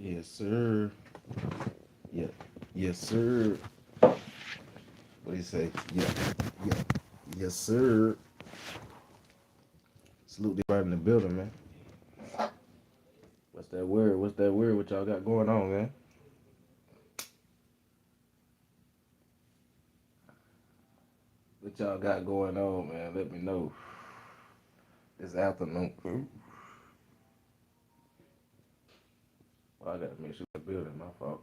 Yes, sir. Yeah. Yes, sir. What do you say? Yeah. Yeah. Yes, sir. Salute everybody in the building, man. What's that word? What's that word? What y'all got going on, man? What y'all got going on, man? Let me know this afternoon. Well, I gotta make sure the building. My fault.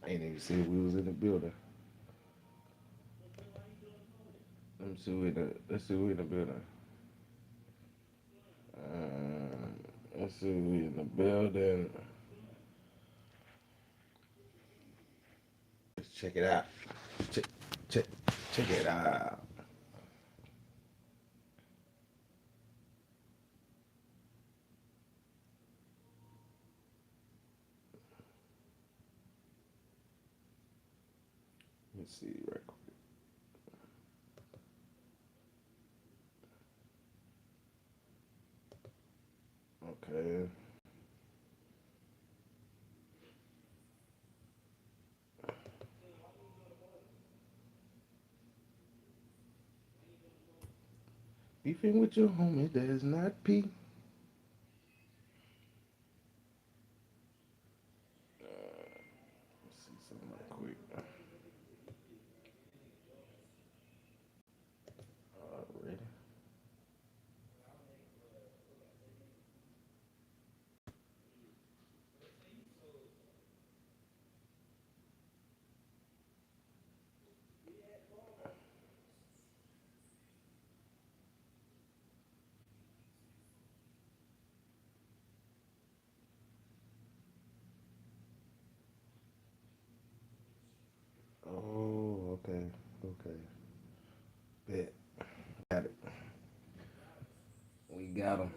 I ain't even see we was in the building. Let me see we in the. Let's see we in the building. Let's see we in the building. Let's check it out. Check, check, check it out. Let's see right quick. Okay. Beefing with your homie that is not P. Let's see something right quick. Already. Oh, okay. Okay. Bet. Got it. We got him.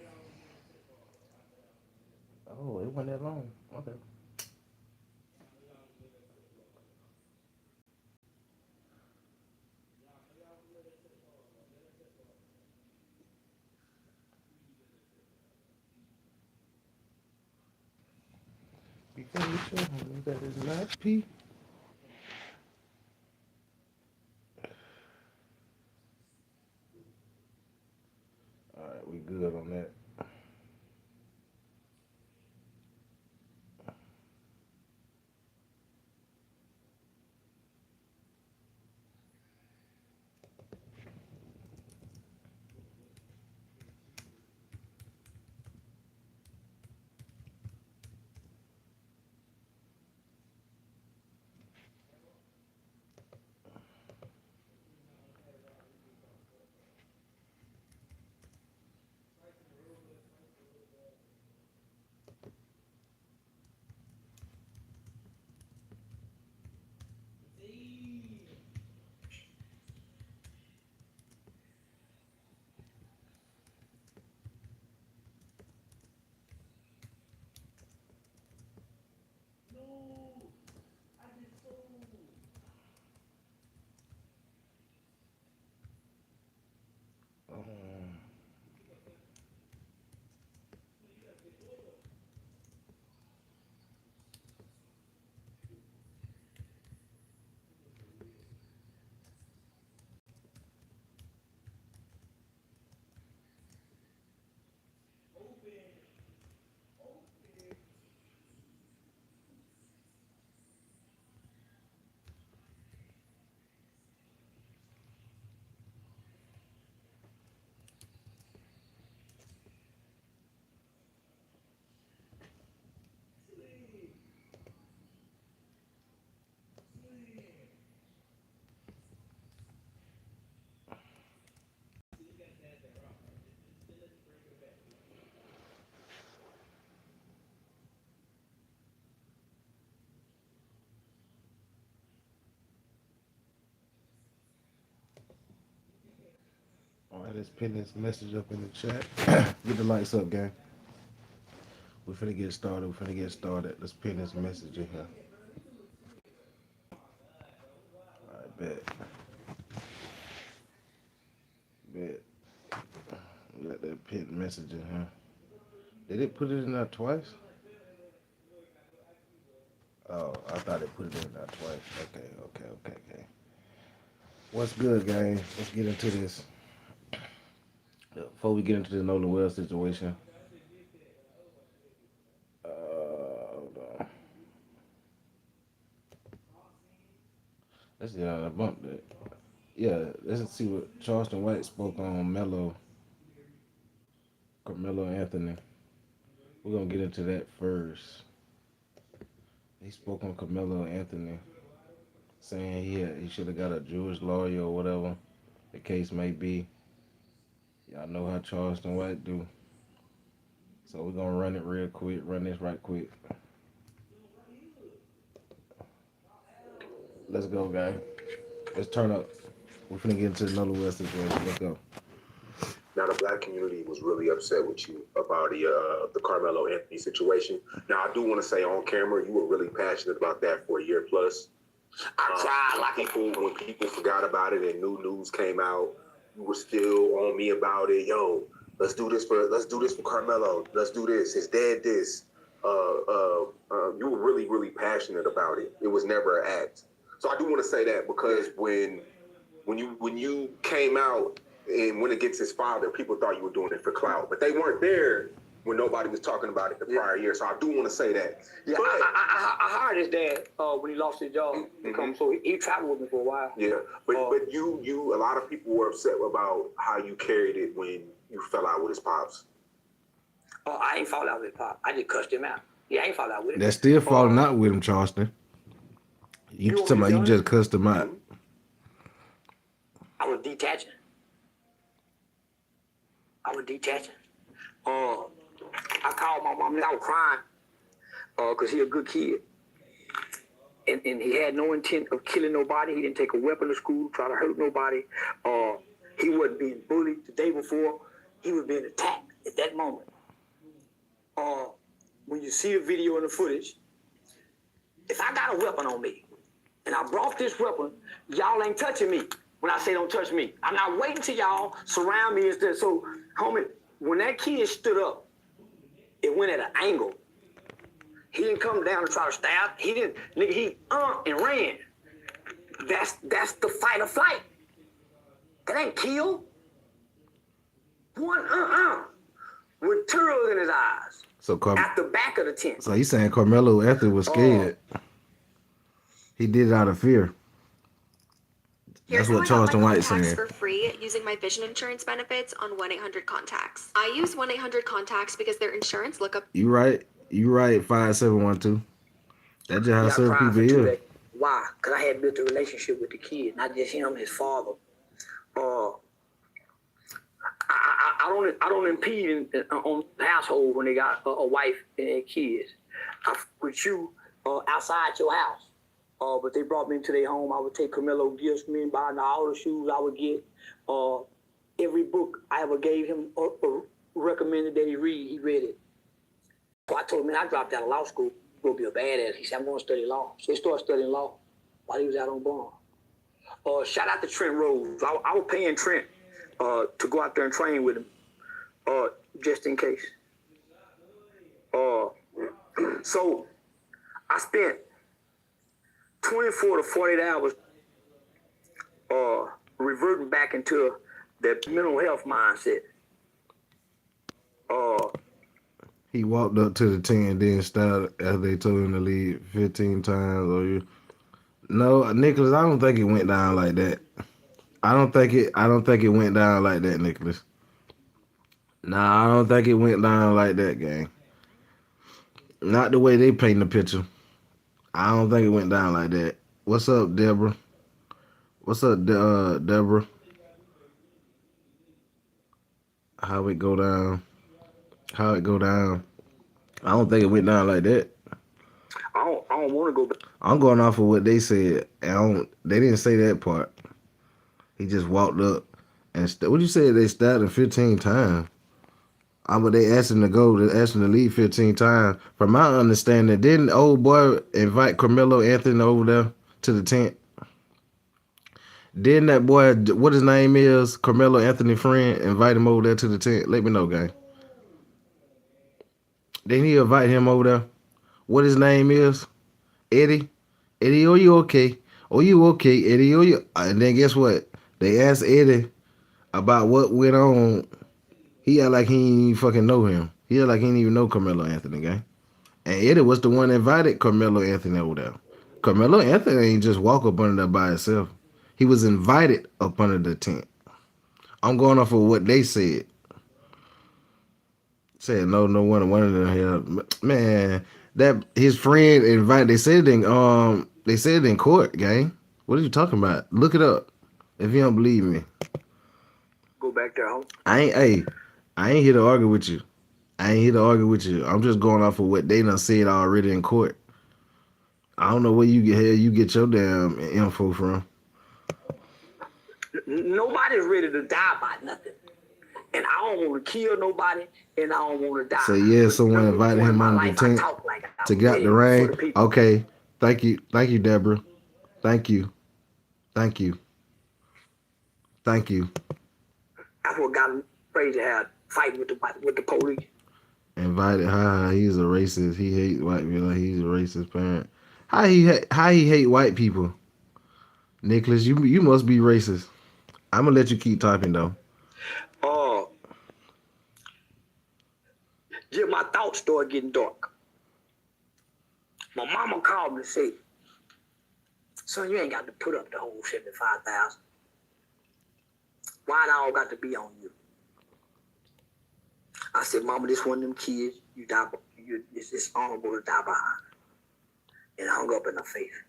Oh, it wasn't that long. Okay. Beefing with your homie that is not P. All right, we good on that. Um, all right, let's pin this message up in the chat. Get the lights up, gang. We're finna get started. We're finna get started. Let's pin this message in here. All right, bet. messaging, huh? Did it put it in there twice? Oh, I thought it put it in there twice. Okay. What's good, gang? Let's get into this. Before we get into the Nolan Wells situation, hold on. Let's see how I bumped it. Yeah, let's see what Charleston White spoke on Carmelo Anthony. We're gonna get into that first. He spoke on Carmelo Anthony, saying he should have got a Jewish lawyer or whatever the case may be. Y'all know how Charleston White do. So we're gonna run it real quick, run this right quick. Let's go, guy. Let's turn up. We're finna get into another West situation. Let's go. Now, the black community was really upset with you about the Carmelo Anthony situation. Now, I do want to say on camera, you were really passionate about that for a year plus. I tried, like when people forgot about it and new news came out, you were still on me about it. Yo, let's do this for Carmelo. Let's do this. His dad this. You were really, really passionate about it. It was never an act. So I do want to say that because when you came out and went against his father, people thought you were doing it for clout, but they weren't there when nobody was talking about it the prior year. So I do want to say that. Yeah, but I hired his dad when he lost his job. So he traveled with me for a while. Yeah, but you a lot of people were upset about how you carried it when you fell out with his pops. I ain't fall out with his pop. I just cussed him out. Yeah, I ain't fall out with him. They're still falling out with him, Charleston. You talking about you just cussed him out? I was detaching. I called my mom and I was crying because he a good kid. And he had no intent of killing nobody. He didn't take a weapon to school to try to hurt nobody. He wasn't being bullied the day before. He was being attacked at that moment. When you see the video and the footage, if I got a weapon on me and I brought this weapon, y'all ain't touching me. When I say don't touch me, I'm not waiting till y'all surround me. So, homie, when that kid stood up, it went at an angle. He didn't come down to try to stab. He didn't. Nigga, he and ran. That's the fight or flight. That ain't kill. One with tears in his eyes. So at the back of the tent. So he's saying Carmelo Anthony was scared. He did it out of fear. That's what Charleston White saying. For free using my vision insurance benefits on 1-800-CONTACTS. I use 1-800-CONTACTS because their insurance lookup. You right. 5712. That's just how certain people is. Why? Because I had built a relationship with the kid, not just him, his father. I don't impede on the household when they got a wife and their kids. With you outside your house. But they brought me into their home. I would take Carmelo gifts, me and buy all the shoes I would get. Every book I ever gave him recommended that he read, he read it. So I told him, man, I dropped out of law school. I'm going to be a badass. He said, I'm going to study law. So he started studying law while he was out on bond. Shout out to Trent Rose. I was paying Trent to go out there and train with him, just in case. So I spent 24 to 48 hours reverting back into that mental health mindset. He walked up to the 10 and then started after they told him to leave 15 times. No, Nicholas, I don't think it went down like that. I don't think it went down like that, Nicholas. Nah, I don't think it went down like that, gang. Not the way they paint the picture. I don't think it went down like that. What's up, Deborah? What's up, Deborah? How it go down? I don't think it went down like that. I don't want to go back. I'm going off of what they said. They didn't say that part. He just walked up and what you said? They stabbed him 15 times. But they asked him to go. They asked him to leave 15 times. From my understanding, didn't the old boy invite Carmelo Anthony over there to the tent? Didn't that boy, what his name is, Carmelo Anthony friend, invite him over there to the tent? Let me know, gang. Then he invite him over there. What his name is? Eddie. Eddie, are you okay? Are you okay, Eddie? Are you? And then guess what? They asked Eddie about what went on. He act like he ain't even fucking know him. He act like he didn't even know Carmelo Anthony, gang. And Eddie was the one that invited Carmelo Anthony over there. Carmelo Anthony ain't just walk up under there by himself. He was invited up under the tent. I'm going off of what they said. Said no one of them here. Man, that his friend invited. They said it in court, gang. What are you talking about? Look it up if you don't believe me. Go back there, home. I ain't here to argue with you. I'm just going off of what they done said already in court. I don't know where you get your damn info from. Nobody's ready to die by nothing. And I don't want to kill nobody, and I don't want to die. So yeah, someone invited him on the tent to get the ring. Okay, thank you, Deborah. Thank you. That's what got him crazy to have fight with the police. Invited, he's a racist. He hates white people. He's a racist parent. How he hate white people? Nicholas, you must be racist. I'm gonna let you keep typing though. Yeah, my thoughts started getting dark. My mama called me and said, "Son, you ain't got to put up the whole 75,000. Why it all got to be on you?" I said, "Mama, this one of them kids, it's honorable to die behind." And I hung up in her face.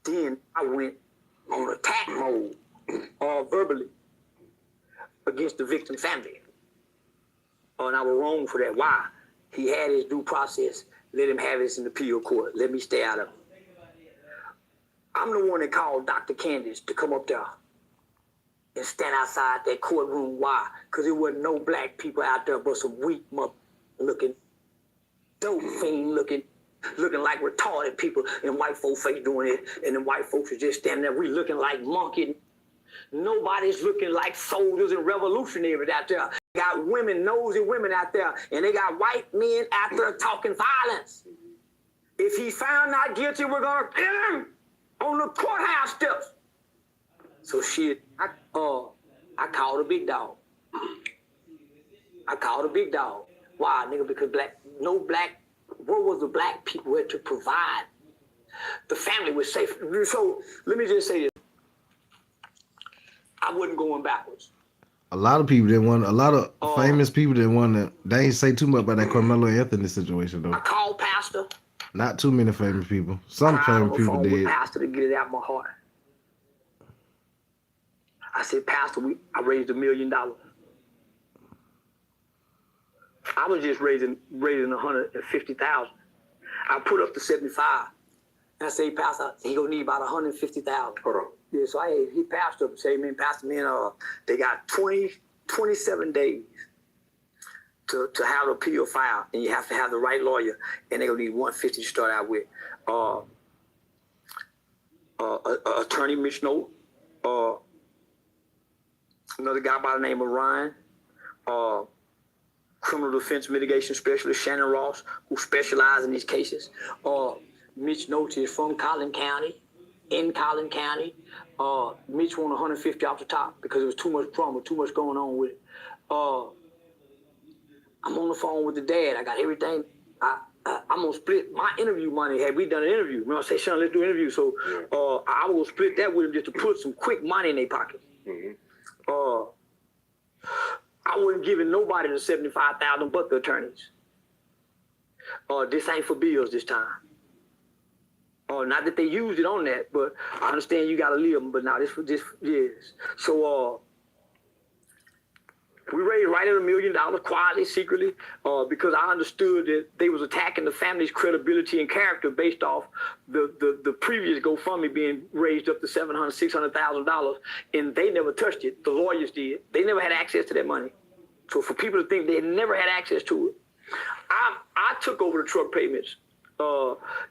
Then I went on attack mode, verbally, against the victim family. And I was wrong for that. Why? He had his due process. Let him have his in the appeal court. Let me stay out of it. I'm the one that called Dr. Candace to come up there and stand outside that courtroom. Why? Because there wasn't no black people out there but some weak looking, dope fiend looking like retarded people in white folks' face doing it. And then white folks are just standing there. We looking like monkeys. Nobody's looking like soldiers and revolutionaries out there. They got nosy women out there, and they got white men out there talking violence. If he's found not guilty, we're gonna kill him on the courthouse steps. So shit, I called a big dog. Why, nigga? Because what was the black people had to provide? The family was safe. So let me just say this. I wasn't going backwards. A lot of people didn't want. A lot of famous people didn't want to. They ain't say too much about that Carmelo Anthony situation though. I called Pastor. Not too many famous people. Some famous people did. Pastor to get it out of my heart. I said, "Pastor, I raised $1 million. I was just raising 150,000. I put up to 75. And I say, Pastor, he gonna need about 150,000. Hold on. Yeah, so he passed up and said, Pastor, they got 27 days to have the appeal filed, and you have to have the right lawyer, and they're gonna need 150 to start out with. Attorney Mitch Nolan, another guy by the name of Ryan, criminal defense mitigation specialist Shannon Ross, who specializes in these cases. Mitch Nolan is from Collin County. In Collin County, Mitch won 150 off the top because there was too much drama, too much going on with it. I'm on the phone with the dad. I got everything. I'm gonna split my interview money. Had we done an interview, I say, Sean, let's do an interview. So I will split that with him just to put some quick money in their pocket. Mm-hmm. I wasn't giving nobody the 75,000 but the attorneys. This ain't for bills this time. Not that they used it on that, but I understand you got to live, but now this yes. So we raised right at $1 million quietly, secretly, because I understood that they was attacking the family's credibility and character based off the previous GoFundMe being raised up to $700,000, $600,000, and they never touched it. The lawyers did. They never had access to that money. So for people to think they never had access to it, I took over the truck payments.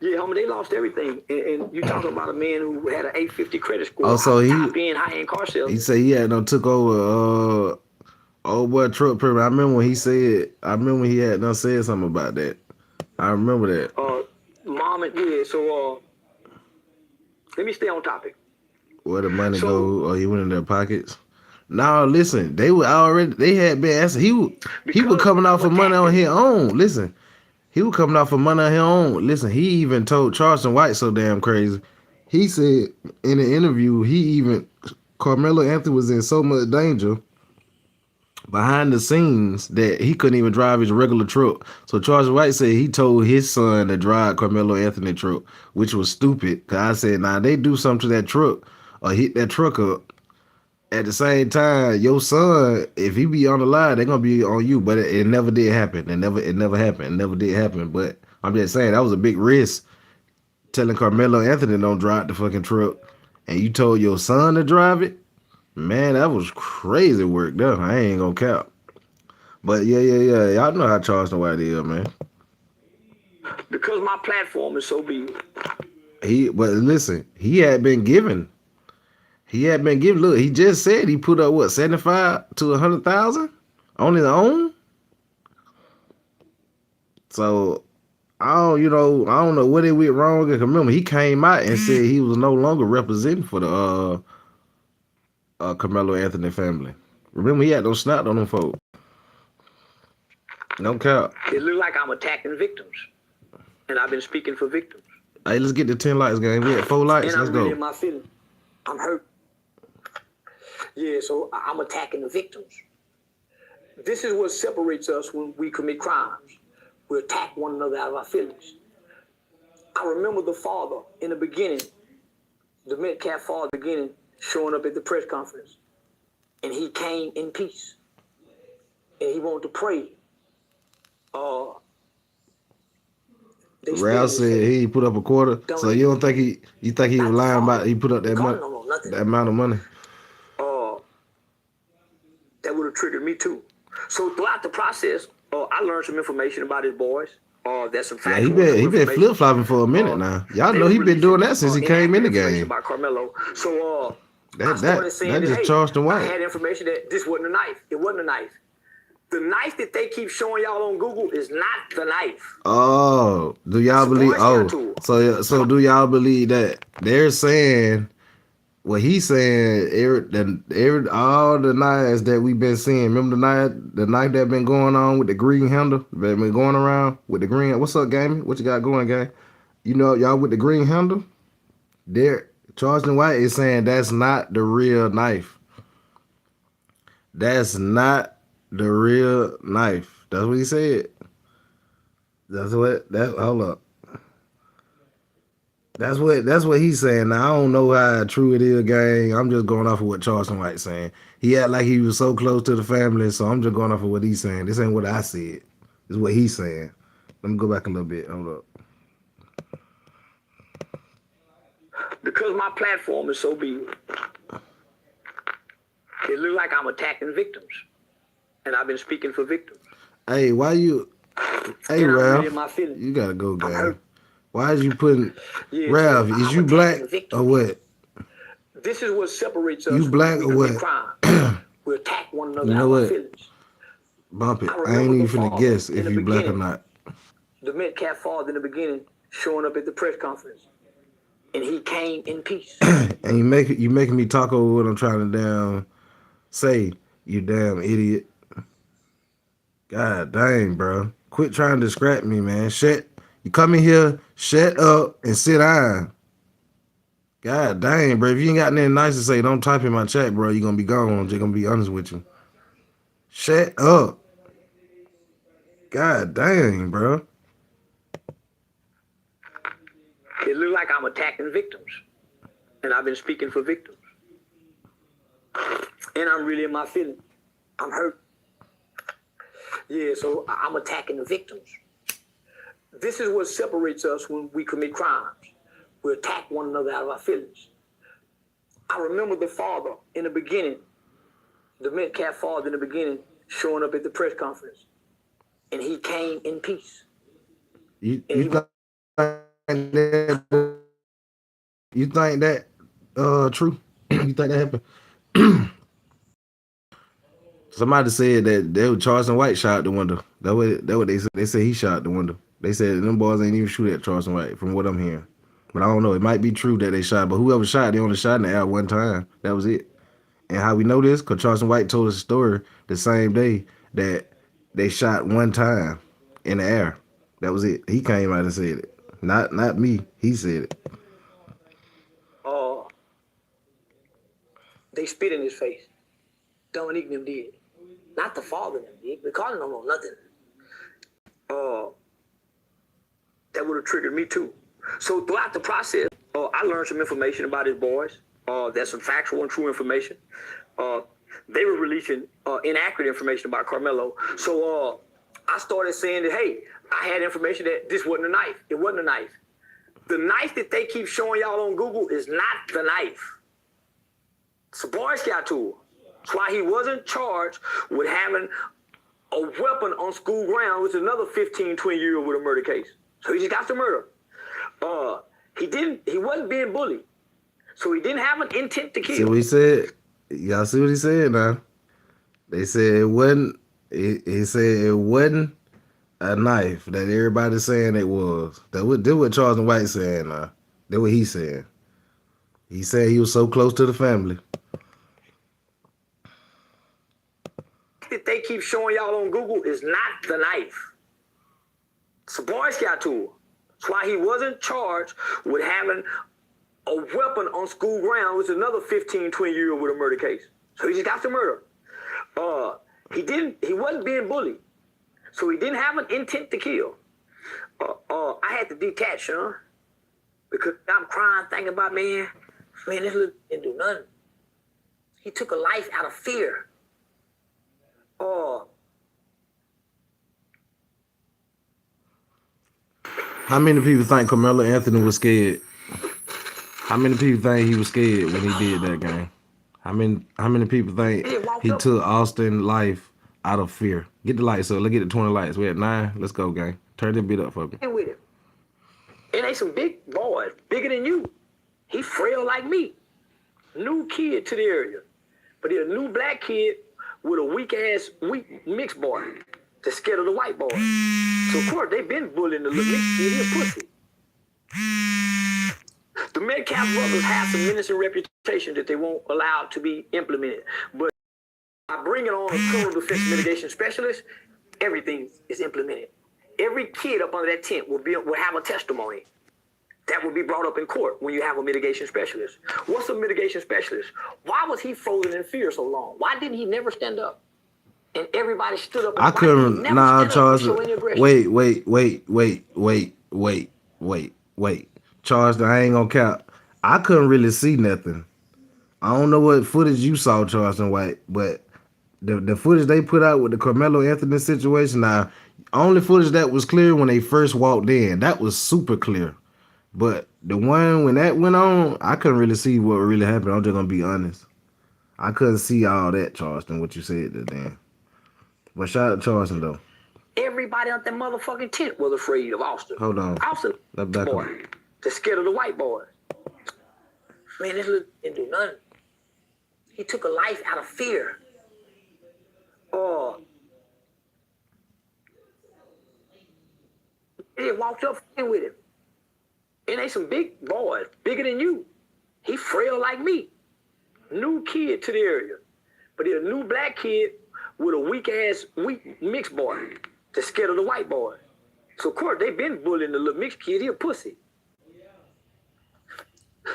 They lost everything. And you talking about a man who had an 850 credit score. Also, high-end car sales. He said he had took over Oh boy, truck permit. I remember when he said. I remember when he had done said something about that. I remember that. Mom and yeah. So let me stay on topic. Where the money So go? Or he went in their pockets. No, listen. They were already. They had been asking. He was because coming I'm off of money on attacking, his own. Listen. He was coming off of money on his own. Listen. He even told Charleston White so damn crazy. He said in an interview. Carmelo Anthony was in so much danger behind the scenes that he couldn't even drive his regular truck. So Charles White said he told his son to drive Carmelo Anthony truck, which was stupid. Cause I said, nah, they do something to that truck or hit that truck up. At the same time, your son, if he be on the line, they're gonna be on you. But it never did happen. It never happened. It never did happen. But I'm just saying that was a big risk telling Carmelo Anthony don't drive the fucking truck, and you told your son to drive it. Man, that was crazy work there. I ain't gonna cap. But yeah. Y'all know how Charleston White is, man. because my platform is so big. But listen, he had been given. He had been given. Look, he just said he put up what 75 to 100,000 on his own. So I don't know what it went wrong. Cause remember, he came out and said he was no longer representing for the Carmelo Anthony family. Remember, he had those snapped on them folks. No cap. It looks like I'm attacking victims, and I've been speaking for victims. Hey, let's get the 10 lights game. We had 4 lights. And Let's I'm really go. in my feelings. I'm hurt. Yeah, so I'm attacking the victims. This is what separates us when we commit crimes. We attack one another out of our feelings. I remember the father in the beginning, the Metcalf father beginning, showing up at the press conference. And he came in peace. And he wanted to pray. Ralph said he put up a quarter. So you don't think you think he was lying about he put up that money, that amount of money? That would have triggered me too. So throughout the process, I learned some information about his boys. That's some factual he been flip flopping for a minute now. Y'all know he been doing that since he came in the game. About Carmelo. So I started saying that just Charleston White. I had information that this wasn't a knife. It wasn't a knife. The knife that they keep showing y'all on Google is not the knife. Oh, do y'all believe? Oh, so do y'all believe that they're saying what he's saying? All the knives that we've been seeing. Remember the knife that been going on with the green handle that been going around with the green. What's up, Gamey? What you got going, gang? You know y'all with the green handle. There, Charleston White is saying that's not the real knife. That's not the real knife. That's what he said. Hold up. That's what he's saying. Now I don't know how true it is, gang. I'm just going off of what Charleston White's saying. He act like he was so close to the family, so I'm just going off of what he's saying. This ain't what I said. This is what he's saying. Let me go back a little bit. Hold up. Because my platform is so big, it looks like I'm attacking victims. And I've been speaking for victims. Hey, why you... Hey, Ralph, really you gotta go, gang. Why is you putting... Ralph, so is you black or what? This is what separates us. You black or what? We attack one another you know out what? of feelings. Bump it. I ain't even finna guess if you black or not. The Metcalf father in the beginning showing up at the press conference. And he came in peace. And you making me talk over what I'm trying to damn say, you damn idiot. God dang, bro. Quit trying to distract me, man. You come in here, shut up, and sit down. God dang, bro. If you ain't got nothing nice to say, don't type in my chat, bro. You're gonna be gone. I'm just gonna be honest with you. Shut up. God dang, bro. It looks like I'm attacking victims. And I've been speaking for victims. And I'm really in my feelings. I'm hurt. Yeah, so I'm attacking the victims. This is what separates us when we commit crimes. We attack one another out of our feelings. I remember the father in the beginning, the Metcalf father in the beginning, showing up at the press conference. And he came in peace. You think that true? You think that happened? Somebody said that they were Charleston White shot the window. That what they said. They said he shot the window. They said them boys ain't even shoot at Charleston White, from what I'm hearing. But I don't know. It might be true that they shot, but whoever shot, they only shot in the air one time. That was it. And how we know this? Because Charleston White told us a story the same day that they shot one time in the air. That was it. He came out and said it. Not me. He said it. They spit in his face. Dominique and them did. Not the father and them did. The Carter don't know nothing. That would have triggered me too. So throughout the process, I learned some information about his boys. That's some factual and true information. They were releasing inaccurate information about Carmelo. So I started saying that, hey, I had information that this wasn't a knife. It wasn't a knife. The knife that they keep showing y'all on Google is not the knife. It's a Boy Scout tool. That's why he wasn't charged with having a weapon on school ground, which is another 15, 20-year-old with a murder case. So he just got the murder. He wasn't being bullied. So he didn't have an intent to kill. See what he said? Y'all see what he said now? They said it wasn't. He said it wasn't a knife that everybody's saying it was. That what Charleston White saying now. That's what he said. He said he was so close to the family. That they keep showing y'all on Google is not the knife. It's a Boy Scout tool. That's why he wasn't charged with having a weapon on school ground, which is another 15, 20-year-old with a murder case. So he just got the murder. He wasn't being bullied. So he didn't have an intent to kill. I had to detach, because I'm crying, thinking about, man, this little didn't do nothing. He took a life out of fear. How many people think Carmelo Anthony was scared? How many people think he was scared when he did that game? How many people think he took Austin's life out of fear? Get the lights up. Let's get the 20 lights. We're at 9. Let's go, gang. Turn that bit up for me. With him. And they some big boys, bigger than you. He frail like me. New kid to the area. But he a new black kid with a weak mixed boy that's scared of the white boy. So of course they been bullying the little mixed kid. He a pussy. The Metcalf brothers have some menacing reputation that they won't allow to be implemented. But by bringing on a criminal defense mitigation specialist, everything is implemented. Every kid up under that tent will have a testimony that will be brought up in court when you have a mitigation specialist. What's a mitigation specialist? Why was he frozen in fear so long? Why didn't he never stand up? And everybody stood up. I couldn't. Nah, Charles. Wait. Charles, I ain't gonna count. I couldn't really see nothing. I don't know what footage you saw, Charleston White, but the footage they put out with the Carmelo Anthony situation, now, only footage that was clear when they first walked in. That was super clear. But the one when that went on, I couldn't really see what really happened. I'm just gonna be honest. I couldn't see all that, Charleston, what you said there, Dan. But shout out to Charleston, though. Everybody out that motherfucking tent was afraid of Austin. Hold on. Austin, boy, that's scared of the white boys. Man, this little didn't do nothing. He took a life out of fear. They walked up with him. And they some big boys, bigger than you. He frail like me. New kid to the area. But he a new black kid with a weak mixed boy that's scared of the white boy. So of course they been bullying the little mixed kid. He a pussy.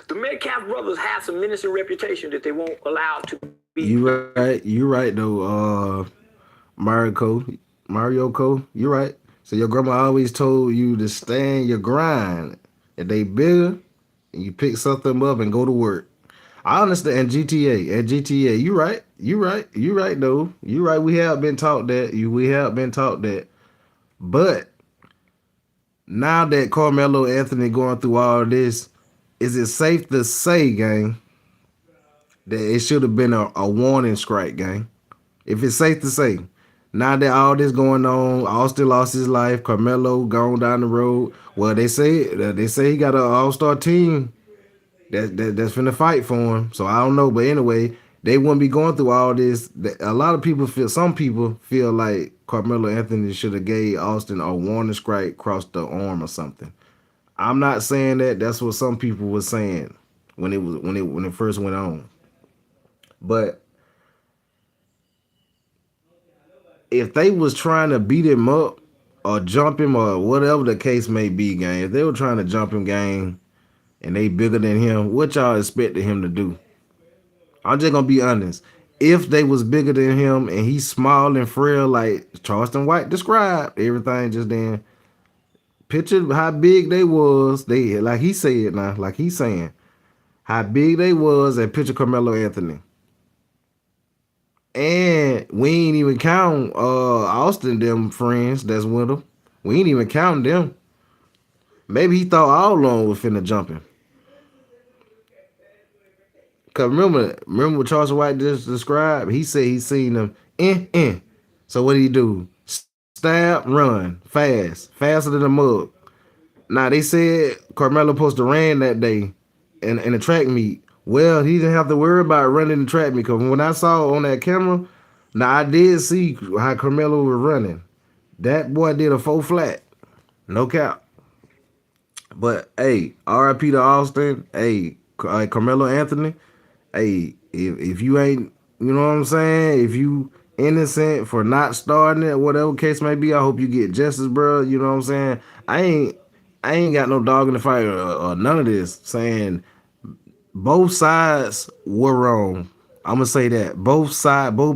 The Metcalf brothers have some menacing reputation that they won't allow to be. You right though, Mario Cole. You right. So your grandma always told you to stand your grind. If they bigger, and you pick something up and go to work. I understand GTA. You right though. You right. We have been taught that. But now that Carmelo Anthony going through all this, is it safe to say, gang, that it should have been a warning strike, gang? If it's safe to say, now that all this going on, Austin lost his life, Carmelo gone down the road. Well, they say he got an all-star team that's finna fight for him. So I don't know, but anyway, they wouldn't be going through all this. A lot of people feel, some people feel like Carmelo Anthony should have gave Austin a warning strike across the arm or something. I'm not saying that. That's what some people were saying when it first went on. But if they was trying to beat him up or jump him or whatever the case may be, gang, if they were trying to jump him, gang, and they bigger than him, what y'all expected him to do? I'm just gonna be honest. If they was bigger than him and he's small and frail like Charleston White described everything just then, picture how big they was. They like he said now, like he's saying how big they was, and picture Carmelo Anthony. And we ain't even count Austin them friends that's with him. We ain't even counting them. Maybe he thought all along was finna jump him. Cause remember what Charles White just described? He said he seen them in. So what did he do? Stab, run, faster than a mug. Now they said Carmelo supposed to ran that day in the track meet. Well, he didn't have to worry about running the track meet because when I saw on that camera, now I did see how Carmelo was running. That boy did a 4 flat, no cap. But hey, R.I.P. to Austin. Hey, Carmelo Anthony. Hey, if you ain't, you know what I'm saying? If you innocent for not starting it, whatever case may be, I hope you get justice, bro. You know what I'm saying? I ain't got no dog in the fight or none of this. Saying both sides were wrong. I'm gonna say that both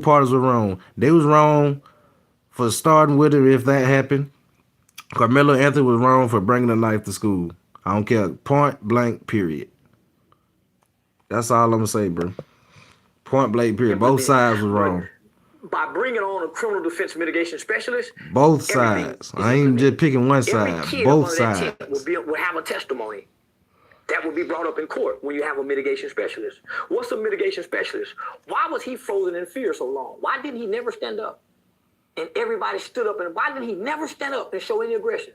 parties were wrong. They was wrong for starting with it if that happened. Carmelo Anthony was wrong for bringing a knife to school. I don't care. Point blank. Period. That's all I'm gonna say, bro. Point blank. Period. Both sides was wrong. By bringing on a criminal defense mitigation specialist, both sides. I ain't just picking one side. Both sides will have a testimony that will be brought up in court when you have a mitigation specialist. What's a mitigation specialist? Why was he frozen in fear so long? Why didn't he never stand up? And everybody stood up, and why didn't he never stand up and show any aggression?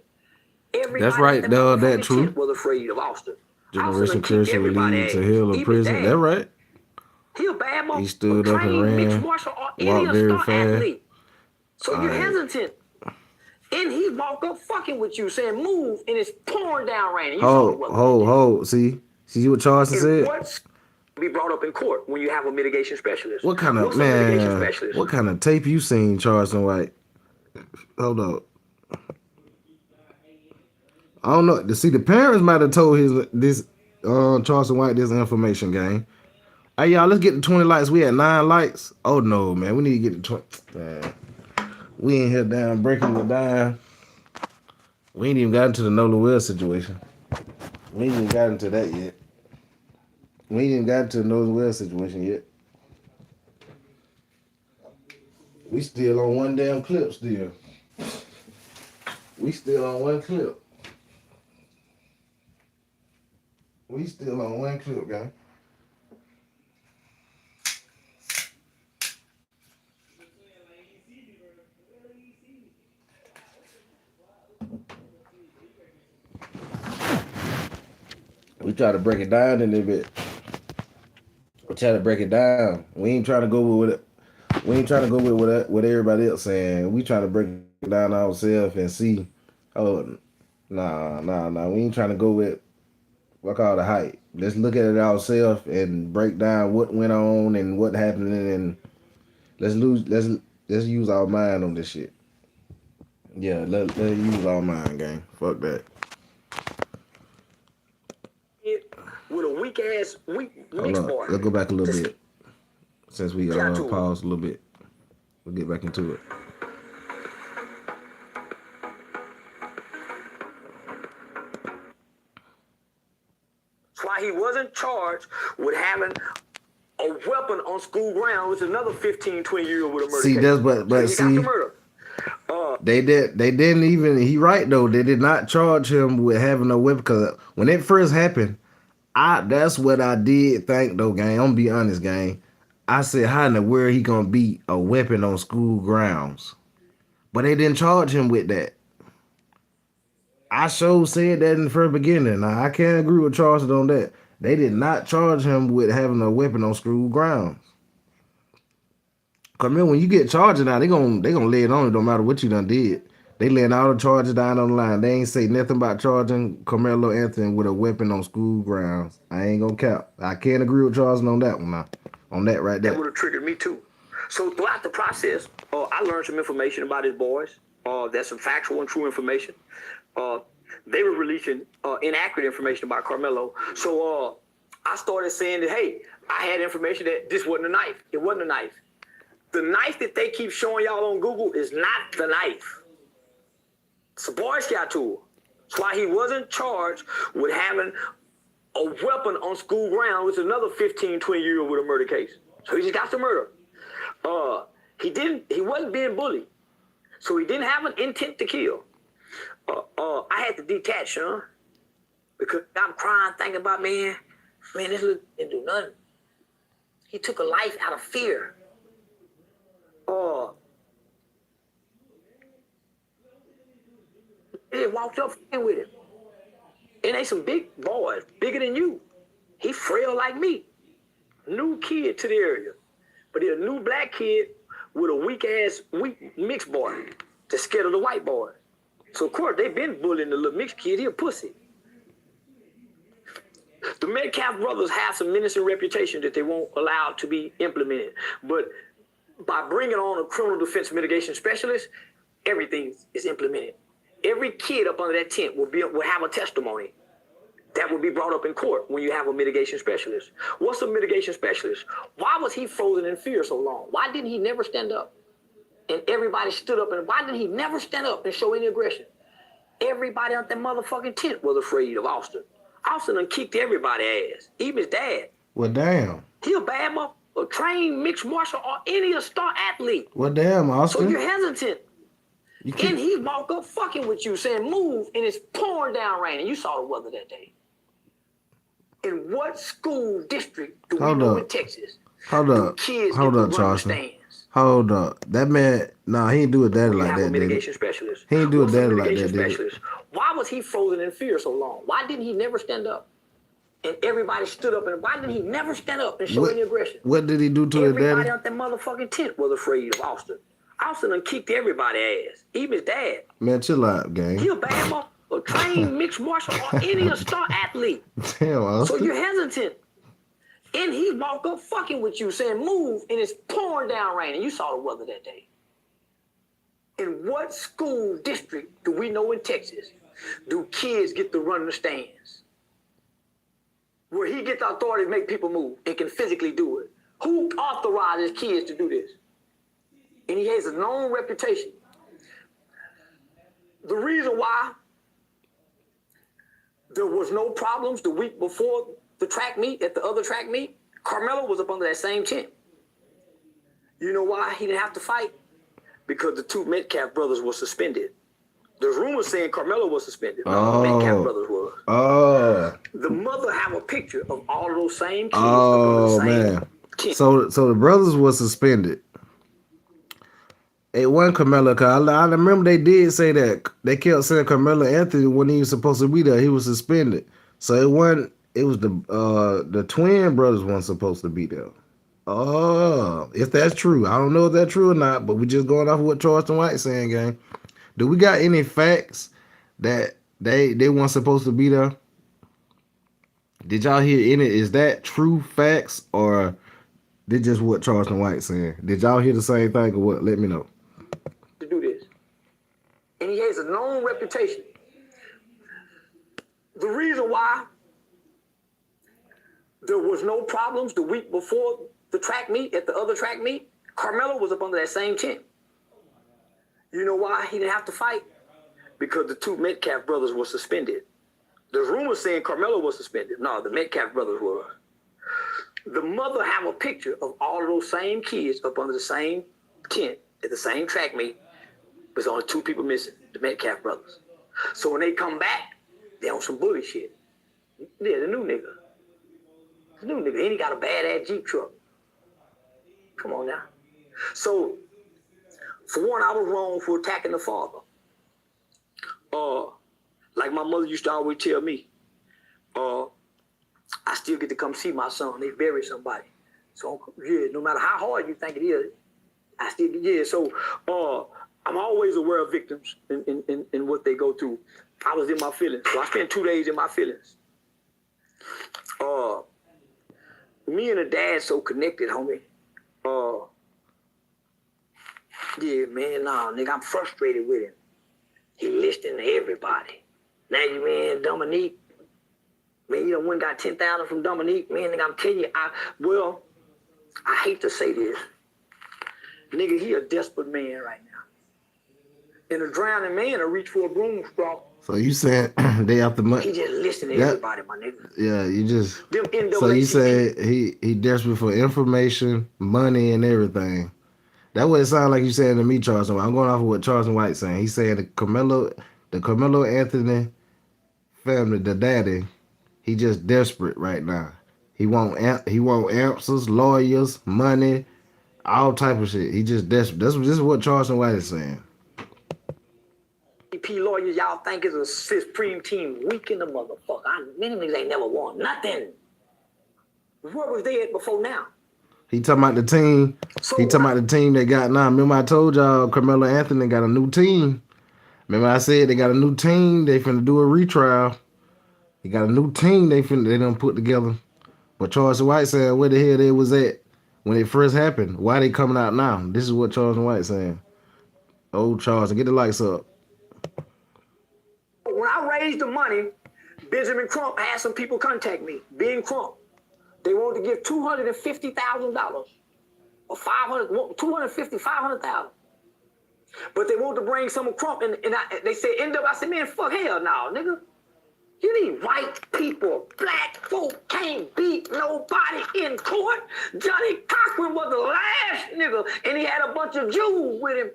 Everybody that's right, though. That true. Was afraid of Austin. Generation curse will lead to hell or prison. That right. He a bad boy. He stood up and ran, walked very fast. Athlete. So you're hesitant. And he walk up fucking with you, saying move, and it's pouring down rain. Hold. See what Charleston said? What's be brought up in court when you have a mitigation specialist? What kind of man? What kind of tape you seen, Charleston White? Hold up. I don't know. See, the parents might have told this Charleston White this information, gang. Hey, y'all, let's get to 20 likes. We had 9 likes. Oh, no, man. We need to get to 20. Man. We ain't here down breaking it down. We ain't even got into the Nolan situation. We ain't even got into that yet. We ain't even got into the Nolan situation yet. We still on one damn clip still. We still on one clip. We still on one clip, guys. We try to break it down a little bit. We try to break it down. We ain't trying to go with it. We ain't trying to go with what everybody else saying. We trying to break it down ourselves and see. Oh, nah. We ain't trying to go with what called the hype. Let's look at it ourselves and break down what went on and what happened, and let's use our mind on this shit. Yeah, let's use our mind, gang. Fuck that. With a weak mixed boy. Let's go back a little bit. Since we paused a little bit. We'll get back into it. That's why he wasn't charged with having a weapon on school ground, which is another 15, 20 years with a murder case. That's but see, they didn't even, he right though, they did not charge him with having a weapon, because when it first happened, that's what I did think though, gang. I'm gonna be honest, gang. I said, how in the world he gonna beat a weapon on school grounds? But they didn't charge him with that. I sure said that in the first beginning. Now I can't agree with Charles on that. They did not charge him with having a weapon on school grounds. remember when you get charged now, they gonna lay it on you no matter what you done did. They laying all the charges down on the line. They ain't say nothing about charging Carmelo Anthony with a weapon on school grounds. I ain't gonna cap. I can't agree with Charles on that one now. On that right That there. would have triggered me too. So throughout the process, I learned some information about his boys. That's some factual and true information. They were releasing inaccurate information about Carmelo. So I started saying that, hey, I had information that this wasn't a knife. It wasn't a knife. The knife that they keep showing y'all on Google is not the knife. It's a Boy Scout tool. That's why he wasn't charged with having a weapon on school ground, which is another 15, 20-year-old with a murder case. So he just got the murder. He wasn't being bullied. So he didn't have an intent to kill. I had to detach, because I'm crying, thinking about, man, this little didn't do nothing. He took a life out of fear. They walked up with him. And they some big boys, bigger than you. He frail like me. New kid to the area. But he a new black kid with a weak mixed boy that's scared of the white boy. So, of course, they've been bullying the little mixed kid. He a pussy. The Metcalf brothers have some menacing reputation that they won't allow to be implemented. But by bringing on a criminal defense mitigation specialist, everything is implemented. Every kid up under that tent will have a testimony that will be brought up in court when you have a mitigation specialist. What's a mitigation specialist? Why was he frozen in fear so long? Why didn't he never stand up? And everybody stood up, and why didn't he never stand up and show any aggression? Everybody out that motherfucking tent was afraid of Austin. Austin done kicked everybody's ass, even his dad. Well, damn. He a bad a trained mixed martial or any star athlete. Well, damn, Austin. So you're hesitant. And he walk up fucking with you, saying move, and it's pouring down rain, and you saw the weather that day. In what school district do we know in Texas? Hold up, Charleston. Hold up. That man, he ain't do it daddy like that, mitigation specialist. He ain't do it daddy like that, specialist. Why was he frozen in fear so long? Why didn't he never stand up? And everybody stood up, and why didn't he never stand up and show any aggression? What did he do to his daddy? Everybody out that motherfucking tent was afraid of Austin. Austin done kicked everybody's ass, even his dad. Man, chill out, gang. He a bad a trained mixed martial or any star athlete. Damn, Austin. So you're hesitant. And he walk up fucking with you, saying move, and it's pouring down rain, and you saw the weather that day. In what school district do we know in Texas do kids get to run in the stands? Where he gets the authority to make people move and can physically do it. Who authorizes kids to do this? And he has a known reputation. The reason why there was no problems the week before the track meet, at the other track meet, Carmelo was up under that same tent. You know why he didn't have to fight? Because the two Metcalf brothers were suspended. There's rumors saying Carmelo was suspended. No, the Metcalf brothers were. The mother have a picture of all of those same kids up under the same tent. So the brothers were suspended. It wasn't Carmelo. Cause I remember they did say that they kept saying Carmelo Anthony when he was supposed to be there, he was suspended. So it wasn't. It was the twin brothers weren't supposed to be there. Oh, if that's true, I don't know if that's true or not. But we just going off of what Charleston White saying, gang. Do we got any facts that they weren't supposed to be there? Did y'all hear any? Is that true facts or did just what Charleston White saying? Did y'all hear the same thing or what? Let me know. To do this, and he has a known reputation. The reason why there was no problems the week before the track meet, at the other track meet, Carmelo was up under that same tent. You know why he didn't have to fight? Because the two Metcalf brothers were suspended. There's rumors saying Carmelo was suspended. No, the Metcalf brothers were. The mother have a picture of all of those same kids up under the same tent at the same track meet. There's only two people missing, the Metcalf brothers. So when they come back, they on some bully shit. Yeah, the new nigga. The new nigga, and he got a badass Jeep truck. Come on now. So, for one, I was wrong for attacking the father. Like my mother used to always tell me, I still get to come see my son. They bury somebody. So, yeah, no matter how hard you think it is, I still, yeah. So, I'm always aware of victims and what they go through. I was in my feelings, so I spent 2 days in my feelings. Me and the dad so connected, homie. Yeah, man, nah, nigga, I'm frustrated with him. He listening to everybody. Now you, man, Dominique. Man, you done went got 10,000 from Dominique. Man, nigga, I'm telling you, I hate to say this. Nigga, he a desperate man right now. And a drowning man will reach for a broom straw. So you saying they after money? He just listening to everybody, my nigga. Yeah, you just. Them NAACP. So you said he desperate for information, money, and everything. That what it sound like you saying to me, Charles White. I'm going off of what Charles White saying. He said the Carmelo Anthony family, the daddy, he just desperate right now. He want answers, lawyers, money, all type of shit. He just desperate. This is what Charles White is saying. Lawyers, y'all think is a supreme team weak in the motherfucker. Many niggas ain't never won nothing. Where was they at before now? He talking about the team. He talking about the team they got now. Remember I told y'all Carmelo Anthony got a new team. Remember I said they got a new team. They finna do a retrial. He got a new team they done put together. But Charles White said where the hell they was at when it first happened. Why they coming out now? This is what Charles White saying. Oh, Charles, get the lights up. When I raised the money, Benjamin Crump had some people contact me. Ben Crump. They wanted to give $250,000 or $500,000. But they wanted to bring some of Crump, and they said, end up. I said, man, fuck hell no, nigga. You need white people. Black folk can't beat nobody in court. Johnny Cochran was the last nigga, and he had a bunch of Jews with him.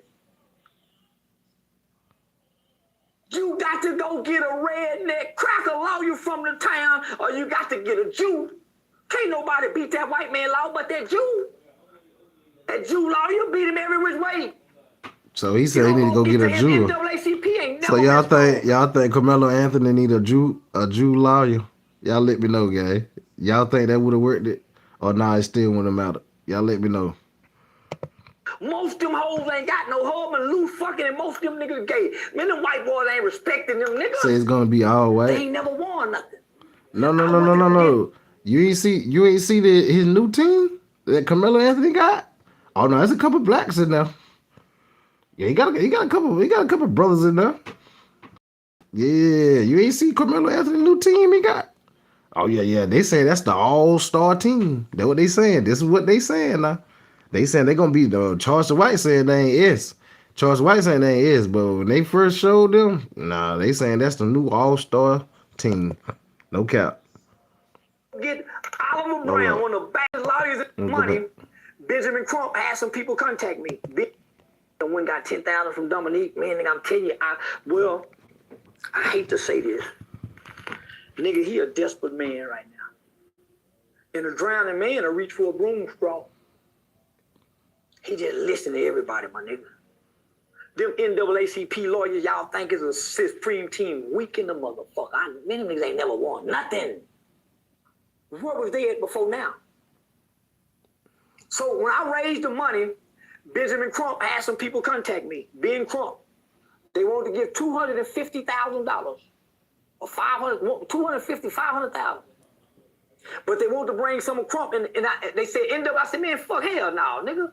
You got to go get a redneck cracker lawyer from the town, or you got to get a Jew. Can't nobody beat that white man law but that Jew. That Jew lawyer beat him every which way. So he said he need to go get a Jew. So y'all think Carmelo Anthony need a Jew lawyer? Y'all let me know, guys. Y'all think that would have worked it? Or nah, it still wouldn't matter. Y'all let me know. Most of them hoes ain't got no home and Lou fucking, and most of them niggas gay. Man, them white boys ain't respecting them niggas. Say it's gonna be all white. They ain't never won nothing. No. You ain't see his new team that Carmelo Anthony got? Oh no, there's a couple blacks in there. Yeah, he got a couple brothers in there. Yeah, you ain't see Carmelo Anthony new team he got? Oh yeah. They say that's the all-star team. That's what they saying. This is what they saying now. They saying they gonna be Charles White saying they ain't is. Charles White saying they ain't is, but when they first showed them, nah, they saying that's the new all-star team. No cap. Get Oliver Brown, one of the baddest lawyers in money. Benjamin Crump had some people contact me. One got 10,000 from Dominique. Man, nigga, I'm telling you, I hate to say this. Nigga, he a desperate man right now. And a drowning man will reach for a broom straw. He just listen to everybody, my nigga. Them NAACP lawyers, y'all think is a supreme team weak in the motherfucker. Many niggas ain't never won nothing. Where was they at before now? So when I raised the money, Benjamin Crump had some people contact me. Ben Crump. They wanted to give $250,000 or $500,000. But they wanted to bring some of Crump, and they said, end up. I said, man, fuck hell no, nigga.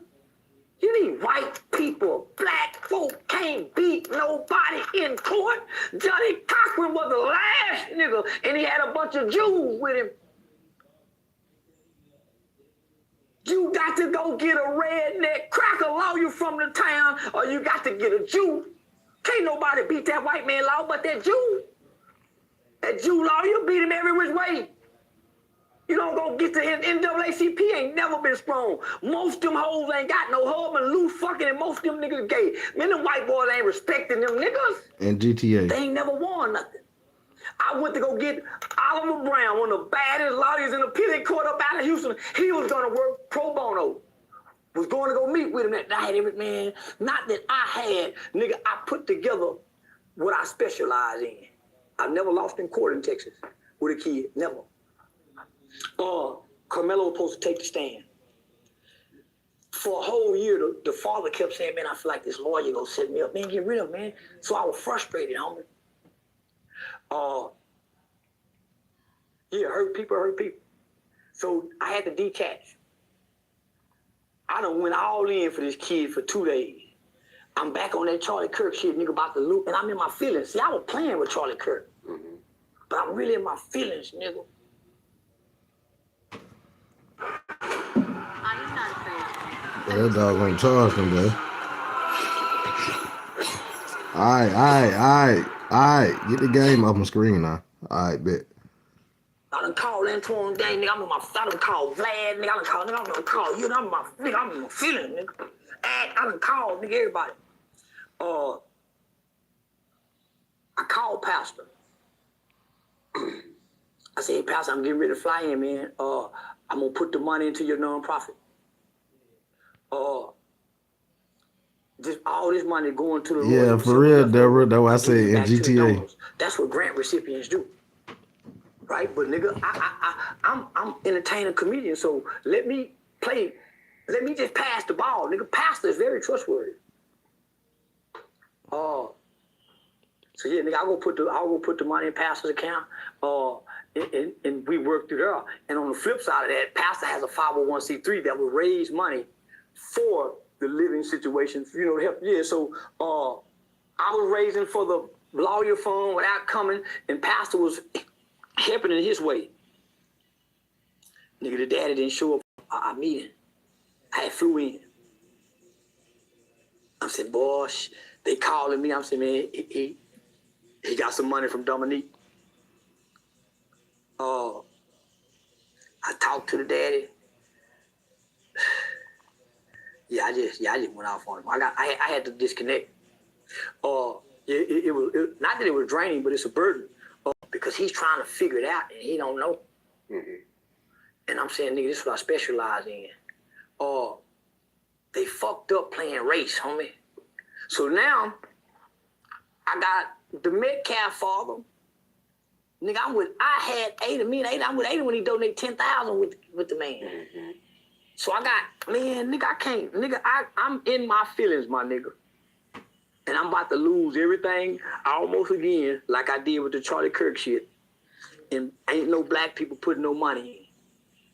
You need white people. Black folk can't beat nobody in court. Johnny Cochran was the last nigga, and he had a bunch of Jews with him. You got to go get a redneck cracker lawyer from the town, or you got to get a Jew. Can't nobody beat that white man law but that Jew. That Jew lawyer beat him every which way. You don't go get the NAACP ain't never been strong. Most of them hoes ain't got no hub and Lou fucking, and most of them niggas gay. Man, them white boys ain't respecting them niggas. And GTA. They ain't never won nothing. I went to go get Oliver Brown, one of the baddest lawyers in the appeals court up out of Houston. He was going to work pro bono. Was going to go meet with him that night. Man, not that I had, nigga, I put together what I specialize in. I've never lost in court in Texas with a kid, never. Carmelo was supposed to take the stand. for a whole year, the father kept saying, man, I feel like this lawyer gonna set me up. Man, get rid of him, man. So I was frustrated, homie. Yeah, hurt people. So I had to detach. I done went all in for this kid for 2 days. I'm back on that Charlie Kirk shit, nigga, about to loop, and I'm in my feelings. See, I was playing with Charlie Kirk, but I'm really in my feelings, nigga. Yeah, that dog gonna charge him, boy. Alright. Get the game off my screen now. Alright, bet. I done called Antoine Gang, nigga. I done called Vlad, nigga. I done called you. I'm in my feelings, nigga. I done called, nigga, everybody. I called Pastor. I said, hey, Pastor, I'm getting ready to fly in, man. I'm gonna put the money into your nonprofit. All this money going to the Yeah, for real, Deborah. That's why I say in GTA. That's what grant recipients do, right? But nigga, I'm entertaining comedian, so let me just pass the ball, nigga. Pastor is very trustworthy. So yeah, nigga, I'll go put the money in Pastor's account. And we worked it out. And on the flip side of that, Pastor has a 501c3 that will raise money for the living situation, you know, help. Yeah, so I was raising for the lawyer fund without coming, and Pastor was helping in his way. Nigga, the daddy didn't show up for our meeting. I had flew in. I said, boy, they calling me. I'm saying, man, he got some money from Dominique. I talked to the daddy. I just went off on him. I had to disconnect. It was not that it was draining, but it's a burden because he's trying to figure it out and he don't know. And I'm saying, nigga, this is what I specialize in. They fucked up playing race, homie. So now I got the Metcalf father. Nigga, I'm with Ada when he donated 10,000 with the man. So I got, man, nigga, I can't, nigga, I'm in my feelings, my nigga. And I'm about to lose everything almost again, like I did with the Charlie Kirk shit. And ain't no black people putting no money in.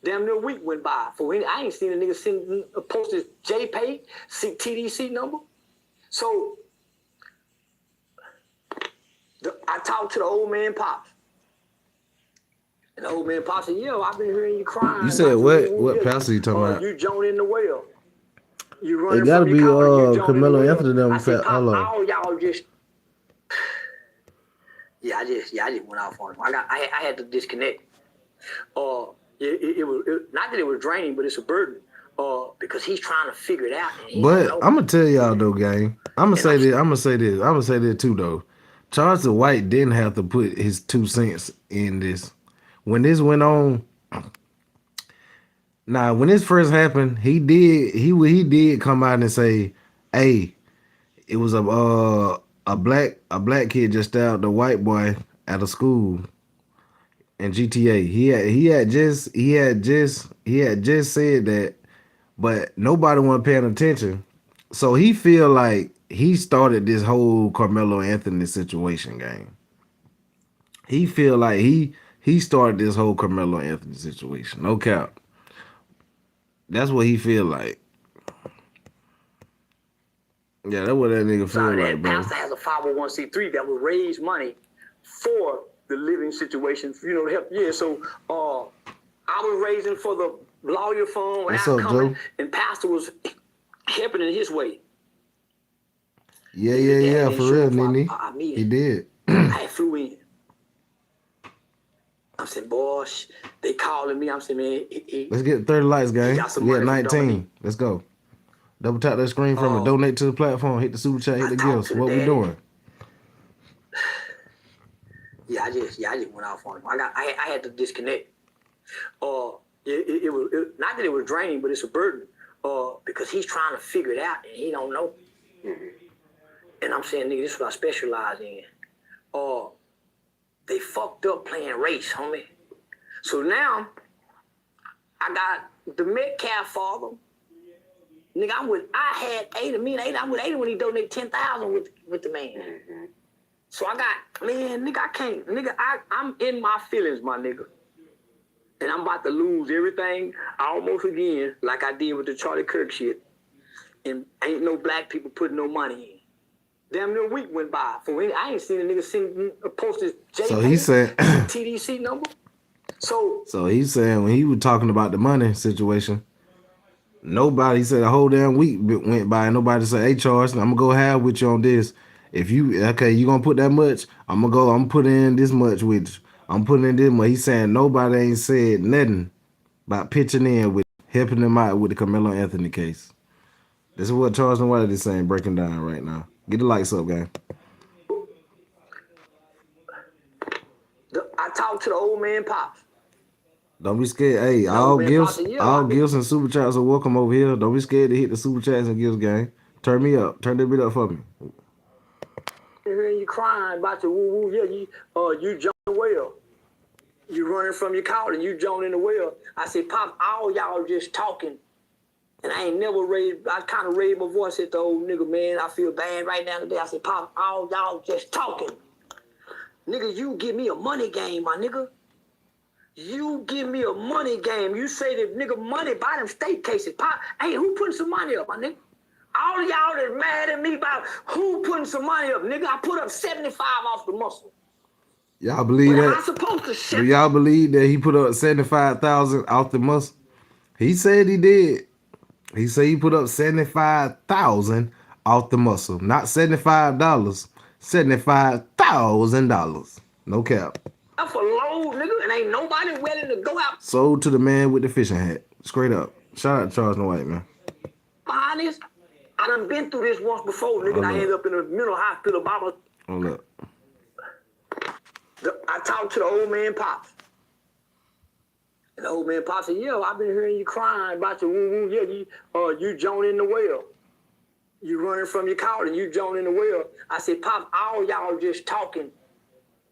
Damn near a week went by. I ain't seen a nigga send a posted JPay, TDC number. So I talked to the old man Pops. And the old man Pops said, yo, I've been hearing you crying. You said what? What pastor you talking about? You joining the well. You running It gotta from be your car, you joining Carmelo the well. Anthony them. I said, Pop, Hold on. all y'all just I just went off on him. I had to disconnect. It was not that it was draining, but it's a burden. Because he's trying to figure it out. But I'm gonna tell y'all though, gang. I'm gonna say this too though. Charles White didn't have to put his 2 cents in this. When this went on, when this first happened, he did come out and say, "Hey, it was a black kid just stabbed a white boy at a school in GTA." He had just said that, but nobody wasn't paying attention. So he feel like he started this whole Carmelo Anthony situation game. He feel like he started this whole Carmelo Anthony situation. No cap. That's what he feel like. Yeah, that's what that nigga feel like, bro. Pastor has a 501c3 that will raise money for the living situation, you know, to help. Yeah, so I was raising for the lawyer fund without coming, and Pastor was helping in his way. Yeah, for real, Nene. He did. I flew in. I'm saying, boy, they calling me. I'm saying, man, let's get 30 likes, gang. We at 19. Let's go. Double tap that screen from it. Donate to the platform. Hit the super chat. Hit the gifts. What we doing? I just went off on him. I had to disconnect. It was not that it was draining, but it's a burden. Because he's trying to figure it out and he don't know. And I'm saying, nigga, this is what I specialize in. They fucked up playing race, homie. So now I got the Metcalf father. Nigga, I had 80, me and 80, I'm with 80 when he donated 10,000 with the man. Mm-hmm. So I got, man, nigga, I can't, nigga, I'm in my feelings, my nigga. And I'm about to lose everything almost again, like I did with the Charlie Kirk shit. And ain't no black people putting no money in. Damn near a week went by. I ain't seen a nigga post his So he said TDC number. So he's saying when he was talking about the money situation, nobody said a whole damn week went by and nobody said, hey Charles, I'm gonna go have with you on this. If you you gonna put that much, I'm put in this much with you. I'm putting in this much. He's saying nobody ain't said nothing about pitching in with helping them out with the Carmelo Anthony case. This is what Charles and White is saying, breaking down right now. Get the lights up, gang. I talked to the old man Pops. Don't be scared. Hey, all gifts and super chats are welcome over here. Don't be scared to hit the super chats and gifts, gang. Turn me up. Turn that bit up for me. Hearing you crying about your woo woo, yeah, you jumped the well. You running from your collar, you jumped in the well. I said, Pop, all y'all just talking. And I ain't never I kind of raised my voice at the old nigga, man. I feel bad right now today. I said, Pop, all y'all just talking. Nigga, you give me a money game, my nigga. You give me a money game. You say that nigga money buy them state cases. Pop, hey, who putting some money up, my nigga? All of y'all that mad at me about who putting some money up, nigga. I put up 75 off the muscle. Y'all believe that? Am I supposed to Do y'all believe that he put up 75,000 off the muscle? He said he did. He said he put up 75,000 off the muscle, not $75, $75,000. No cap. That's a load, nigga, and ain't nobody willing to go out. Sold to the man with the fishing hat. Straight up. Shout out to Charles and White, man. Behind this, I done been through this once before, nigga. I ended up in a mental hospital by my. Hold up. I talked to the old man Pops. And the old man Pops said, yo, I've been hearing you crying about your woo woo. Yeah, you joined in the well. You running from your collar, you joined in the well. I said, Pop, all y'all just talking.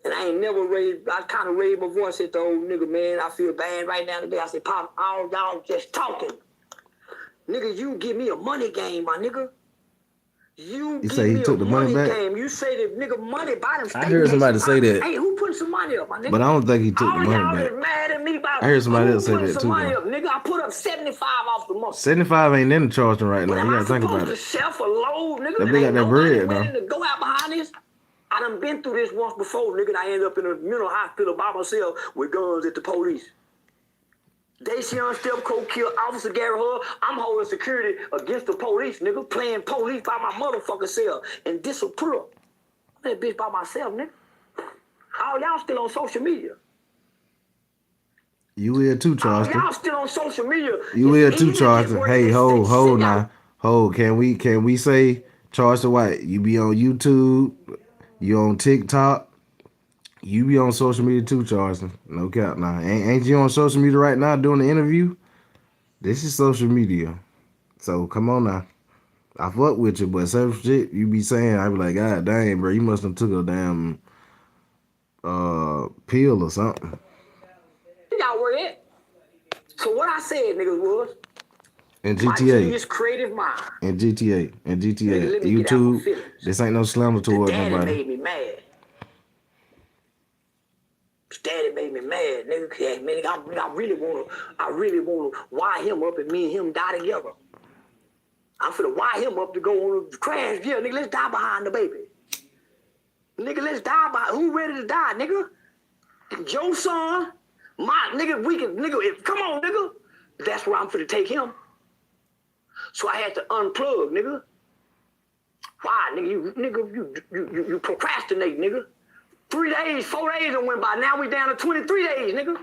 And I ain't never I kind of raised my voice at the old nigga, man. I feel bad right now today. I said, Pop, all y'all just talking. Nigga, you give me a money game, my nigga. You say he took the money back? Game. You say that nigga money buy them state. I heard somebody say that. Hey, who putting some money up, my nigga? But I don't think he took the money back. Mad at me about I heard somebody else say that too. Nigga, I put up 75 off the muscle. 75 ain't in the charging right now. You gotta think about it. Shelf a load, nigga. That big got that bread now. To go out behind this. I done been through this once before, nigga. I ended up in a mental hospital by myself with guns at the police. Dacian Stepco killed Officer Gary Hull. I'm holding security against the police, nigga. Playing police by my motherfucking self and disapprove. I'm that bitch by myself, nigga. All y'all still on social media. You will too, Charleston. Y'all still on social media. You will too, Charleston. Hey, hold now. Hold, can we say Charleston White? You be on YouTube, you on TikTok. You be on social media too, Charleston. No cap now. Ain't you on social media right now doing the interview? This is social media. So come on now. I fuck with you, but some shit you be saying, I be like, God dang, bro, you must have took a damn pill or something. Y'all were it. So what I said, niggas, was in GTA. My genius creative mind. In GTA. YouTube. This ain't no slander towards nobody. Daddy made me mad. Daddy made me mad, nigga. Yeah, man, I really wanna wire him up and me and him die together. I'm finna wire him up to go on a crash. Yeah, nigga, let's die behind the baby. Nigga, let's die behind. Who ready to die, nigga? Your son, my nigga. Come on, nigga. That's where I'm finna take him. So I had to unplug, nigga. Why, nigga? You procrastinate, nigga. 3 days, 4 days that went by. Now we down to 23 days, nigga.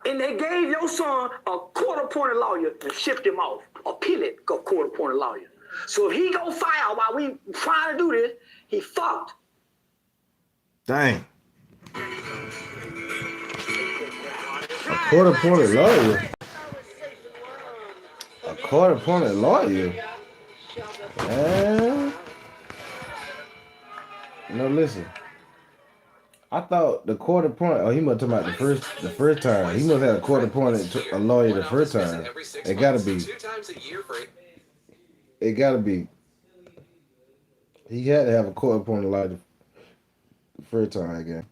And they gave your son a court-appointed lawyer and shipped him off. A court-appointed lawyer. So if he go file while we trying to do this, he fucked. Dang. A court-appointed lawyer. A court-appointed lawyer. Man. No, listen. I thought the court appointed. Oh, he must talk about the first time. He must have a court appointed a lawyer the first time. It gotta be. It gotta be. He had to have a court appointed lawyer the first time again.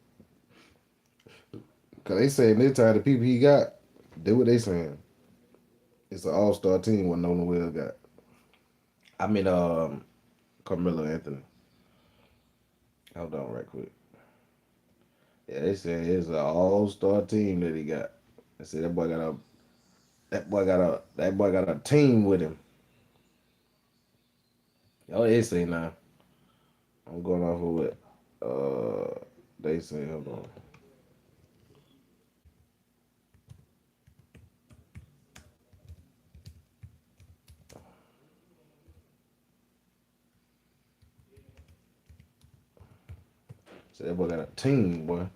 Cause they saying this time the people he got, do what they saying. It's an all-star team what Nolan Will got. I mean, Carmelo Anthony. Hold on, right quick. Yeah, they said it's an all-star team that he got. They said that boy got a team with him. Oh, they say now. I'm going off of what they say. Hold on. So that boy got a team, boy.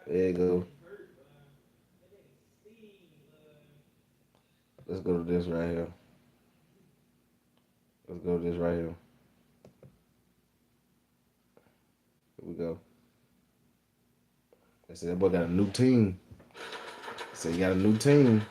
There you go. Let's go to this right here. Let's go to this right here. Here we go. They said that boy got a new team. They said he got a new team.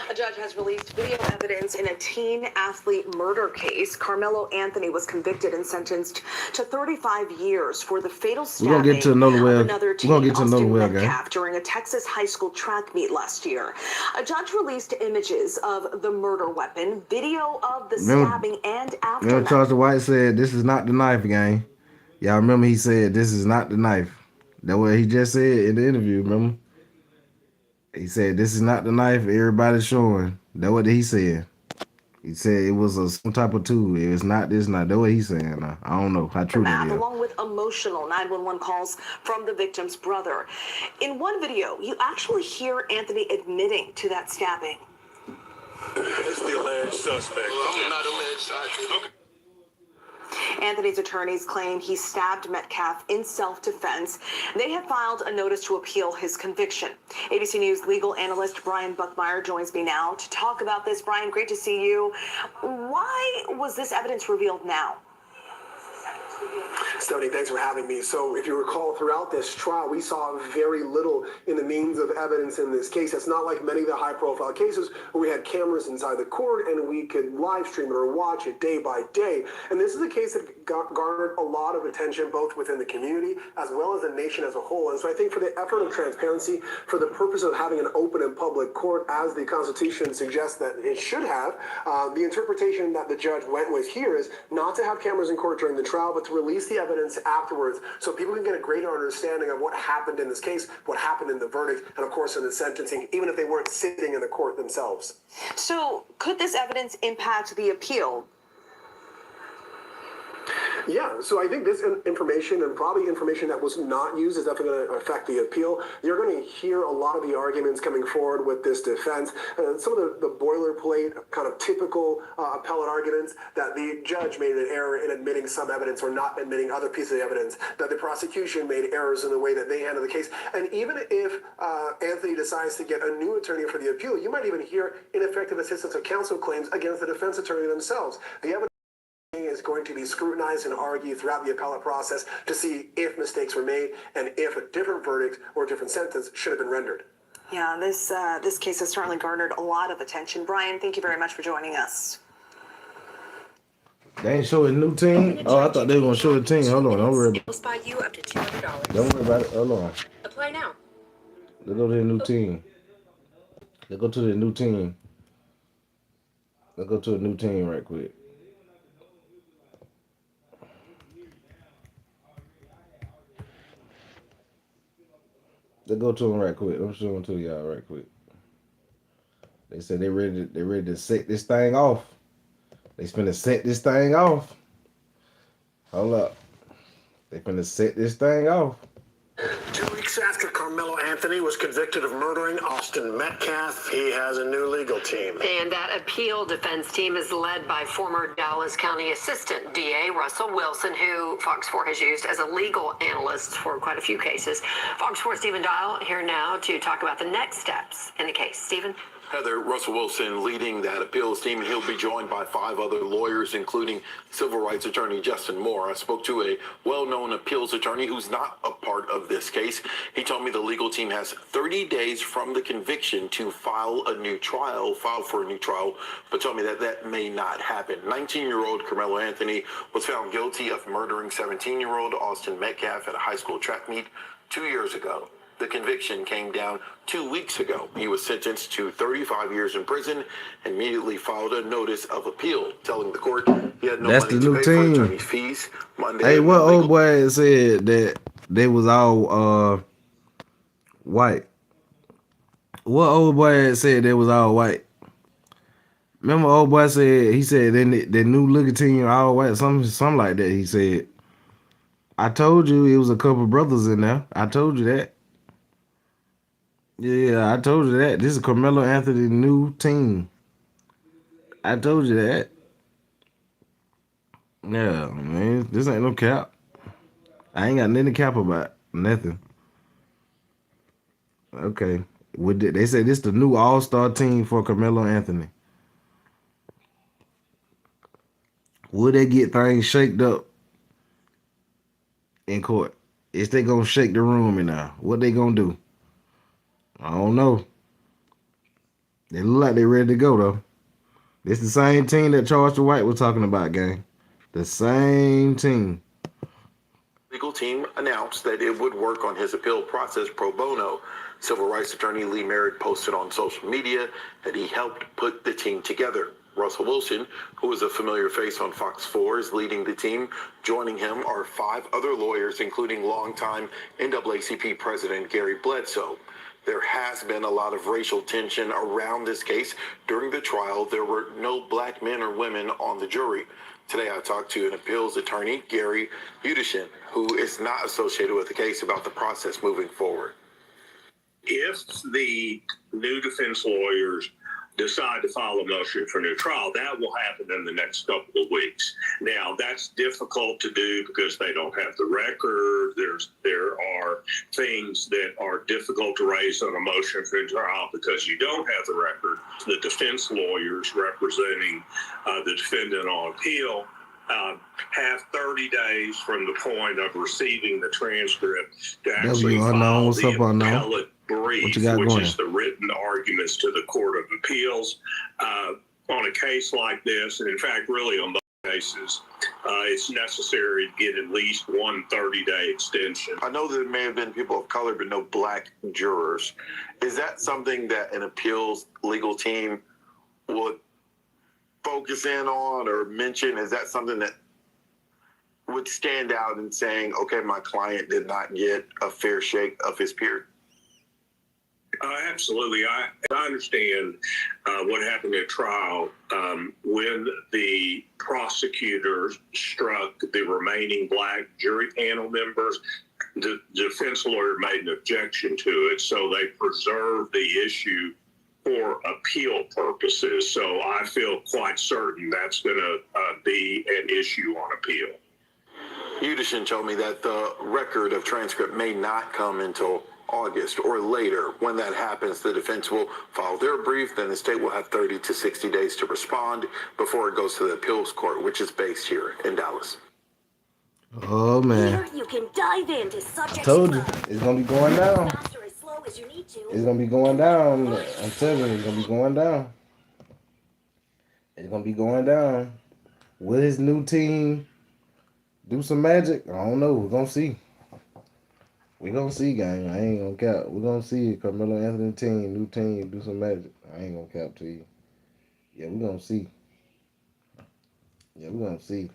A judge has released video evidence in a teen athlete murder case. Carmelo Anthony was convicted and sentenced to 35 years for the fatal stabbing We're gonna get to Nolan Well. of another teen, We're gonna get to Nolan Austin Well, Metcalf, during a Texas high school track meet last year. A judge released images of the murder weapon, video of the stabbing, and Remember aftermath. Charles White said, "This is not the knife, gang." Y'all remember he said, "This is not the knife." That's what he just said in the interview. Remember? He said, "This is not the knife everybody's showing." That's what he said. He said it was some type of tool. It was not this, not. That's what he's saying. Now. I don't know how true that is. Along with emotional 911 calls from the victim's brother. In one video, you actually hear Anthony admitting to that stabbing. It's the alleged suspect. I'm not alleged suspect. Anthony's attorneys claim he stabbed Metcalf in self-defense. They have filed a notice to appeal his conviction. ABC News legal analyst Brian Buckmeyer joins me now to talk about this. Brian, great to see you. Why was this evidence revealed now? Stephanie, thanks for having me. So if you recall, throughout this trial, we saw very little in the means of evidence in this case. It's not like many of the high-profile cases where we had cameras inside the court and we could live stream it or watch it day by day. And this is a case that garnered a lot of attention, both within the community as well as the nation as a whole. And so I think for the effort of transparency, for the purpose of having an open and public court, as the Constitution suggests that it should have, the interpretation that the judge went with here is not to have cameras in court during the trial, but to release the evidence afterwards so people can get a greater understanding of what happened in this case, what happened in the verdict, and of course in the sentencing, even if they weren't sitting in the court themselves. So could this evidence impact the appeal? Yeah, so I think this information, and probably information that was not used, is definitely going to affect the appeal. You're going to hear a lot of the arguments coming forward with this defense, some of the boilerplate, kind of typical appellate arguments, that the judge made an error in admitting some evidence or not admitting other pieces of evidence, that the prosecution made errors in the way that they handled the case. And even if Anthony decides to get a new attorney for the appeal, you might even hear ineffective assistance of counsel claims against the defense attorney themselves. The evidence is going to be scrutinized and argued throughout the appellate process to see if mistakes were made and if a different verdict or a different sentence should have been rendered. Yeah, this case has certainly garnered a lot of attention. Brian, thank you very much for joining us. They ain't show a new team? Oh, I thought they were going to show the team. Hold on, don't worry about it. We'll spot you up to $200. Don't worry about it. Hold on. Apply now. Let's go to the new team. Let's go to the new team. Let's go to the new team right quick. Let's go to them right quick. I'm showing them to y'all right quick. They said they ready to set this thing off. They finna set this thing off. Hold up. They finna set this thing off. 2 weeks after Carmelo Anthony Anthony was convicted of murdering Austin Metcalf. He has a new legal team. And that appeal defense team is led by former Dallas County Assistant DA Russell Wilson, who Fox 4 has used as a legal analyst for quite a few cases. Fox 4 Stephen Dial here now to talk about the next steps in the case. Stephen? Heather, Russell Wilson leading that appeals team, and he'll be joined by 5 other lawyers, including civil rights attorney Justin Moore. I spoke to a well-known appeals attorney who's not a part of this case. He told me the legal team has 30 days from the conviction to file for a new trial, but told me that that may not happen. 19-year-old Carmelo Anthony was found guilty of murdering 17-year-old Austin Metcalf at a high school track meet 2 years ago. The conviction came down 2 weeks ago. He was sentenced to 35 years in prison and immediately filed a notice of appeal, telling the court he had no That's money the to new pay for team. attorney's fees. Monday, Hey, what the old legal boy said that they was all white? What old boy said they was all white? Remember, old boy said he said then the new legal team all white, something like that. He said, I told you it was a couple brothers in there. I told you that. Yeah, I told you that. This is Carmelo Anthony's new team. I told you that. Yeah, man, this ain't no cap. I ain't got nothing to cap about. Nothing. Okay. They say this the new all-star team for Carmelo Anthony. Will they get things shaked up in court? Is they gonna shake the room in now? What they gonna do? I don't know. They look like they ready to go though. It's the same team that Charles White was talking about, gang. The same team. legal team announced that it would work on his appeal process pro bono. Civil rights attorney Lee Merritt posted on social media that he helped put the team together. Russell Wilson, who is a familiar face on Fox 4, is leading the team. Joining him are 5 other lawyers, including longtime NAACP President Gary Bledsoe. There has been a lot of racial tension around this case. During the trial, there were no black men or women on the jury. Today, I talked to an appeals attorney, Gary Budishin, who is not associated with the case, about the process moving forward. If the new defense lawyers decide to file a motion for a new trial, that will happen in the next couple of weeks. Now, that's difficult to do because they don't have the record. There are things that are difficult to raise on a motion for a trial because you don't have the record. The defense lawyers representing the defendant on appeal have 30 days from the point of receiving the transcript to actually file what's the up, Unknown? appellate brief, What you got which going? is the written arguments to the Court of Appeals. On a case like this, and in fact, really on both cases, it's necessary to get at least one 30-day extension. I know there may have been people of color, but no black jurors. Is that something that an appeals legal team would focus in on or mention? Is that something that would stand out in saying, okay, my client did not get a fair shake of his peer? Absolutely. I understand what happened at trial when the prosecutors struck the remaining black jury panel members. The defense lawyer made an objection to it, so they preserved the issue for appeal purposes. So I feel quite certain that's going to be an issue on appeal. Udishin told me that the record of transcript may not come until August or later. When that happens, the defense will file their brief, then the state will have 30 to 60 days to respond before it goes to the appeals court, which is based here in Dallas. Oh man. Here you can dive into subject. I told you, it's gonna be going down. Fast or as slow as you need to. It's gonna be going down. I'm telling you, it's gonna be going down. It's gonna be going down. Will his new team do some magic? I don't know. We're gonna see. We're gonna see, gang. I ain't gonna cap. We're gonna see Carmelo Anthony team, new team, do some magic. I ain't gonna cap to you. Yeah, we're gonna see. Yeah, we're gonna see.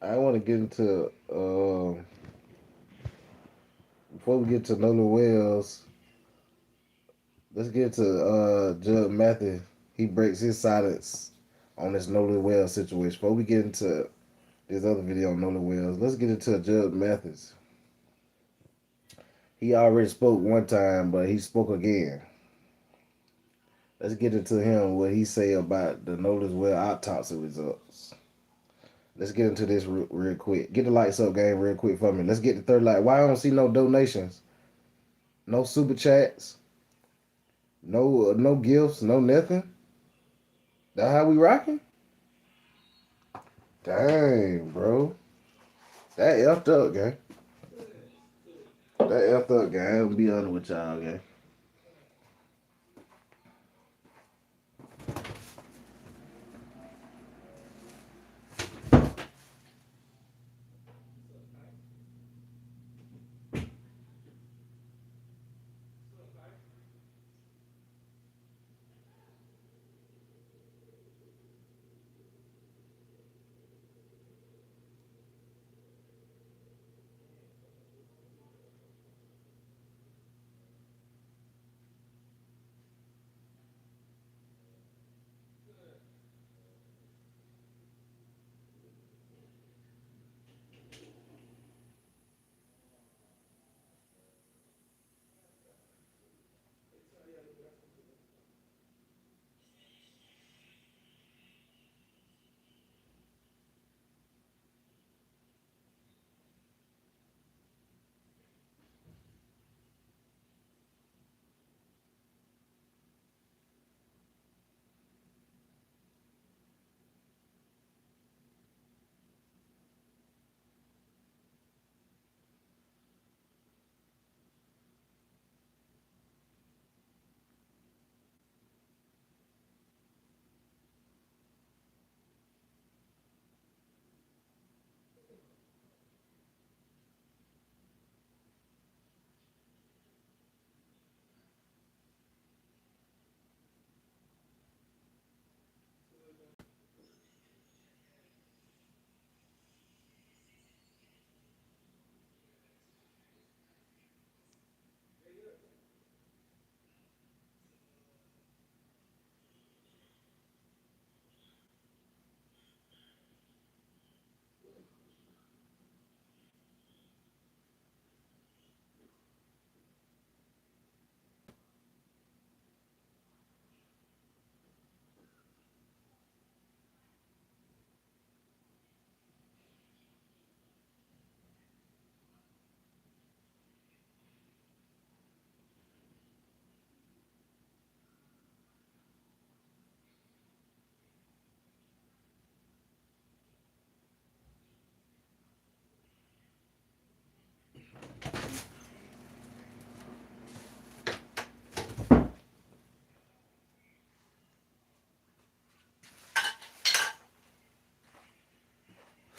I want to get into before we get to Nolan Wells. Let's get to Judge Mathis. He breaks his silence on this Nolan Wells situation. Before we get into this other video on Nolan Wells, let's get into Judge Mathis. He already spoke one time, but he spoke again. Let's get into him, what he say about the Nolan well autopsy results. Let's get into this real quick. Get the lights up, gang, real quick for me. Let's get the third light. Why I don't see no donations? No super chats? No gifts? No nothing? That how we rocking? Dang, bro. That effed up, gang. That effed up, gang. I'm gonna be honest with y'all, gang.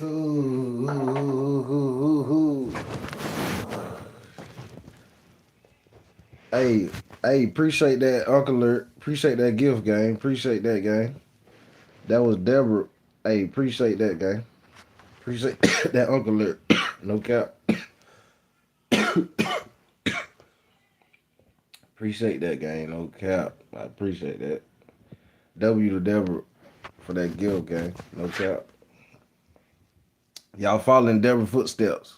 Ooh. Hey, appreciate that, Uncle Alert. Appreciate that gift, gang. Appreciate that, gang. That was Deborah. Hey, appreciate that, gang. Appreciate that, Uncle Alert. No cap. Appreciate that, gang. No cap. I appreciate that. W to Deborah for that gift, gang. No cap. Y'all following Deborah's footsteps.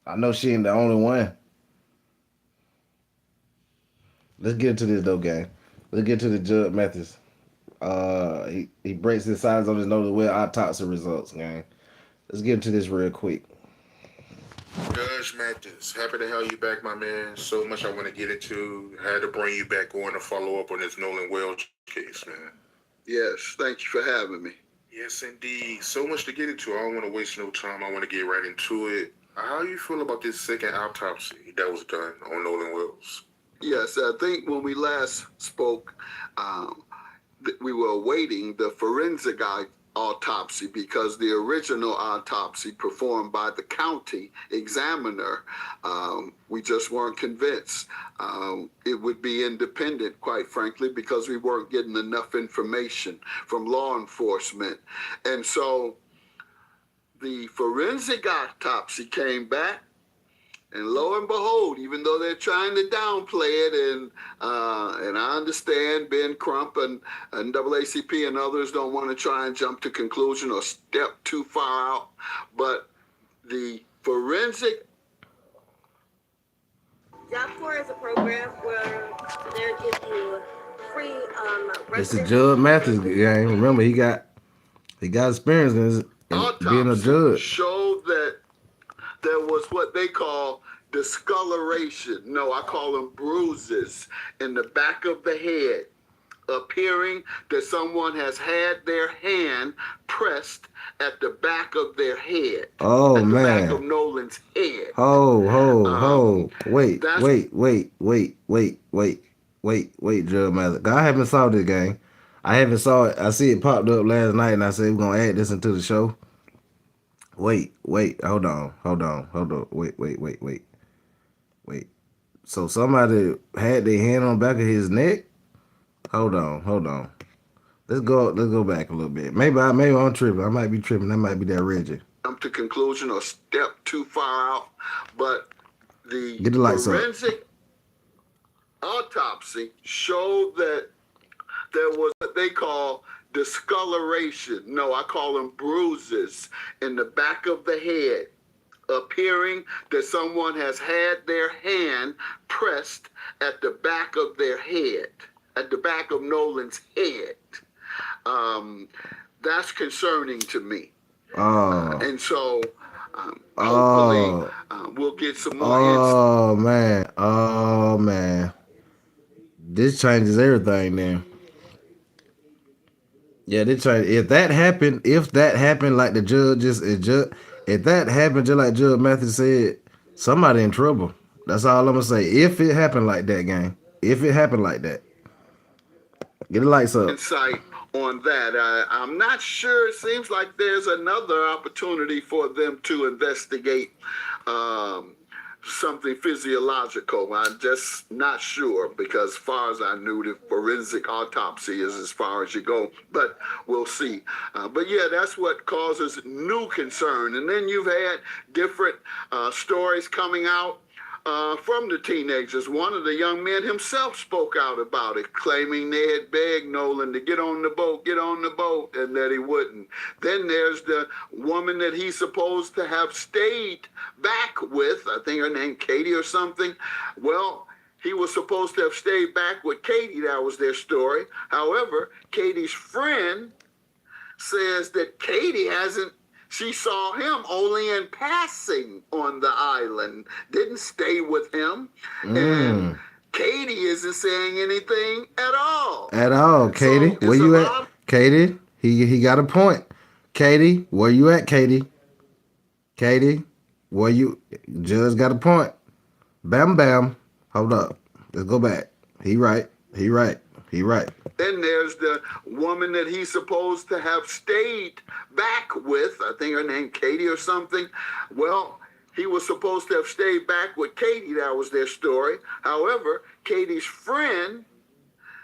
I know she ain't the only one. Let's get into this though, gang. Let's get to the Judge Mathis. He breaks his silence on his notice with autopsy results, gang. Let's get into this real quick. Judge Mathis, happy to have you back, my man. So much I want to get into. Had to bring you back on to follow up on this Nolan Wells case, man. Yes, thank you for having me. Yes, indeed. So much to get into. I don't want to waste no time. I want to get right into it. How do you feel about this second autopsy that was done on Nolan Wells? Yes, I think when we last spoke, we were awaiting the forensic autopsy because the original autopsy performed by the county examiner, we just weren't convinced it would be independent, quite frankly, because we weren't getting enough information from law enforcement. And so the forensic autopsy came back. And lo and behold, even though they're trying to downplay it, and I understand Ben Crump and NAACP and others don't want to try and jump to conclusion or step too far out, but the forensic Job Corps is a program where they're giving you free This is residential Judge Mathis accommodation. game. Remember, he got experience in being a Autopsy judge. showed that there was what they call discoloration. No, I call them bruises in the back of the head, appearing that someone has had their hand pressed at the back of their head. Oh at the back of man. Nolan's head. Wait, That's Judge Mathis. I haven't saw this game. I haven't saw it. I see it popped up last night, and I said we're gonna add this into the show. Wait, hold on. Wait. So somebody had their hand on the back of his neck. Hold on. Let's go back a little bit. Maybe I'm tripping. I might be tripping. That might be that Reggie. come to conclusion or step too far out, but the Get the lights up. forensic autopsy showed that there was what they call discoloration. No, I call them bruises in the back of the head, appearing that someone has had their hand pressed at the back of their head, at the back of Nolan's head. That's concerning to me. And so hopefully we'll get some more answers. Oh man. This changes everything then. Yeah, this change. If that happened like the if that happened just like Judge Mathis said, somebody in trouble. That's all I'm gonna say. If it happened like that, gang. If it happened like that. Get the lights up. Insight on that. I'm not sure. It seems like there's another opportunity for them to investigate something physiological. I'm just not sure because, as far as I knew, the forensic autopsy is as far as you go. But we'll see. But yeah, that's what causes new concern. And then you've had different stories coming out from the teenagers. One of the young men himself spoke out about it, claiming they had begged Nolan to get on the boat, and that he wouldn't. Then there's the woman that he's supposed to have stayed back with, I think her name Katie or something. Well, he was supposed to have stayed back with Katie. That was their story. However, Katie's friend says that Katie hasn't. She saw him only in passing on the island, didn't stay with him. And Katie isn't saying anything at all. Katie. So where you at? Katie, he got a point. Katie, where you at, Katie? Katie, where you? Judge got a point. Bam. Hold up. Let's go back. He right. Then there's the woman that he's supposed to have stayed back with. I think her name Katie or something. Well, he was supposed to have stayed back with Katie. That was their story. However, Katie's friend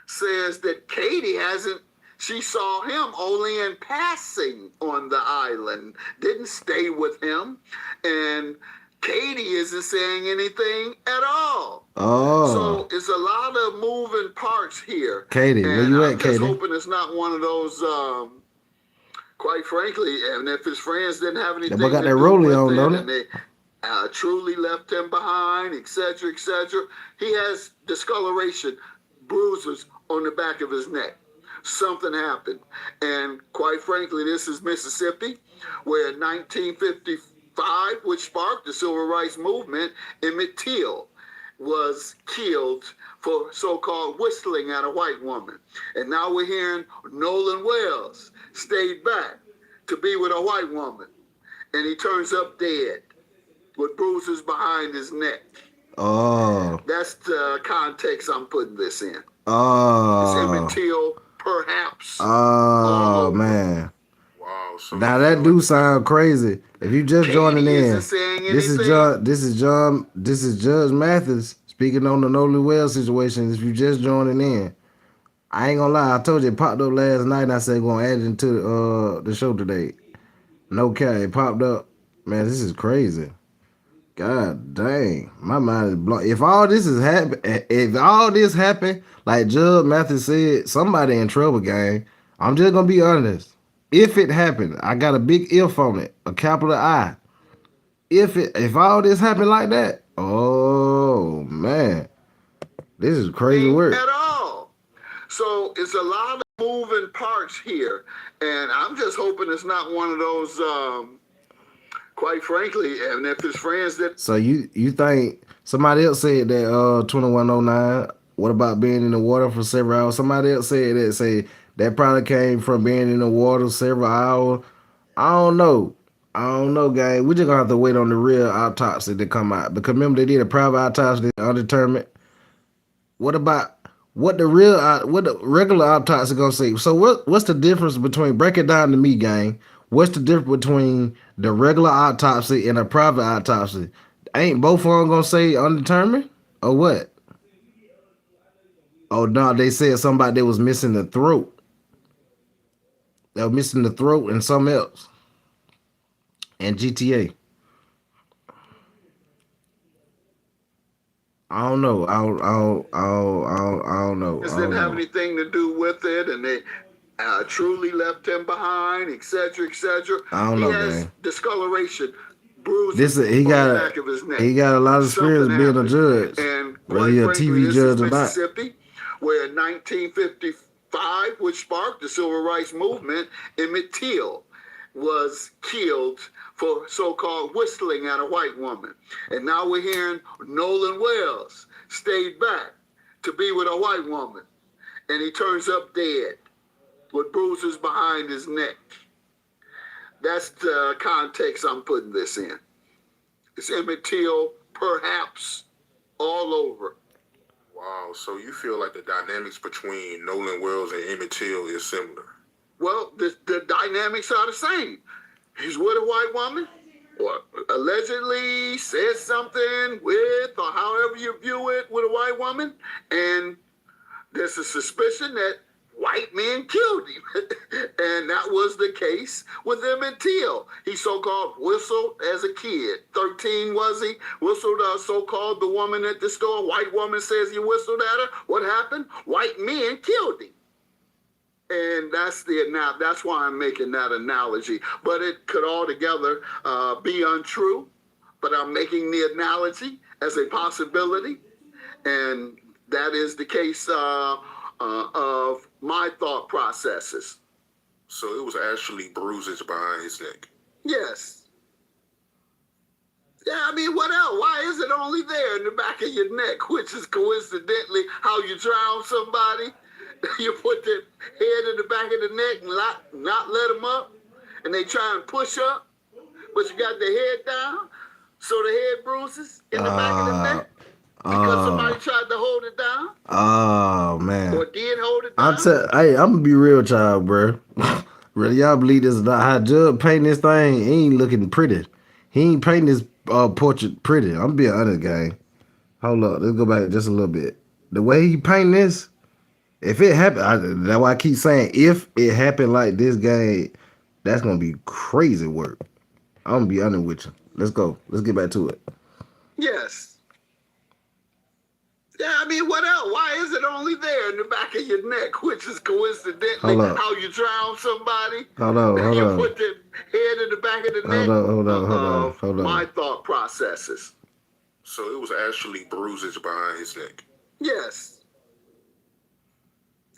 says that Katie hasn't. She saw him only in passing on the island, didn't stay with him, and Katie isn't saying anything at all. So it's a lot of moving parts here. Katie, where you at, Katie? I'm just hoping it's not one of those, quite frankly, and if his friends didn't have anything to got that do rollie with on, it, and they truly left him behind, etc., etc. He has discoloration, bruises on the back of his neck. Something happened. And quite frankly, this is Mississippi, where in 1955, which sparked the civil rights movement, Emmett Till was killed for so-called whistling at a white woman. And now we're hearing Nolan Wells stayed back to be with a white woman. And he turns up dead with bruises behind his neck. That's the context I'm putting this in. It's Emmett Till, perhaps. Man. Wow. So Now that do sound crazy. If you just joining in, this is Judge Mathis speaking on the Nolan Wells situation. If you just joining in, I ain't gonna lie. I told you it popped up last night, and I said we're gonna add it into the show today. No cap, it popped up. Man, this is crazy. God dang, my mind is blown. If all this happened, like Judge Mathis said, somebody in trouble, gang. I'm just gonna be honest. If it happened, I got a big if on it, a capital I. If all this happened like that, oh Oh man, this is crazy work. At all. So it's a lot of moving parts here, and I'm just hoping it's not one of those. Quite frankly, and if his friends that. So you think somebody else said that 2109? What about being in the water for several hours? Somebody else said that. Say that probably came from being in the water several hours. I don't know. I don't know, guys. We just gonna have to wait on the real autopsy to come out. Because remember they did a private autopsy undetermined. What about what the regular autopsy gonna say? So what's the difference between, break it down to me, gang? What's the difference between the regular autopsy and a private autopsy? Ain't both of them gonna say undetermined or what? Oh no, they said somebody that was missing the throat. They were missing the throat and something else. And GTA. I don't know. I don't know. Didn't have anything to do with it, and they truly left him behind, etc., etc. I don't know, he has man. discoloration, bruises He on got the back of his neck. he got a lot of experience Something being a happened. judge, And whether quite he a frankly, TV this judge is or not. Mississippi, where in 1955, which sparked the civil rights movement, Emmett Till was killed for so-called whistling at a white woman. And now we're hearing Nolan Wells stayed back to be with a white woman, and he turns up dead with bruises behind his neck. That's the context I'm putting this in. It's Emmett Till, perhaps, all over. Wow, so you feel like the dynamics between Nolan Wells and Emmett Till is similar? Well, the dynamics are the same. He's with a white woman, or allegedly says something with, or however you view it, with a white woman, and there's a suspicion that white men killed him. And that was the case with Emmett Till. He so-called whistled as a kid. 13 was he? Whistled so-called the woman at the store. White woman says he whistled at her. What happened? White men killed him. And that's why I'm making that analogy. But it could altogether be untrue. But I'm making the analogy as a possibility. And that is the case of my thought processes. So it was actually bruises behind his neck? Yes. Yeah, I mean, what else? Why is it only there in the back of your neck, which is coincidentally how you drown somebody? You put the head in the back of the neck and not let them up, and they try and push up, but you got the head down, so the head bruises in the back of the neck because somebody tried to hold it down. Oh man. Or did hold it down. Hey, I'm gonna be real, child, bro. Really, y'all believe this is not how Judge painting this thing? He ain't looking pretty. He ain't painting this portrait pretty. I'm being honest, gang. Hold up, let's go back just a little bit. The way he painting this, if it happened, that's why I keep saying if it happened like this, gang, that's gonna be crazy work. I'm gonna be honest with you. Let's go. Let's get back to it. Yes. Yeah, I mean, what else? Why is it only there in the back of your neck, which is coincidentally how you drown somebody? Hold on. You put the head in the back of the neck. Hold on. My thought processes. So it was actually bruises behind his neck? Yes.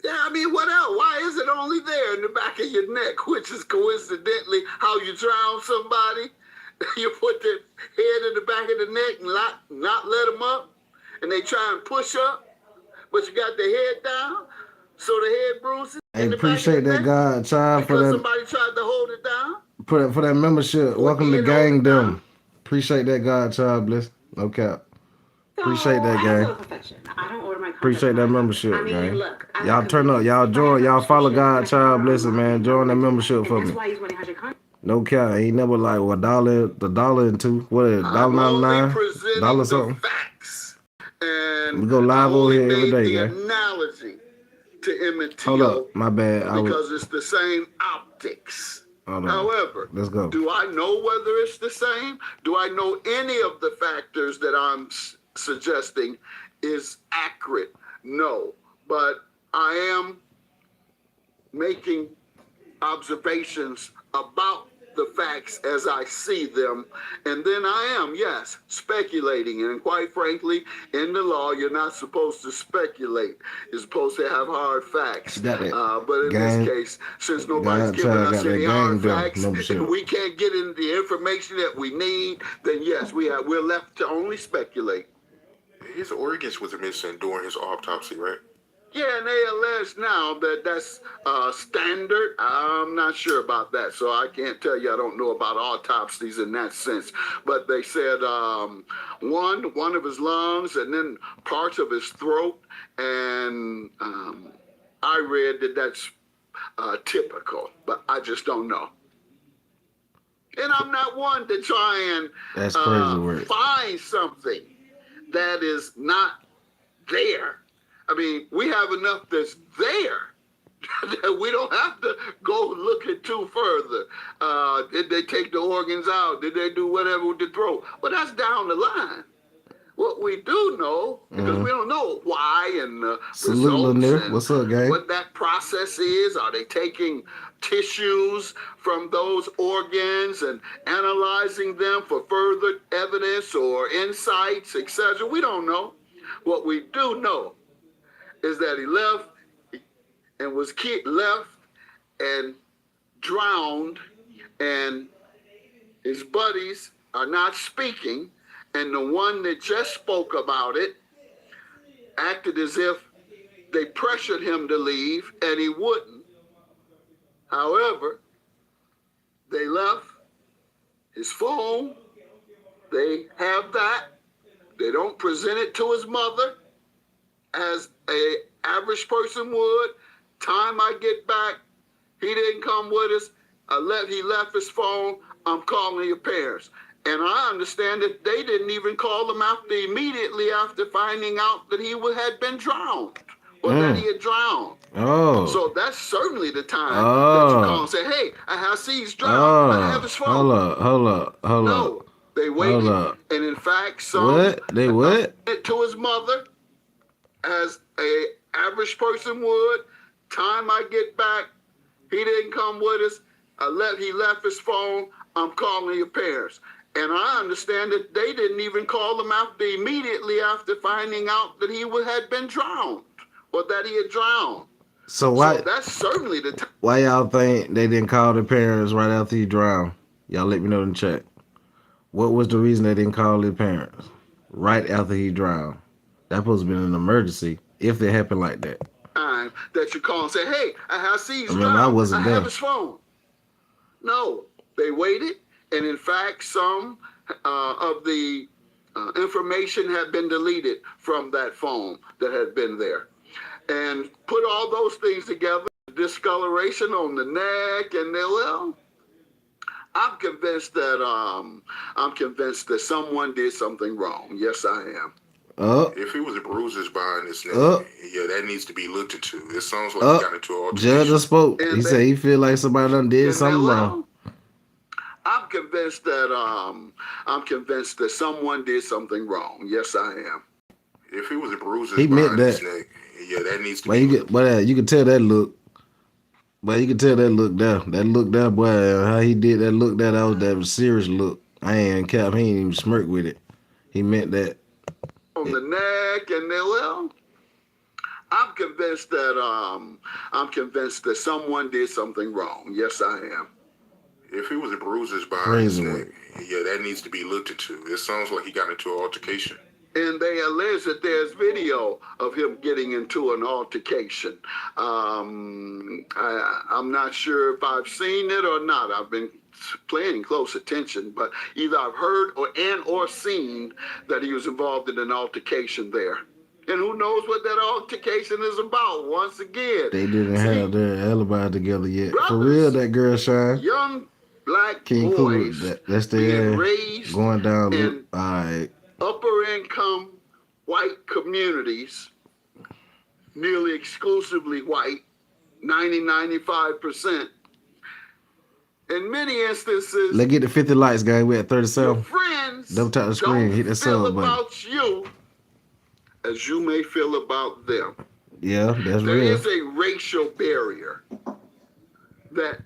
Yeah, I mean, what else? Why is it only there in the back of your neck, which is coincidentally how you drown somebody? You put the head in the back of the neck and not let them up, and they try and push up, but you got the head down, so the head bruises. Hey, appreciate that, God, child, for that. Somebody tried to hold it down. For that membership. Welcome to Gang Them. Appreciate that, God, child, bless. No cap. Appreciate that, gang. I don't order my Appreciate that membership, I mean, gang. look, Y'all turn up, y'all join, y'all follow God, child, blessing, man. Join that membership for me. That's why he's 100. No cap, ain't never like what $1 and $2. What is it? $1.99? $1 something. Facts. And we go live over here every day, gang. Analogy to Emmett Till. Hold up, my bad. Because it's the same optics. However, let's go. Do I know whether it's the same? Do I know any of the factors that I'm suggesting is accurate? No, but I am making observations about the facts as I see them, and then I am, yes, speculating. And quite frankly, in the law, you're not supposed to speculate. You're supposed to have hard facts. Got that But in gang. this case, since nobody's God, giving got us that any gang hard deal facts, membership. and we can't get in the information that we need, then yes, we're left to only speculate. His organs was missing during his autopsy, right? Yeah, and they allege now that that's standard. I'm not sure about that, so I can't tell you. I don't know about autopsies in that sense. But they said one of his lungs and then parts of his throat, and I read that that's typical, but I just don't know. And I'm not one to try and That's crazy work. find something that is not there. I mean, we have enough that's there that we don't have to go looking too further. Did they take the organs out? Did they do whatever with the throat? But that's down the line. What we do know, because we don't know why and Salute, results and what's up, gang? what that process is. Are they taking tissues from those organs and analyzing them for further evidence or insights, etc.? We don't know. What we do know is that he left and was left and drowned, and his buddies are not speaking, and the one that just spoke about it acted as if they pressured him to leave and he wouldn't. However, they left his phone. They have that. They don't present it to his mother as a average person would. Time I get back, he didn't come with us. He left his phone. I'm calling your parents. And I understand that they didn't even call him immediately after finding out that he had been drowned or that he had drowned. Oh. So that's certainly the time that you call and say, hey, I see he's drowned. I have his phone. Hold up. No, they waited. And in fact, some What? They what? it to his mother as a average person would. Time I get back, he didn't come with us. He left his phone. I'm calling your parents. And I understand that they didn't even call him immediately after finding out that he had been drowned or that he had drowned. So why? So that's certainly the time. Why y'all think they didn't call their parents right after he drowned? Y'all let me know in the chat. What was the reason they didn't call their parents right after he drowned? That supposed to be an emergency if it happened like that. Time that you call and say, hey, I see he's Remember, drowned. I wasn't have there. his phone. No, they waited. And in fact, some of the information had been deleted from that phone that had been there. And put all those things together, discoloration on the neck, and I'm convinced that someone did something wrong. Yes, I am. If it was bruises behind his neck, yeah, that needs to be looked into. It sounds like he got into an altercation. Judge spoke. He said he feel like somebody done did something wrong. I'm convinced that someone did something wrong. Yes, I am. If it was bruises He meant behind his that. neck, yeah, that needs to But you can tell that look. But you can tell that look there. That look there, boy, how he did that look there, that was that serious look. I ain't cap. He ain't even smirk with it. He meant that. On the neck, and I'm convinced that someone did something wrong. Yes, I am. If it was bruises behind his neck, yeah, that needs to be looked into. It sounds like he got into an altercation. And they allege that there's video of him getting into an altercation. I'm not sure if I've seen it or not. I've been paying close attention, but either I've heard or seen that he was involved in an altercation there. And who knows what that altercation is about? Once again, they didn't have their alibi together yet. Brothers, for real, that girl Shine. Young black King boys Cool, that's being the raised going down. in All right. upper income white communities, nearly exclusively white, 90-95%. In many instances, Let's get the 50 likes, guys. We're at 37. your friends Double tap the screen, hit that feel sub button. about you as you may feel about them. Yeah, that's There real. is a racial barrier that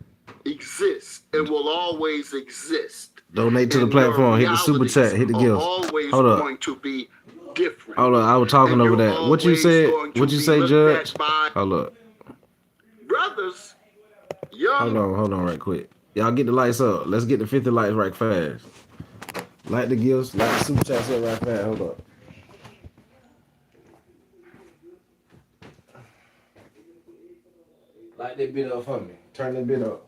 exists in and will always exist. Donate to the And your platform. Hit the super chat. realities Hit the are gifts. always Hold up. going to be different. Hold up. I was talking And over you're that. What you always said? going to What you be say, looked Judge? at by Hold up. brothers, young. Hold on, right quick. Y'all get the lights up. Let's get the 50 lights right fast. Light the gifts. Light the super chats up right fast. Hold up. Light that bit up for me. Turn that bit up.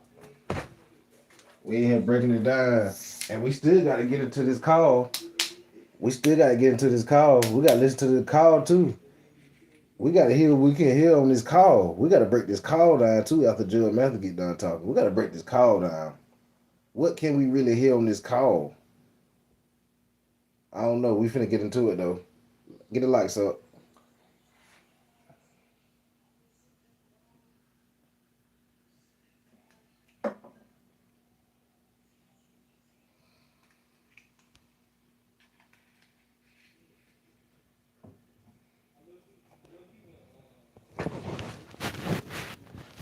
We in here breaking it down. And we still got to get into this call. We still got to get into this call. We got to listen to the call, too. We got to hear what we can hear on this call. We got to break this call down, too, after Judge Matthew get done talking. We got to break this call down. What can we really hear on this call? I don't know. We finna get into it, though. Get the lights up.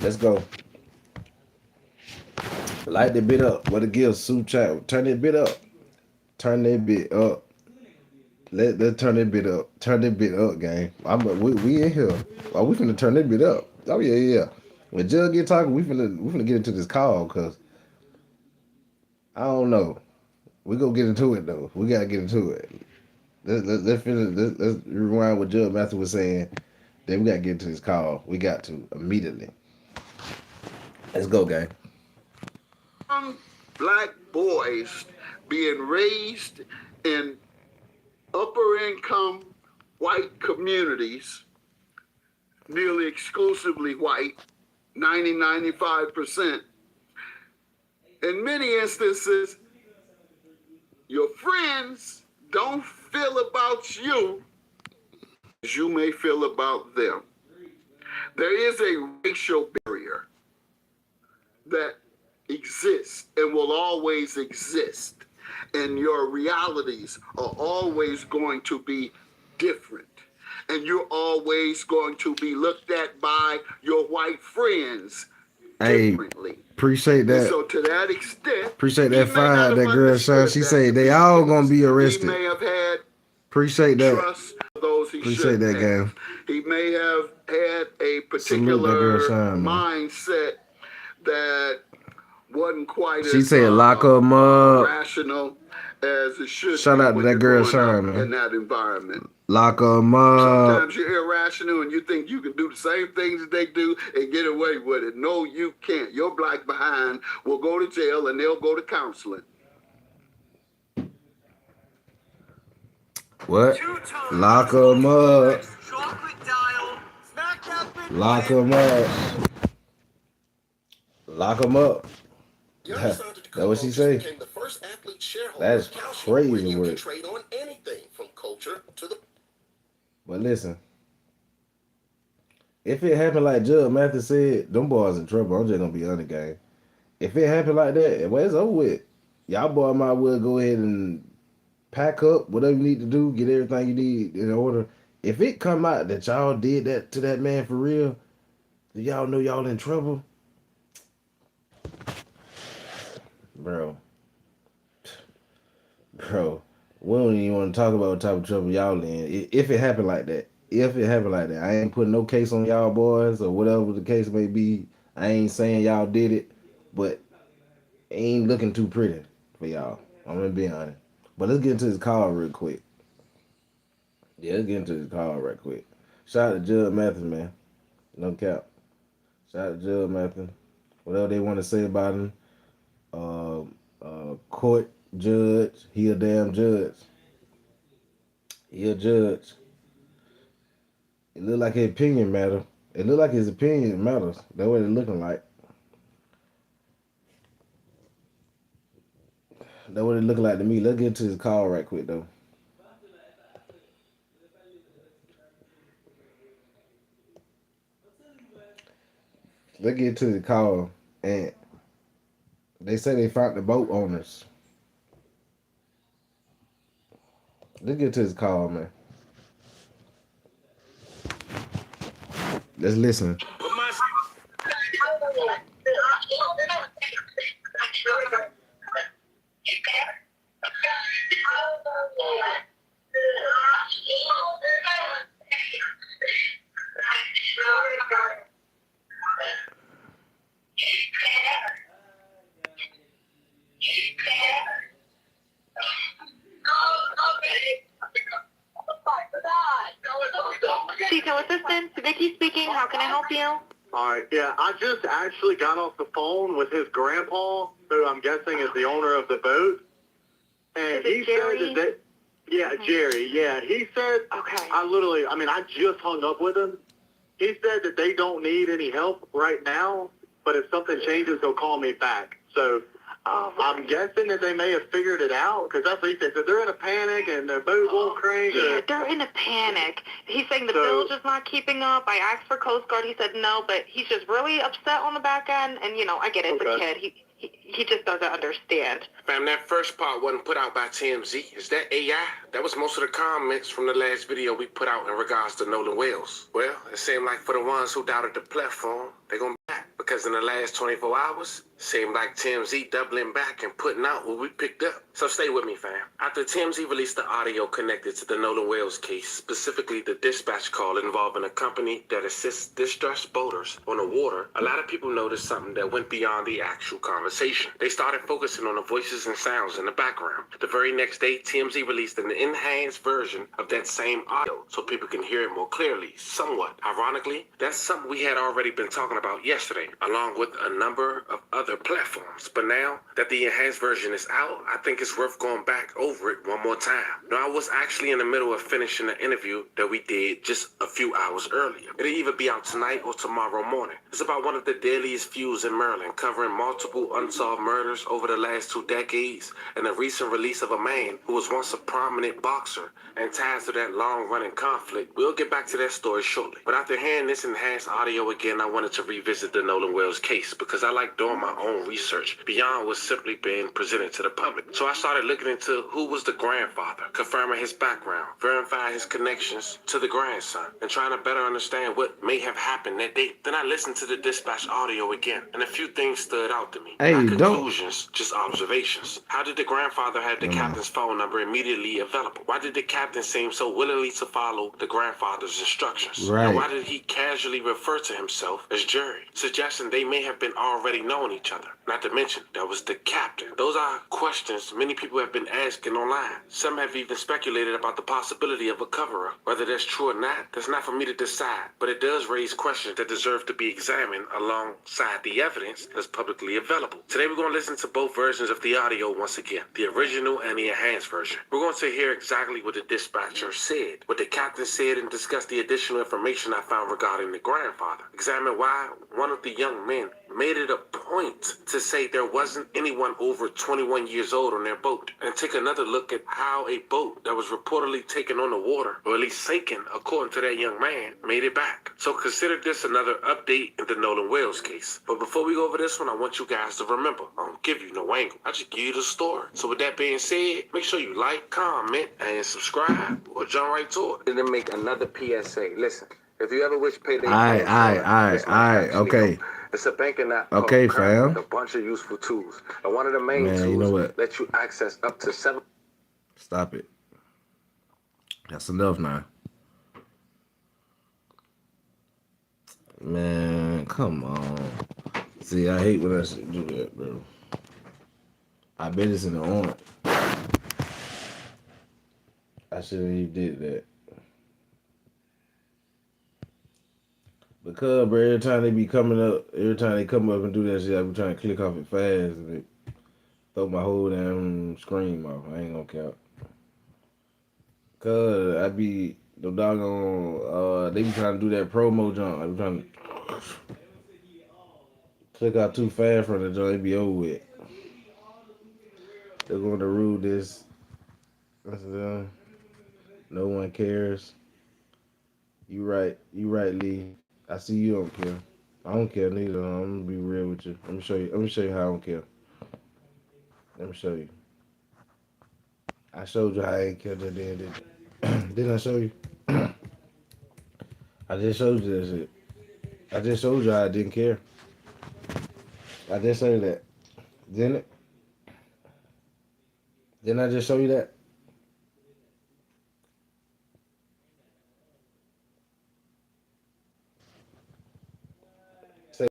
Let's go. Light the bit up. What it gives, Sue Chat. Turn that bit up. Turn that bit up. Let's turn that bit up. Turn that bit up, gang. We in here. Oh, we finna turn that bit up. Oh yeah. When Jug get talking, we finna get into this call, cause I don't know. We gonna get into it though. We gotta get into it. Let's finish. Let's rewind what Judge Matthew was saying. Then we gotta get into this call. We got to immediately. Let's go, gang. Young black boys being raised in upper income white communities, nearly exclusively white, 95%. In many instances, your friends don't feel about you as you may feel about them. There is a racial barrier that exists and will always exist. And your realities are always going to be different. And you're always going to be looked at by your white friends differently. Appreciate that. And so to that extent, appreciate that fire that girl son. She said they all gonna be arrested. He may have had appreciate that. Trust those he appreciate that, have. gang. He may have had a particular mindset that wasn't quite she as said lock them up. rational as it should. Shout be out to when that you're girl growing Sean, up man. in that environment. Lock them up. Sometimes you're irrational and you think you can do the same things that they do and get away with it. No, you can't. Your black behind will go to jail and they'll go to counseling. What? Lock them up. Lock them up. Lock them up. That's what she say. That's crazy work. Trade on anything from culture to the. But listen, if it happened like Judge Matthew said, them boys in trouble. I'm just gonna be honest, gang. If it happened like that, well, it's over with. Y'all boy might well go ahead and pack up whatever you need to do, get everything you need in order. If it come out that y'all did that to that man for real, do y'all know y'all in trouble? Bro, we don't even want to talk about what type of trouble y'all in. If it happened like that, I ain't putting no case on y'all boys or whatever the case may be. I ain't saying y'all did it, but it ain't looking too pretty for y'all. I'm gonna be honest. But let's get into this call real quick. Yeah, let's get into this call right quick. Shout out to Judge Matthew, man. No cap. Shout out to Judge Matthew. Whatever they want to say about him. Court judge. He a damn judge. He a judge. It look like his opinion matter. It look like his opinion matters. That's what it looking like. That's what it looking like to me. Let's get into this call right quick though. Let's get to the call, and they say they found the boat owners. Let's get to this call, man. Let's listen. Chico Assistant, Vicky speaking. How can I help you? All right, yeah, I just actually got off the phone with his grandpa, who I'm guessing is the owner of the boat, and he said that Jerry, yeah, he said, Okay. I just hung up with him. He said that they don't need any help right now, but if something changes, they'll call me back. So I'm guessing that they may have figured it out, because that's what he said. So they're in a panic and their boat won't crank. Yeah, they're in a panic. He's saying the bill's just not keeping up. I asked for Coast Guard. He said no, but he's just really upset on the back end. And, I get it. It's a kid. He just doesn't understand. Fam, that first part wasn't put out by TMZ. Is that AI? That was most of the comments from the last video we put out in regards to Nolan Wells. Well, it seemed like for the ones who doubted the platform, they're going to be back. Because in the last 24 hours, it seemed like TMZ doubling back and putting out what we picked up. So stay with me, fam. After TMZ released the audio connected to the Nolan Wells case, specifically the dispatch call involving a company that assists distressed boaters on the water, a lot of people noticed something that went beyond the actual conversation. They started focusing on the voices and sounds in the background. The very next day, TMZ released an enhanced version of that same audio so people can hear it more clearly, somewhat. Ironically, that's something we had already been talking about yesterday, along with a number of other platforms. But now that the enhanced version is out, I think it's worth going back over it one more time. Now, I was actually in the middle of finishing the interview that we did just a few hours earlier. It'll either be out tonight or tomorrow morning. It's about one of the deadliest feuds in Maryland, covering multiple unsolved murders over the last 2 decades, and the recent release of a man who was once a prominent boxer and ties to that long-running conflict. We'll get back to that story shortly. But after hearing this enhanced audio again, I wanted to revisit the Nolan Wells case because I like doing my own research beyond what's simply being presented to the public. So I started looking into who was the grandfather, confirming his background, verifying his connections to the grandson, and trying to better understand what may have happened that day. Then I listened to the dispatch audio again, and a few things stood out to me. Hey, Not don't. conclusions, just observations. How did the grandfather have the captain's phone number immediately available? Why did the captain seem so willingly to follow the grandfather's instructions? Right. And why did he casually refer to himself as Jerry, suggesting they may have been already knowing each other? Not to mention, that was the captain. Those are questions many people have been asking online. Some have even speculated about the possibility of a cover-up. Whether that's true or not, that's not for me to decide, but it does raise questions that deserve to be examined alongside the evidence that's publicly available. Today we're going to listen to both versions of the audio once again, the original and the enhanced version. We're going to hear exactly what the dispatcher said, what the captain said, and discuss the additional information I found regarding the grandfather. Examine why one of the young men made it a point to say there wasn't anyone over 21 years old on their boat, and take another look at how a boat that was reportedly taken on the water, or at least sinking according to that young man, made it back. So consider this another update in the Nolan Wells case. But before we go over this one, I want you guys to remember, I don't give you no angle, I just give you the story. So with that being said, make sure you like, comment, and subscribe, or jump right to it. And then make another PSA. Listen, if you ever wish payday Okay. it's a banking app Okay, called Current fam. with a bunch of useful tools. And one of the main Man, tools you know what? lets you access up to 7. Stop it. That's enough now. Man, come on. See, I hate when I should do that, bro. I bet it's in the on. I shouldn't even did that. Because, bro, every time they be coming up, every time they come up and do that shit, I be trying to click off it fast and it throw my whole damn screen off. I ain't gonna count. Cause I be the doggone they be trying to do that promo jump. I be trying to click out too fast from the joint, it be over with. They're going to rule this. No one cares. You right, Lee. I see you don't care. I don't care neither. I'm gonna be real with you. Let me show you how I don't care. Let me show you. I showed you how I ain't care that day, didn't I show you? I just showed you that shit. I just showed you how I didn't care. I just showed you that. Didn't it? Didn't I just show you that? Say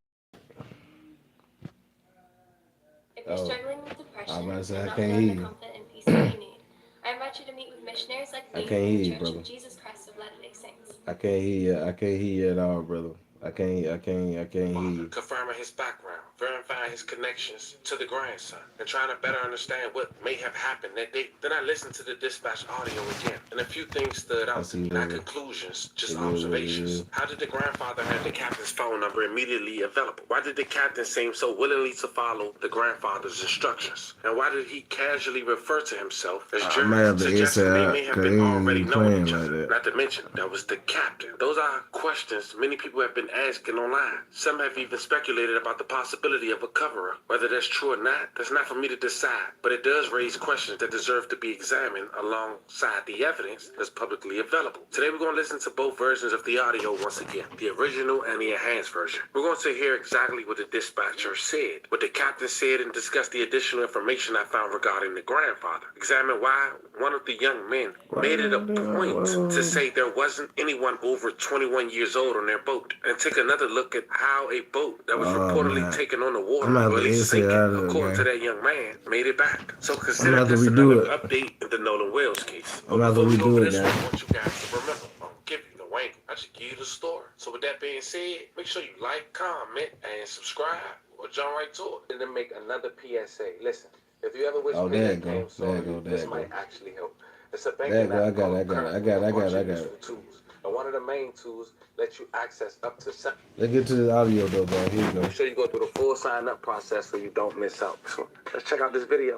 you're Oh, struggling with I depression was about to say, and I not can't feeling hear the you. comfort and peace that you need, I invite you to meet with missionaries like I me can't in hear the you, Church brother. of Jesus Christ of Latter-day Saints. I can't hear you. I can't hear you at all, brother. I can't hear you. Confirming his background, verifying his connections to the grandson, and trying to better understand what may have happened that day. Then I listened to the dispatch audio again, and a few things stood out to me. Not conclusions, just observations. How did the grandfather have the captain's phone number immediately available? Why did the captain seem so willingly to follow the grandfather's instructions? And why did he casually refer to himself as I might have Jerry, to suggesting they exit may out have because been he already ain't knowing playing each like other? that. Not to mention, that was the captain. Those are questions many people have been asking online. Some have even speculated about the possibility of a cover-up. Whether that's true or not, that's not for me to decide, but it does raise questions that deserve to be examined alongside the evidence that's publicly available. Today we're going to listen to both versions of the audio once again, the original and the enhanced version. We're going to hear exactly what the dispatcher said, what the captain said, and discuss the additional information I found regarding the grandfather. Examine why one of the young men made it a point to say there wasn't anyone over 21 years old on their boat, and take another look at how a boat that was reportedly taken on the water, I'm gonna have or at to least exit out sinking, of it, according to gang. that young man, made it back. So I'm gonna consider have to this another redo it. update in the Nolan Wells case. I'm But gonna have to before we go over redo it, this one, I gang. want you guys to remember, I don't give you no angle. I just give you the story. So with that being said, make sure you like, comment, and subscribe, or jump right to it. And then make another PSA. Listen, if you ever wish Oh, there payday you go. came There you sorry, go. There this you might go. actually help. It's a There you banking go. I app got it. called I got it. I Current got it. with I a got bunch it. I of got useful it. tools. And one of the main tools lets you access up to 7. Let's get to the audio though, bro. Here you go. Make sure you go through the full sign-up process so you don't miss out. So let's check out this video.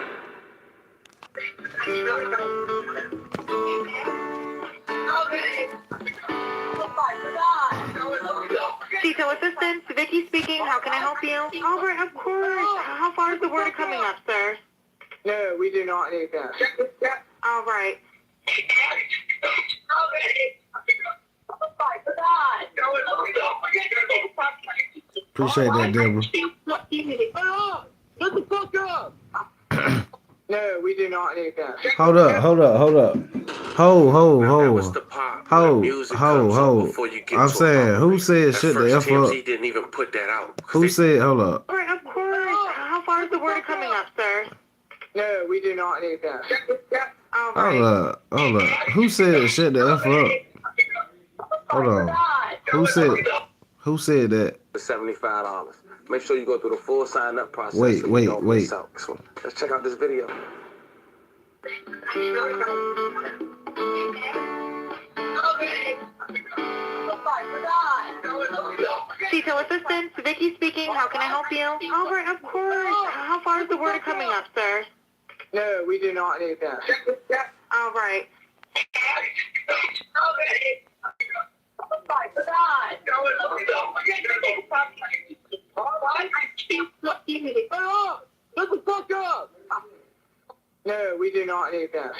Detail assistant, Vicky speaking. How can I help you? All right, of course. How far is the water coming up, sir? No, we do not need that. All right. Appreciate that, Deborah. Shut the fuck up! No, we do not need that. Hold up. Ho. That was the part where the music comes on before you get I'm to saying, who operate. said At shut the first, F up? TMZ didn't even put that out. Who said, hold up. All right, of course. How far is the water coming up, sir? No, we do not need that. All right. Hold up. Who said shut the F up? Hold on. Who said that? $75. Make sure you go through the full sign-up process so you don't Wait. miss out. So let's check out this video. Detail assistant, Vicky speaking. How can I help you? All right, of course. How far is the water coming up, sir? No, we do not need that. All right. Shut the fuck up! No, we do not need that.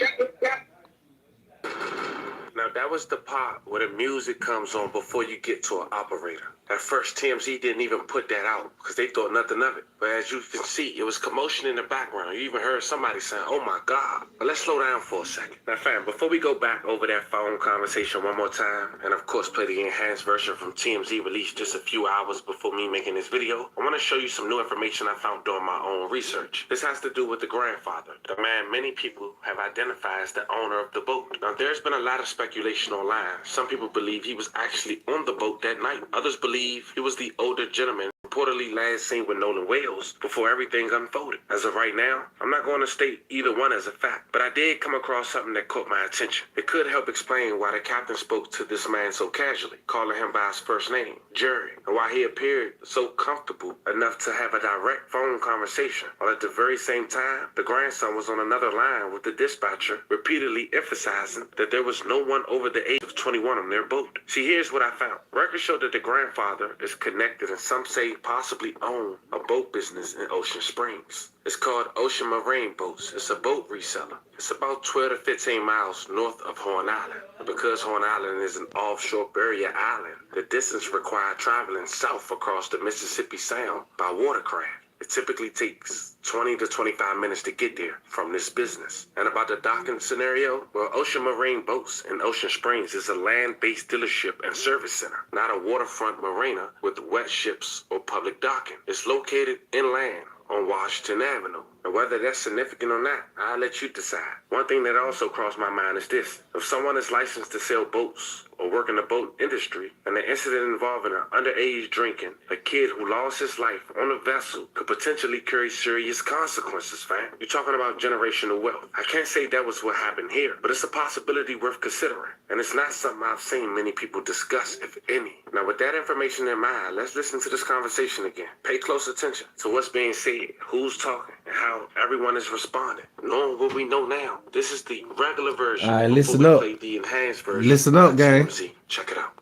Now that was the part where the music comes on before you get to an operator. At first, TMZ didn't even put that out because they thought nothing of it. But as you can see, it was commotion in the background. You even heard somebody saying, "Oh my God." But let's slow down for a second. Now fam, before we go back over that phone conversation one more time, and of course play the enhanced version from TMZ released just a few hours before me making this video, I want to show you some new information I found during my own research. This has to do with the grandfather, the man many people have identified as the owner of the boat. Now there's been a lot of speculation online. Some people believe he was actually on the boat that night. Others believe he was the older gentleman reportedly last seen with Nolan Wells before everything unfolded. As of right now, I'm not going to state either one as a fact, but I did come across something that caught my attention. It could help explain why the captain spoke to this man so casually, calling him by his first name, Jerry, and why he appeared so comfortable enough to have a direct phone conversation, while at the very same time, the grandson was on another line with the dispatcher, repeatedly emphasizing that there was no one over the age of 21 on their boat. See, here's what I found. Records show that the grandfather is connected, and some say possibly own a boat business in Ocean Springs. It's called Ocean Marine Boats. It's a boat reseller. It's about 12 to 15 miles north of Horn Island. And because Horn Island is an offshore barrier island, the distance required traveling south across the Mississippi Sound by watercraft. It typically takes 20 to 25 minutes to get there from this business. And about the docking scenario, well, Ocean Marine Boats in Ocean Springs is a land-based dealership and service center, not a waterfront marina with wet ships or public docking. It's located inland on Washington Avenue. And whether that's significant or not, I'll let you decide. One thing that also crossed my mind is this. If someone is licensed to sell boats or work in the boat industry, and the incident involving an underage drinking, a kid who lost his life on a vessel could potentially carry serious consequences, fam. You're talking about generational wealth. I can't say that was what happened here, but it's a possibility worth considering. And it's not something I've seen many people discuss, if any. Now, with that information in mind, let's listen to this conversation again. Pay close attention to what's being said, who's talking, and how everyone is responding. Knowing what we know now, this is the regular version. All right, before listen we up. play the enhanced version. Listen up, gang. TMZ. Check it out.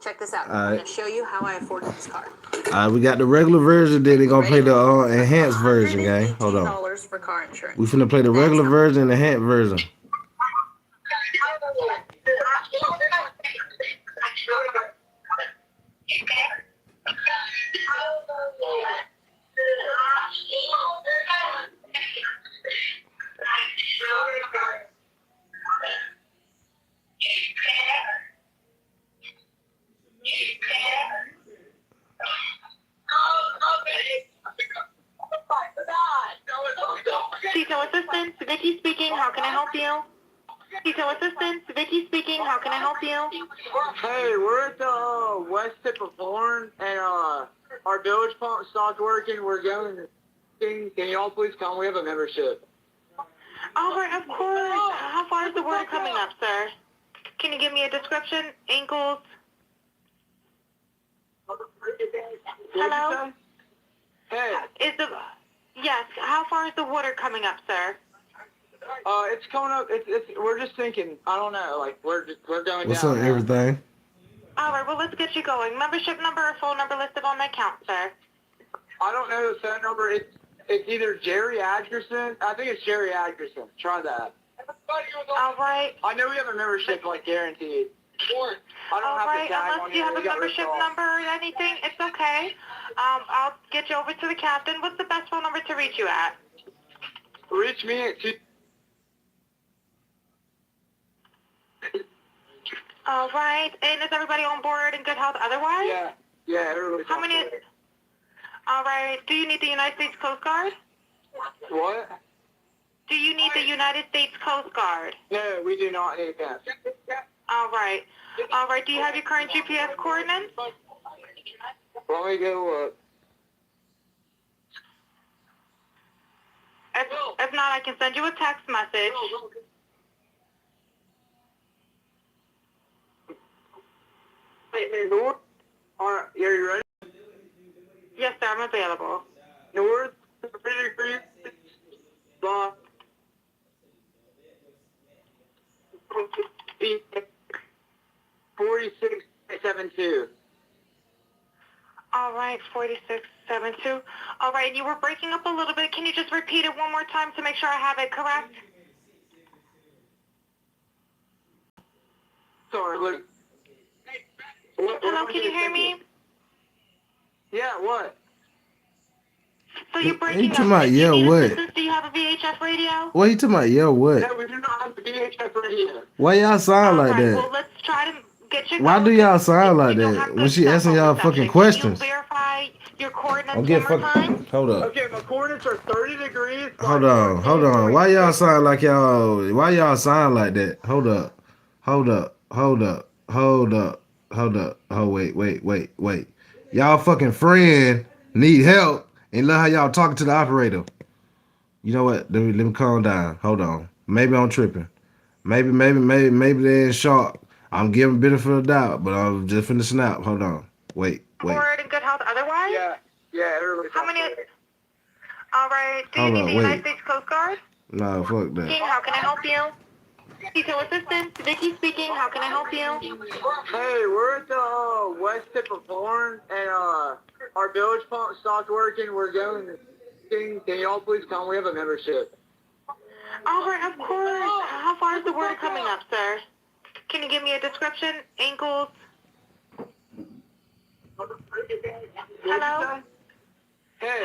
Check this out. All I'm right. going to show you how I afforded this car. All right, we got the regular version. Then they're gonna play the enhanced version, gang. Hold on. $118 for car insurance. We finna play the regular version and the enhanced version. Detail assistant, Vicky speaking. How can I help you? Detail assistant, Vicky speaking. How can I help you? Hey, we're at the west tip of Horn, and our village pump stopped working. We're going. Can y'all please come? We have a membership. All right, of course. How far is the water coming up, sir? Can you give me a description? Ankles? Hello? Hey. Yes, how far is the water coming up, sir? It's coming up. We're just thinking. I don't know. Like we're going What's down. up, everything? All right, well, let's get you going. Membership number or phone number listed on my account, sir. I don't know the phone number. It's either Jerry Atkerson. I think it's Jerry Atkerson. Try that. All right. I know we have a membership, like guaranteed. I don't All have right, to tag unless on you here. have a We got membership ripped off. number or anything, it's okay. I'll get you over to the captain. What's the best phone number to reach you at? Reach me at 2. All right, and is everybody on board in good health otherwise? Yeah, everybody's How on many? board. All right, do you need the United States Coast Guard? What? Do you need the United States Coast Guard? No, we do not need that. All right. All right, do you have your current GPS coordinates? Let me go If not, I can send you a text message. Hey, North. Are you ready? Yes, sir, I'm available. North, 3 degrees, block. 4672. All right, 4672. All right, you were breaking up a little bit. Can you just repeat it one more time to make sure I have it correct? Sorry, look. Hello, can you hear me? Yeah, what? So you're He breaking talking up. about Do you yeah, need what? assistance? Do you have a VHF radio? What he talking about? Yeah, what? No, we do not have the VHF radio. Why y'all sound All like right, that? well, let's try to get you Why going. do y'all sound like You don't that have when good she cell asking phone y'all reception. fucking Can questions? you verify your coordinates I'm getting one more time? fucking. Hold up. Okay, my coordinates are 30 degrees. Hold on. Why y'all sound like y'all? Why y'all sound like that? Hold up. Oh, wait. Y'all fucking friend need help, and look how y'all talking to the operator. You know what? Let me calm down. Hold on. Maybe I'm tripping. Maybe they in shock. I'm giving benefit of the doubt, but I'm just finna snap. Hold on. Wait. Forward in good health otherwise? Yeah, everybody's How on many? board. All right, do you Hold need on, the wait. United States Coast Guard? Nah, fuck that. How can I help you? Detail assistant, Vicky speaking. How can I help you? Hey, we're at the west tip of Horn, and our village pump stopped working. We're going. Can y'all please come? We have a membership. All right, of course. How far is the water coming up, sir? Can you give me a description? Ankles? Hello? Hey.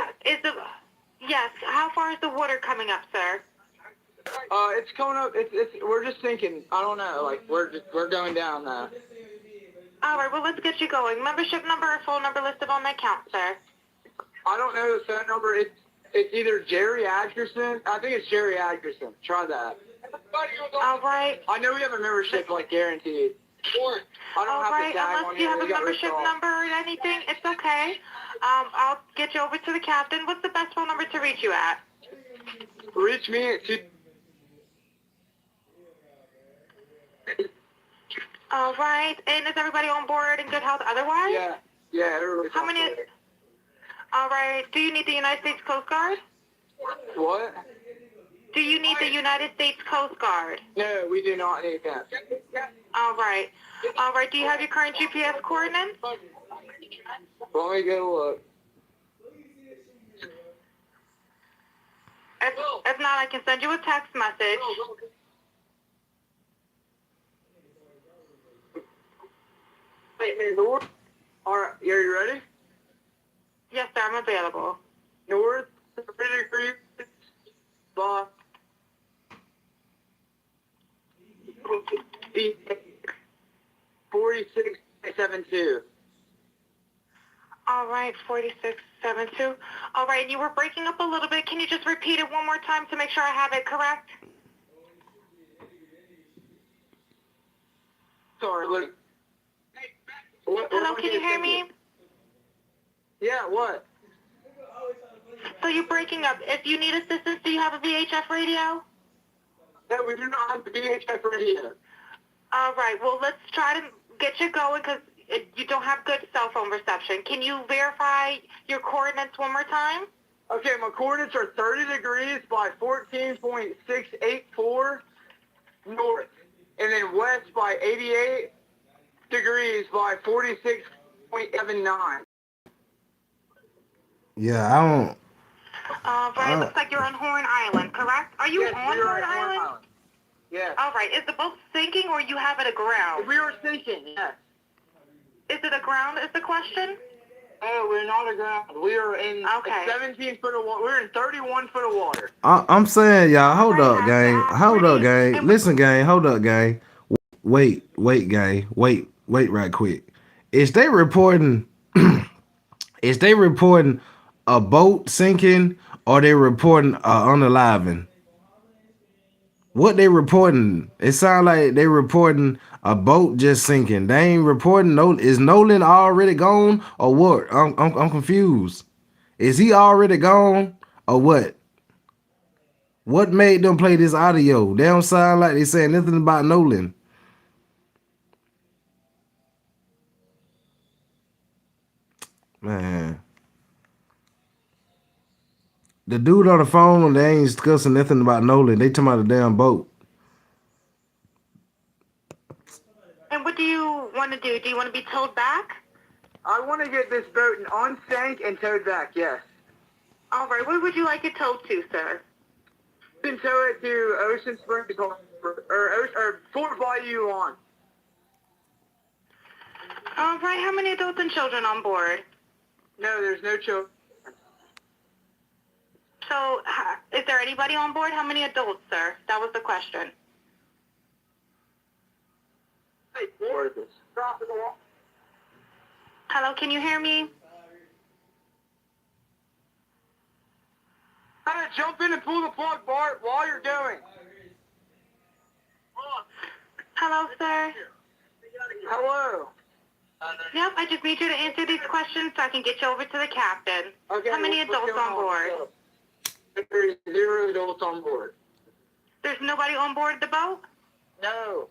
Yes, how far is the water coming up, sir? It's coming up. We're just thinking. I don't know. Like we're going down now. All right, well, let's get you going. Membership number or phone number listed on my account, sir. I don't know the phone number. It's either Jerry Atkerson. I think it's Jerry Atkerson. Try that. All right. I know we have a membership like guaranteed. I don't All have right, the tag unless on you here. have They a got ripped membership off. number or anything, it's okay. I'll get you over to the captain. What's the best phone number to reach you at? Reach me at All right, and is everybody on board in good health otherwise? Yeah, everybody's How on many? board. All right, do you need the United States Coast Guard? What? Do you need the United States Coast Guard? No, we do not need that. All right. All right, do you have your current GPS coordinates? Let me go look. If not, I can send you a text message. Hey, north. All right, are you ready? Yes, sir, I'm available. North, 30 degrees, by 4672. All right, 4672. All right, you were breaking up a little bit. Can you just repeat it one more time to make sure I have it correct? Sorry, look. Hello, can you hear me? Yeah, what? So you're breaking up. If you need assistance, do you have a VHF radio? No, we do not have the VHF radio. All right, well, let's try to get you going because you don't have good cell phone reception. Can you verify your coordinates one more time? Okay, my coordinates are 30 degrees by 14.684 north, and then west by 88 degrees by 46.79. Yeah, I don't. All right, it looks like you're on Horn Island, correct? Are you Yes, on we are Horn at Horn Island? Island. Yeah. All right, is the boat sinking or you have it aground? We are sinking, yes. Is it aground is the question? Oh, we're not aground. We are in Okay. 17 foot of water. We're in 31 foot of water. I'm saying, y'all, hold up, gang. Hold up, gang. Listen, gang. Hold up, gang. Wait, gang. Wait, right quick. Is they reporting? Is they reporting a boat sinking or they reporting unaliving? What they reporting? It sounds like they reporting a boat just sinking. They ain't reporting. No, is Nolan already gone or what? I'm confused. Is he already gone or what? What made them play this audio? They don't sound like they saying nothing about Nolan. Man. The dude on the phone, they ain't discussing nothing about Nolan. They talking about the damn boat. And what do you want to do? Do you want to be towed back? I want to get this boat unsank and towed back, yes. All right, where would you like it towed to, sir? You can tow it to Ocean Springs or Fort Bayou on. All right, how many adults and children on board? No, there's no children. So, is there anybody on board? How many adults, sir? That was the question. Hey, where is this? Drop it off. Hello, can you hear me? How to jump in and pull the plug, Bart, while you're going. Hello, sir. Hello. Yep, I just need you to answer these questions so I can get you over to the captain. Okay, How many what's adults going on board? There's 0 adults on board. There's nobody on board the boat? No.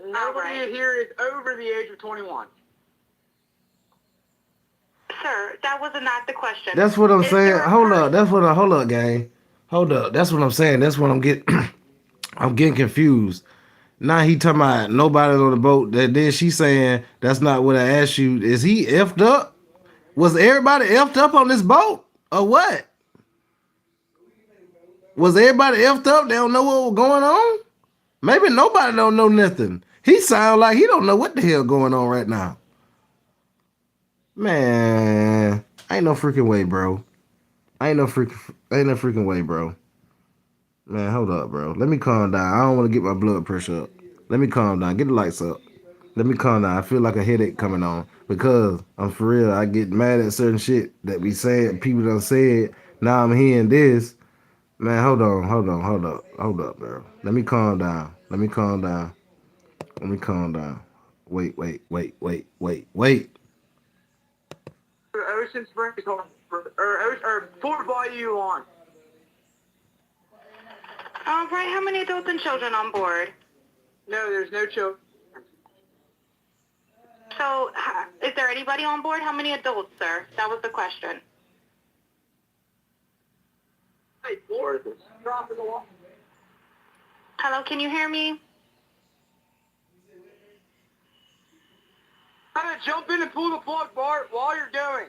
Nobody here is over the age of 21. Sir, that was not the question. That's what I'm Is saying. there a Hold up. Hold up, gang. Hold up. That's what I'm saying. That's what I'm getting. I'm getting confused. Now he talking about nobody on the boat. Then she saying that's not what I asked you. Is he effed up? Was everybody effed up on this boat or what? Was everybody effed up? They don't know what was going on. Maybe nobody don't know nothing. He sound like he don't know what the hell going on right now. Man, ain't no freaking way, bro. Ain't no freaking way, bro. Man, hold up, bro. Let me calm down. I don't want to get my blood pressure up. Let me calm down. Get the lights up. Let me calm down. I feel like a headache coming on. because I'm for real. I get mad at certain shit that we said, people done said. Now I'm hearing this. Man, hold up, bro. Let me calm down. Let me calm down. Let me calm down. Wait. Ocean Springs or Fort Bayou on. All right, how many adults and children on board? No, there's no children. So, is there anybody on board? How many adults, sir? That was the question. Hey, Florida, dropping the wall. Hello, can you hear me? I'm gonna jump in and pull the plug, Bart, while you're going.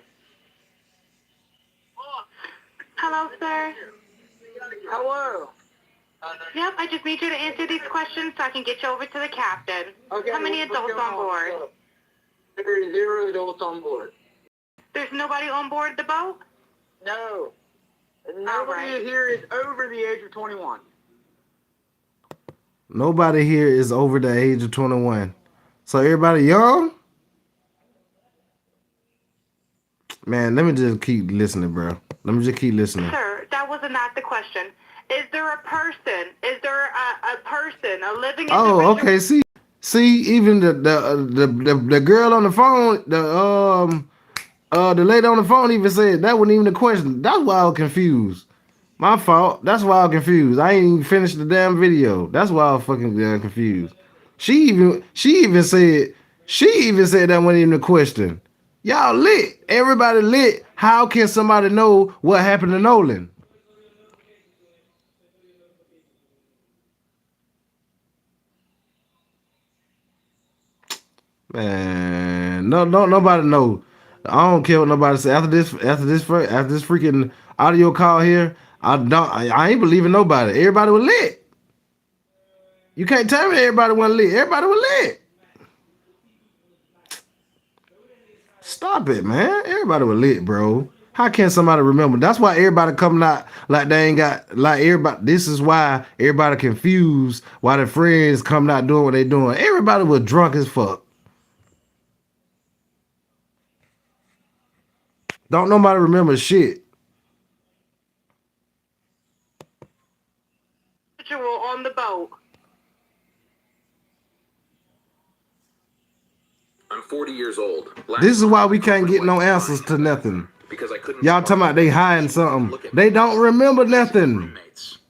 Hello, sir. Hello. Yep, I just need you to answer these questions so I can get you over to the captain. Okay. How many adults on board? There's 0 adults on board. There's nobody on board the boat? No. Nobody here is over the age of 21. Nobody here is over the age of 21. So everybody young? Man, let me just keep listening, bro. Let me just keep listening. Sir, that was not the question. Is there a person? Is there a person, a living individual? Oh, okay. See, even the girl on the phone, the lady on the phone even said that wasn't even the question. That's why I was confused. My fault. That's why I was confused. I ain't even finished the damn video. That's why I was fucking confused. She even said that wasn't even the question. Y'all lit. Everybody lit. How can somebody know what happened to Nolan? Man, no, nobody know. I don't care what nobody say. After this freaking audio call here, I ain't believing nobody. Everybody was lit. You can't tell me everybody wasn't lit. Everybody was lit. Stop it, man. Everybody was lit, bro. How can somebody remember? That's why everybody coming out like they ain't got like everybody. This is why everybody confused. Why the friends coming out doing what they doing. Everybody was drunk as fuck. Don't nobody remember shit. On the boat. I'm 40 years old. This is why we can't get no answers to nothing. Because I couldn't. Y'all talking about they hiding something. They don't remember nothing.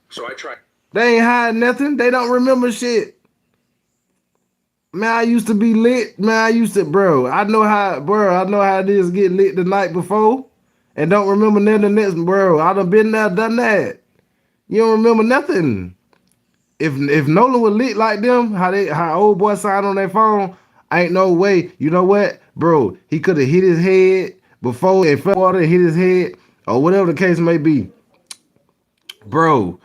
So I tried. They ain't hiding nothing. They don't remember shit. Man, I used to be lit. Man, I know how it is get lit the night before and don't remember nothing the next, bro. I done been there, done that. You don't remember nothing. If Nolan was lit like them, how old boy signed on their phone, ain't no way. You know what, bro? He could have hit his head before it fell water, hit his head, or whatever the case may be. Bro,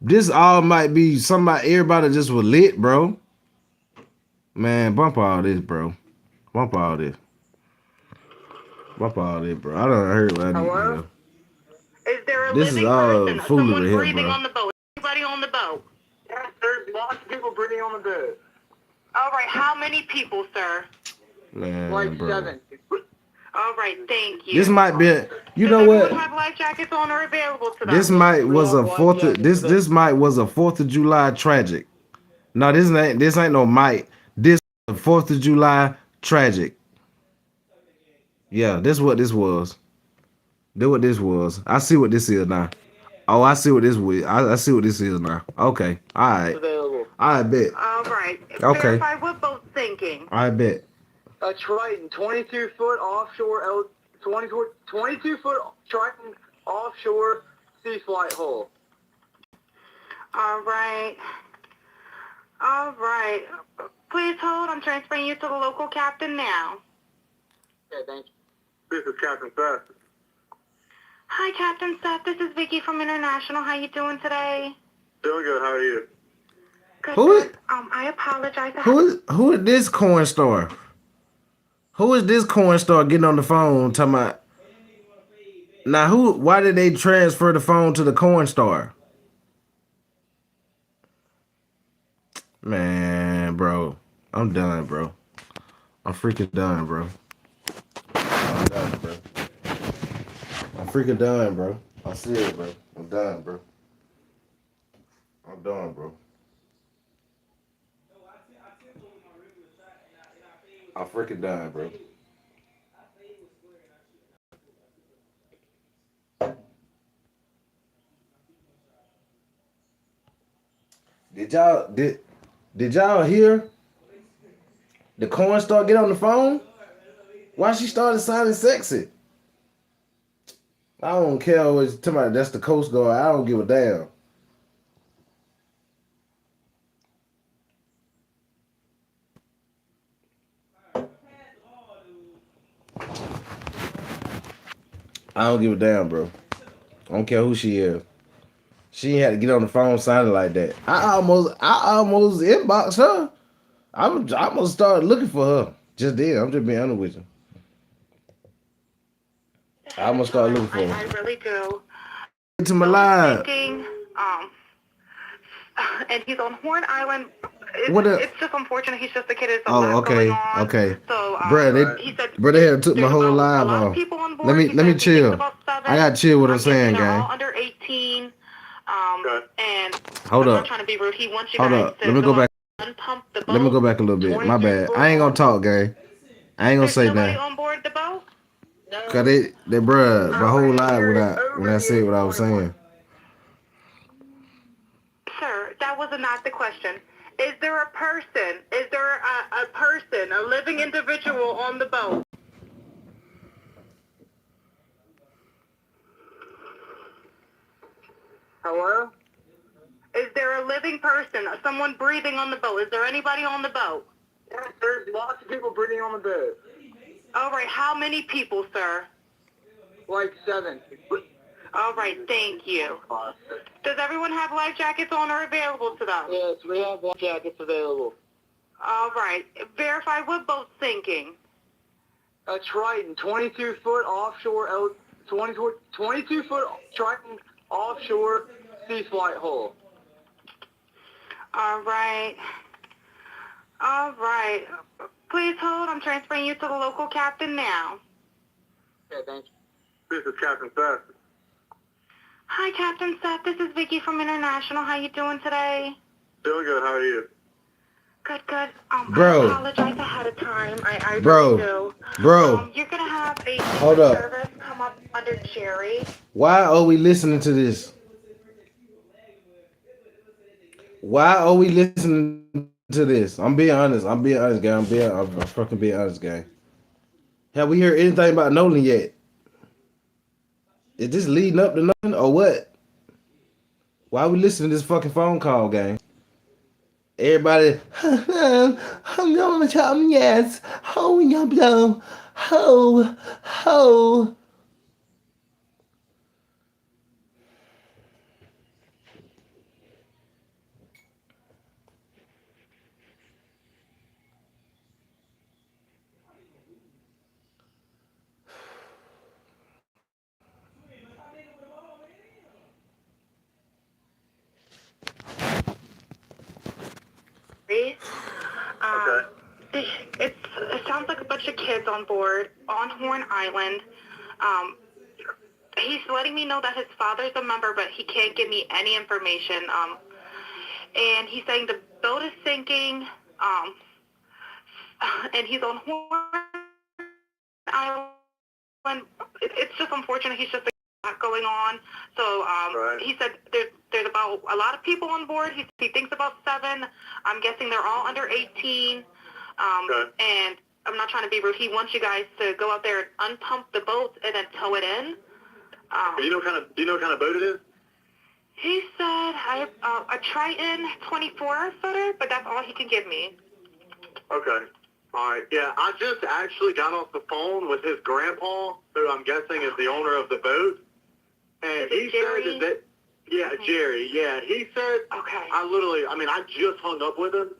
this all might be somebody, everybody just was lit, bro. Man, bump all this, bro. Bump all this. Bump all this, bro. I done heard what I need to hear. Is there a This living is all person? foolery Someone here, breathing bro. on the boat? Anybody on the boat? Yes, there's lots of people breathing on the boat. All right, how many people, sir? Man, Like bro. 7. All right, thank you. This might be, you know Does everyone what? have life jackets on or available to them? This might was a this might was a 4th of July tragic. No, this ain't no might. This 4th of July tragic. Yeah, this what this was. This what this was. I see what this is now. Oh, I see what this was. I see what this is now. Okay. All right. Available. I bet. All right. Okay. Verify what boat's sinking. I bet. A Triton, 22-foot offshore, 22-foot Triton offshore sea flight hull. All right. All right. Please hold. I'm transferring you to the local captain now. Okay, thank you. This is Captain Seth. Hi, Captain Seth. This is Vicky from International. How you doing today? Doing good. How are you? Good. Who is- good. I apologize. Who is this corn star? Who is this corn star getting on the phone talking about? Now why did they transfer the phone to the corn star? Man, bro. I'm done, bro. I'm freaking done, bro. done, bro. I'm freaking done, bro. I'm serious, bro. I'm done, bro. I'm done, bro. I'm freaking done, bro. Did y'all hear the corn star get on the phone? Why she started sounding sexy? I don't care what you're talking about. That's the Coast Guard. I don't give a damn. I don't give a damn, bro. I don't care who she is. She ain't had to get on the phone sounding like that. I almost inboxed her. I almost started looking for her. Just then. I'm just being honest with you. I almost started looking for her. I really do. To my line. Thinking, and he's on Horn Island. It's just unfortunate. He's just a kid. There's a lot going on. Okay. So, he said, Bruh, they had took my whole live a lot of off. people on board. Let me chill. I gotta chill what I'm saying, they're gang. all under 18. And Hold I'm up. not trying to be rude. He wants you Hold guys up. to Let me go back. unpump the boat. Let me go back a little bit. My bad. I ain't gonna talk, gang. I ain't gonna say nobody nothing. on board the boat? Cause they bruh, my whole live when I said what I was saying. Sir, that was not the question. Is there a person? Is there a person, a living individual on the boat? Hello? Is there a living person, someone breathing on the boat? Is there anybody on the boat? Yes, there's lots of people breathing on the boat. All right, how many people, sir? Like 7. All right, thank you. Does everyone have life jackets on or available to them? Yes, we have life jackets available. All right, verify what boat's sinking. A Triton, 22-foot offshore, 22-foot Triton offshore sea flight hull. All right. All right. Please hold. I'm transferring you to the local captain now. Okay, thank you. This is Captain Seth. Hi, Captain Seth. This is Vicky from International. How you doing today? Doing good. How are you? Good, good. Bro. I apologize ahead of time. I Bro. really do. Bro. You're going to have a Hold up. service come up under Jerry. Why are we listening to this? Why are we listening to this? I'm being honest. I'm gang. I'm fucking being honest, gang. Have we heard anything about Nolan yet? Is this leading up to Nolan or what? Why are we listening to this fucking phone call, gang? Everybody, I'm going to tell them yes. Oh, yum, yum. Ho, ho. It sounds like a bunch of kids on board on Horn Island. He's letting me know that his father's a member, but he can't give me any information. And he's saying the boat is sinking. And he's on Horn Island. It's just unfortunate. He's just a lot going on. So he said there's about a lot of people on board. He thinks about 7. I'm guessing they're all under 18. And I'm not trying to be rude. He wants you guys to go out there and unpump the boat and then tow it in. Do you know what kind of boat it is? He said a Triton 24-footer, but that's all he can give me. Okay. All right. Yeah, I just actually got off the phone with his grandpa, who I'm guessing is the owner of the boat. And he said that, Jerry, yeah. He said, I just hung up with him.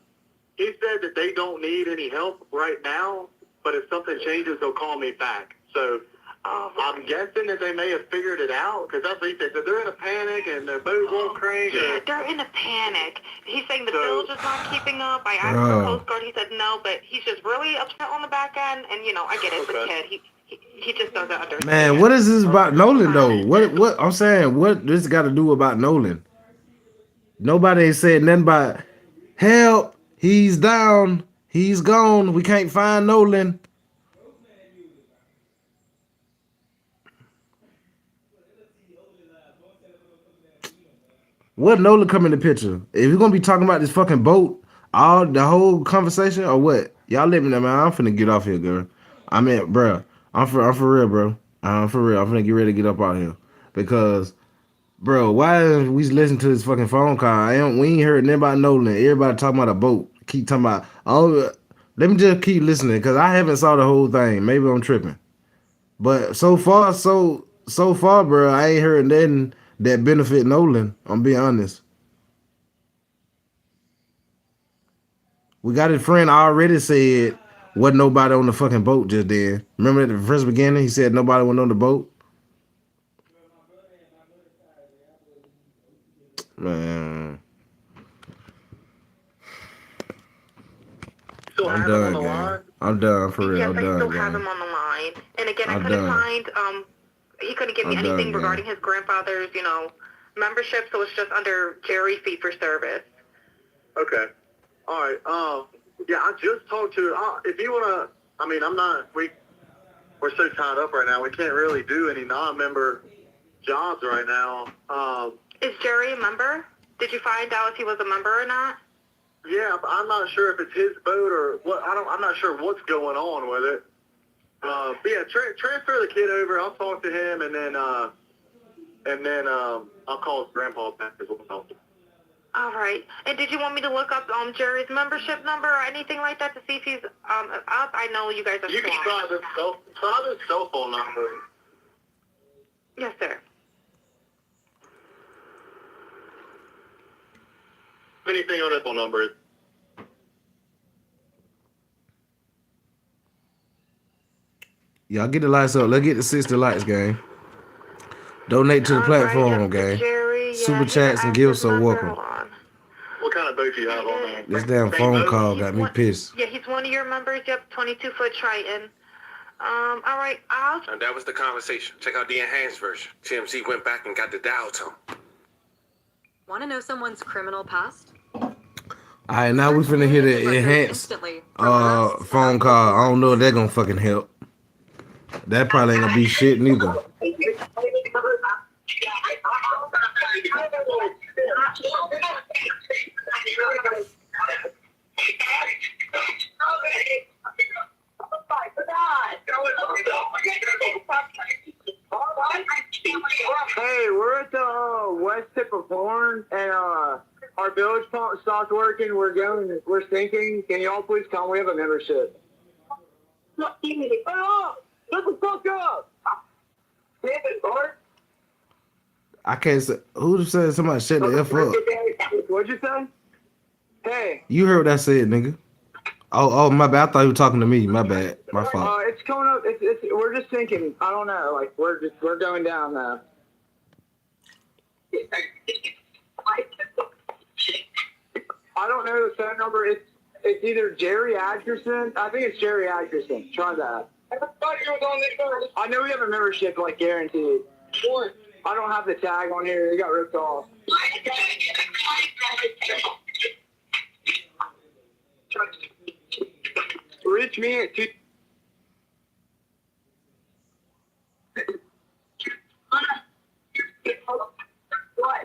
He said that they don't need any help right now, but if something changes, they'll call me back. So I'm guessing that they may have figured it out, because that's what he said. That they're in a panic and their boat won't crank. Yeah, they're in a panic. He's saying the bilge is not keeping up. I asked the Coast Guard. He said no, but he's just really upset on the back end. And, I get it. It's a kid. He just doesn't understand. Man, what is this about Nolan though? What I'm saying? What this got to do about Nolan? Nobody ain't said nothing about help. He's down. He's gone. We can't find Nolan. What Nolan come in the picture? If you're gonna be talking about this fucking boat, all the whole conversation, or what? Y'all let me know, man. I'm finna get off here, girl. I mean, bro, I'm for real, bro. I'm for real. I'm finna get ready to get up out here because, bro, why we listen to this fucking phone call? We ain't heard nothing about Nolan. Everybody talking about a boat. Keep talking about. Oh, let me just keep listening because I haven't saw the whole thing. Maybe I'm tripping, but so far, bro, I ain't heard nothing that benefit Nolan. I'm being honest. We got his friend already said wasn't nobody on the fucking boat just then. Remember at the first beginning he said nobody went on the boat? Man. I'm done, gang. I'm done for real. Yes, I'm I done, still have him gang. on the line. And again, I I'm couldn't done. find, he couldn't give me I'm done, anything gang. regarding his grandfather's, membership, so it's just under Jerry fee for service. Okay. All right. Yeah, I just talked to. If you wanna, I mean, I'm not. We're so tied up right now. We can't really do any non-member jobs right now. Is Jerry a member? Did you find out if he was a member or not? Yeah, I'm not sure if it's his boat or what. I'm not sure what's going on with it. But yeah, transfer the kid over. I'll talk to him, and then I'll call his grandpa back as well. All right. And did you want me to look up Jerry's membership number or anything like that to see if he's up? I know you guys are You can swamped. try the cell phone number. Yes, sir. Anything on that phone number? Y'all get the lights up. Let's get the 60 lights, gang. Donate to the platform, gang. Jerry, Super chats and gifts are welcome. What kind of boat do you have on there? This damn phone call got me pissed. Yeah, he's one of your members. Yep, 22-foot Triton. All right, And that was the conversation. Check out the enhanced version. TMZ went back and got the dial tone. Want to know someone's criminal past? All right, now we finna hear the enhanced phone call. I don't know if that gonna fucking help. That probably ain't gonna be shit neither. Hey, we're at the west tip of Horn, and our village pump stopped working. We're sinking. Can y'all please come? We have a membership. Oh, shut the fuck up! I can't say. Who said somebody shut the F up? What'd you say? Hey. You heard what I said, nigga. Oh, my bad. I thought you were talking to me. My bad. My fault. It's coming up. We're just sinking. I don't know. Like we're going down now. I don't know the phone number. It's either Jerry Atkerson. I think it's Jerry Atkerson. Try that. I know we have a membership, like guaranteed. I don't have the tag on here. It got ripped off. Reach me at 2.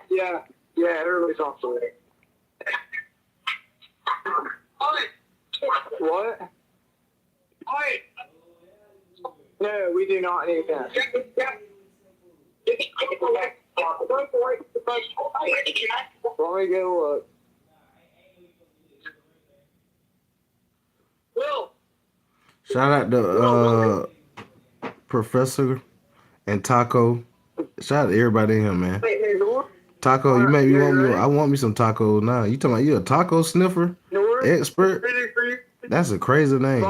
Yeah, everybody's off the way. What? No, we do not need that. Let me go look. Shout out to Professor and Taco. Shout out to everybody in here, man. Taco, you make me want me. I want me some tacos now. You talking about you a taco sniffer expert? That's a crazy name.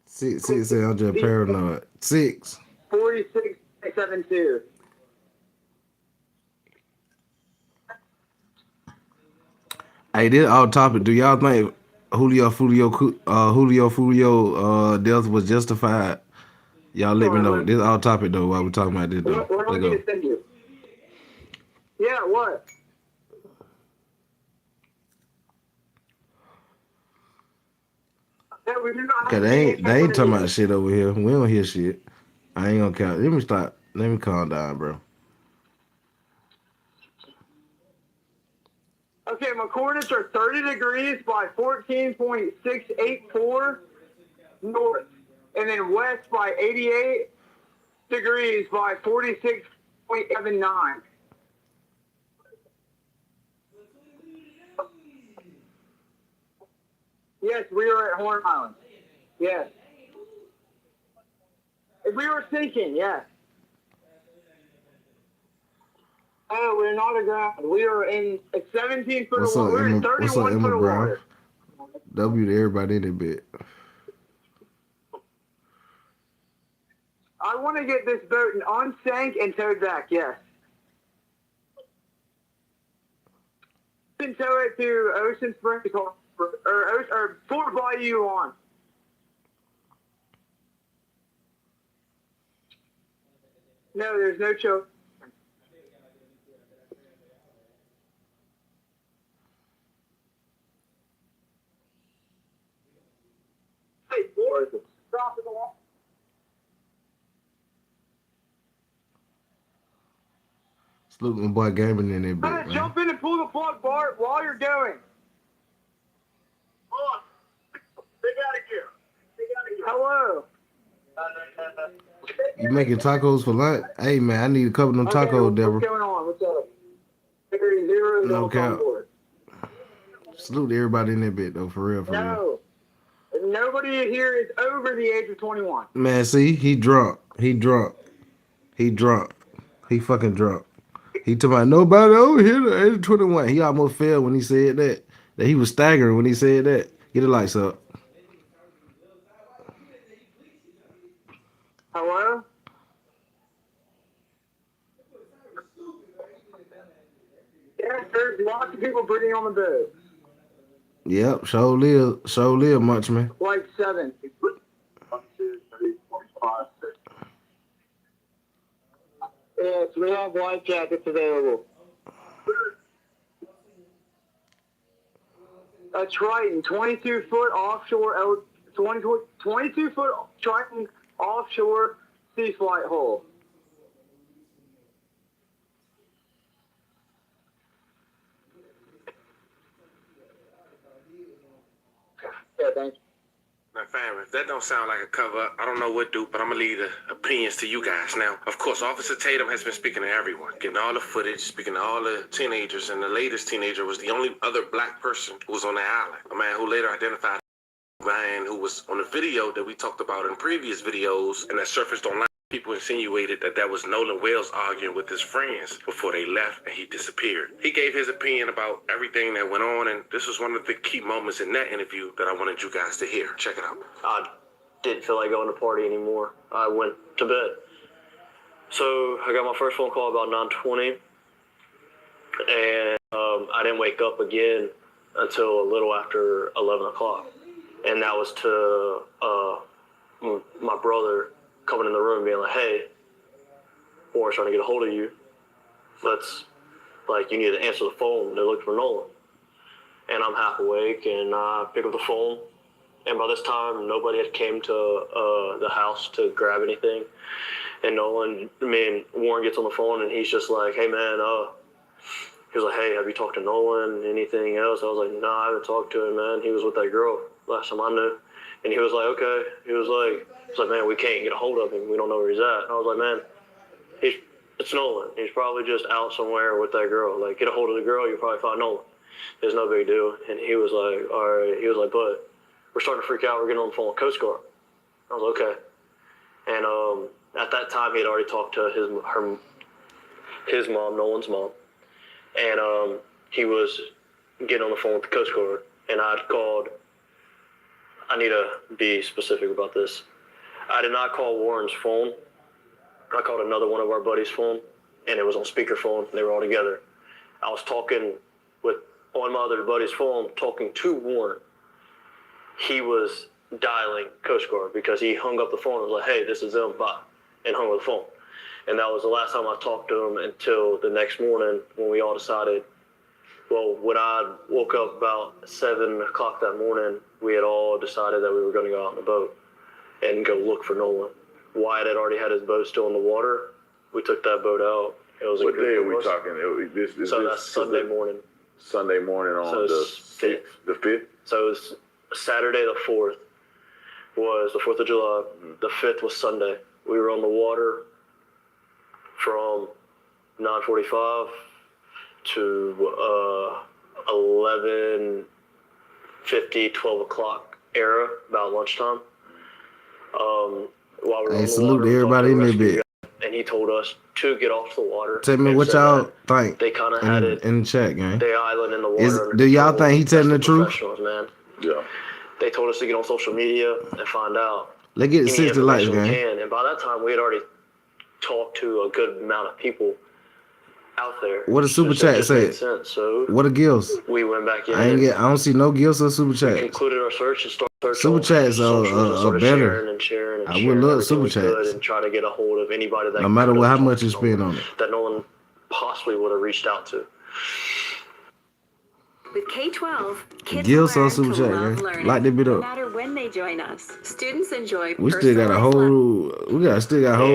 6 I'm just paranoid. 6 4672. Hey, this off topic. Do y'all think Julio death was justified. Y'all let me know. This all topic though while we're talking about this though. What do I Let need go. to send you? Yeah, what? Yeah, we do not Cause have they ain't talking about shit over here. We don't hear shit. I ain't gonna count. Let me stop. Let me calm down, bro. Okay, my coordinates are 30 degrees by 14.684 north, and then west by 88 degrees by 46.79. Yes, we are at Horn Island. Yes. If we were sinking, yes. Oh, we're not aground. We are in 17 foot What's of up, water. We're in Emma? What's up, 31 Emma foot of Brown? water. W to everybody in the bit. I want to get this boat unsank and towed back, yes. And tow it to Ocean Springs or Fort Bayou on. No, there's no choke. Hey, boys, drop it off. Salute my boy Gaming in that bit, man. Jump in and pull the plug, Bart, while you're going. Hold on. They got it here. Hello. You making tacos for lunch? Hey man, I need a couple of them tacos, Deborah. What's going on? What's up? 0 No on cap. board. Salute to everybody in that bit though, for real, for real. No. Nobody here is over the age of 21. Man, see, he drunk. He drunk. He drunk. He fucking drunk. He talking about nobody over here the age of 21. He almost fell when he said that. That he was staggering when he said that. Get the lights up. Hello? Yes, there's lots of people breathing on the boat. Yep, show live, Munchman. Like 7. 1, 2, 3, 4, 5, 6. Yes, we have life jackets available. A Triton, 22 foot offshore, 22 foot Triton offshore sea flight hull. Yeah, thank you. Now, fam, if that don't sound like a cover up, I don't know what do, but I'm gonna leave the opinions to you guys. Now, of course, Officer Tatum has been speaking to everyone, getting all the footage, speaking to all the teenagers, and the latest teenager was the only other black person who was on the island. A man who later identified a man who was on the video that we talked about in previous videos and that surfaced online. People insinuated that that was Nolan Wells arguing with his friends before they left and he disappeared. He gave his opinion about everything that went on, and this was one of the key moments in that interview that I wanted you guys to hear. Check it out. I didn't feel like going to party anymore. I went to bed. So I got my first phone call about 9:20, and I didn't wake up again until a little after 11 o'clock. And that was to my brother coming in the room being like, hey, Warren's trying to get a hold of you. You need to answer the phone. They're looking for Nolan. And I'm half awake, and I pick up the phone. And by this time, nobody had came to the house to grab anything. And Warren gets on the phone, and he's just like, hey, man, he was like, hey, have you talked to Nolan? Anything else? I was like, no, I haven't talked to him, man. He was with that girl last time I knew. And he was like, okay. He was like, man, we can't get a hold of him. We don't know where he's at. And I was like, man, it's Nolan. He's probably just out somewhere with that girl. Like, get a hold of the girl, you'll probably find Nolan. It's no big deal. And he was like, all right. He was like, but we're starting to freak out. We're getting on the phone with Coast Guard. I was like, okay. And at that time, he had already talked to his mom, Nolan's mom. And he was getting on the phone with the Coast Guard. And I'd called. I need to be specific about this. I did not call Warren's phone. I called another one of our buddies' phone, and it was on speakerphone. They were all together. I was talking on my other buddy's phone, talking to Warren. he was dialing Coast Guard because he hung up the phone and was like, "Hey, this is them, bye," and hung up the phone. And that was the last time I talked to him until the next morning when we all decided. Well, when I woke up about 7 o'clock that morning, we had all decided that we were going to go out on a boat and go look for Nolan. Wyatt had already had his boat still in the water. We took that boat out. It was what day are we talking? That's Sunday morning. Sunday morning on the 5th. The 5th? So it was Saturday the 4th was the 4th of July. Mm-hmm. The 5th was Sunday. We were on the water from 9:45 to 11:50, 12 o'clock era, about lunchtime. While we were on the salute water, everybody in there bit. And he told us to get off the water. Tell me what y'all think. They kind of had it in the chat, gang. the island in the water. Do y'all think he telling the truth? Man. Yeah. They told us to get on social media and find out. Let's get 60 likes, gang. And by that time, we had already talked to a good amount of people out there. What a super chat said. So what a gifts. We went back in. I don't see no gifts or super chats. We concluded our search and started super chats are better. Sharing I would love super chats. And try to get a hold of anybody that no matter how much you spend on it. That no one possibly would have reached out to. With K-12, kids gifts learn or super to chat, love gang. learning, Light that bit no up. matter when they join us. Students enjoy We still got a whole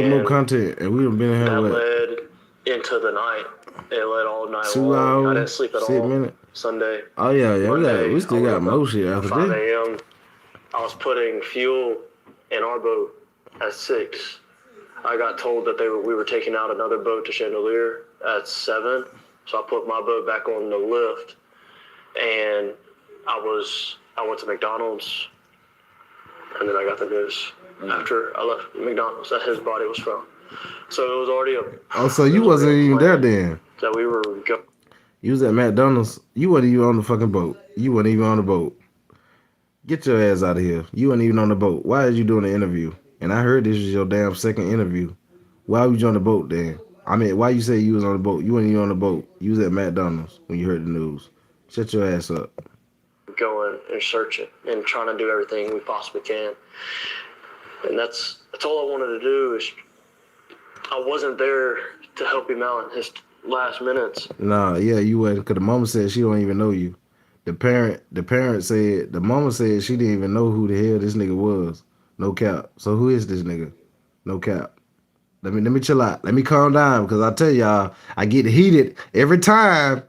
more content, and we done been here. That led into the night. It led all night 2 long. hours. I didn't sleep at all. Minutes. Sunday. Oh yeah. Monday, We still got more shit after 5 this. a.m. I was putting fuel in our boat at 6. I got told that we were taking out another boat to Chandelier at 7. So I put my boat back on the lift, and I went to McDonald's, and then I got the news after I left McDonald's that his body was found. So it was already so you wasn't even there then. That we were going. You was at McDonald's. You wasn't even on the fucking boat. You wasn't even on the boat. Get your ass out of here. You wasn't even on the boat. Why are you doing the interview? And I heard this was your damn second interview. Why was you on the boat then? I mean, why you say you was on the boat? You wasn't even on the boat. You was at McDonald's when you heard the news. Shut your ass up. Going and searching and trying to do everything we possibly can. And that's all I wanted to do. Is I wasn't there to help him out in his last minutes. Nah, yeah, you wasn't, because the mama said she don't even know you. The mama said she didn't even know who the hell this nigga was. No cap. So who is this nigga? No cap. Let me chill out. Let me calm down, because I tell y'all, I get heated every time.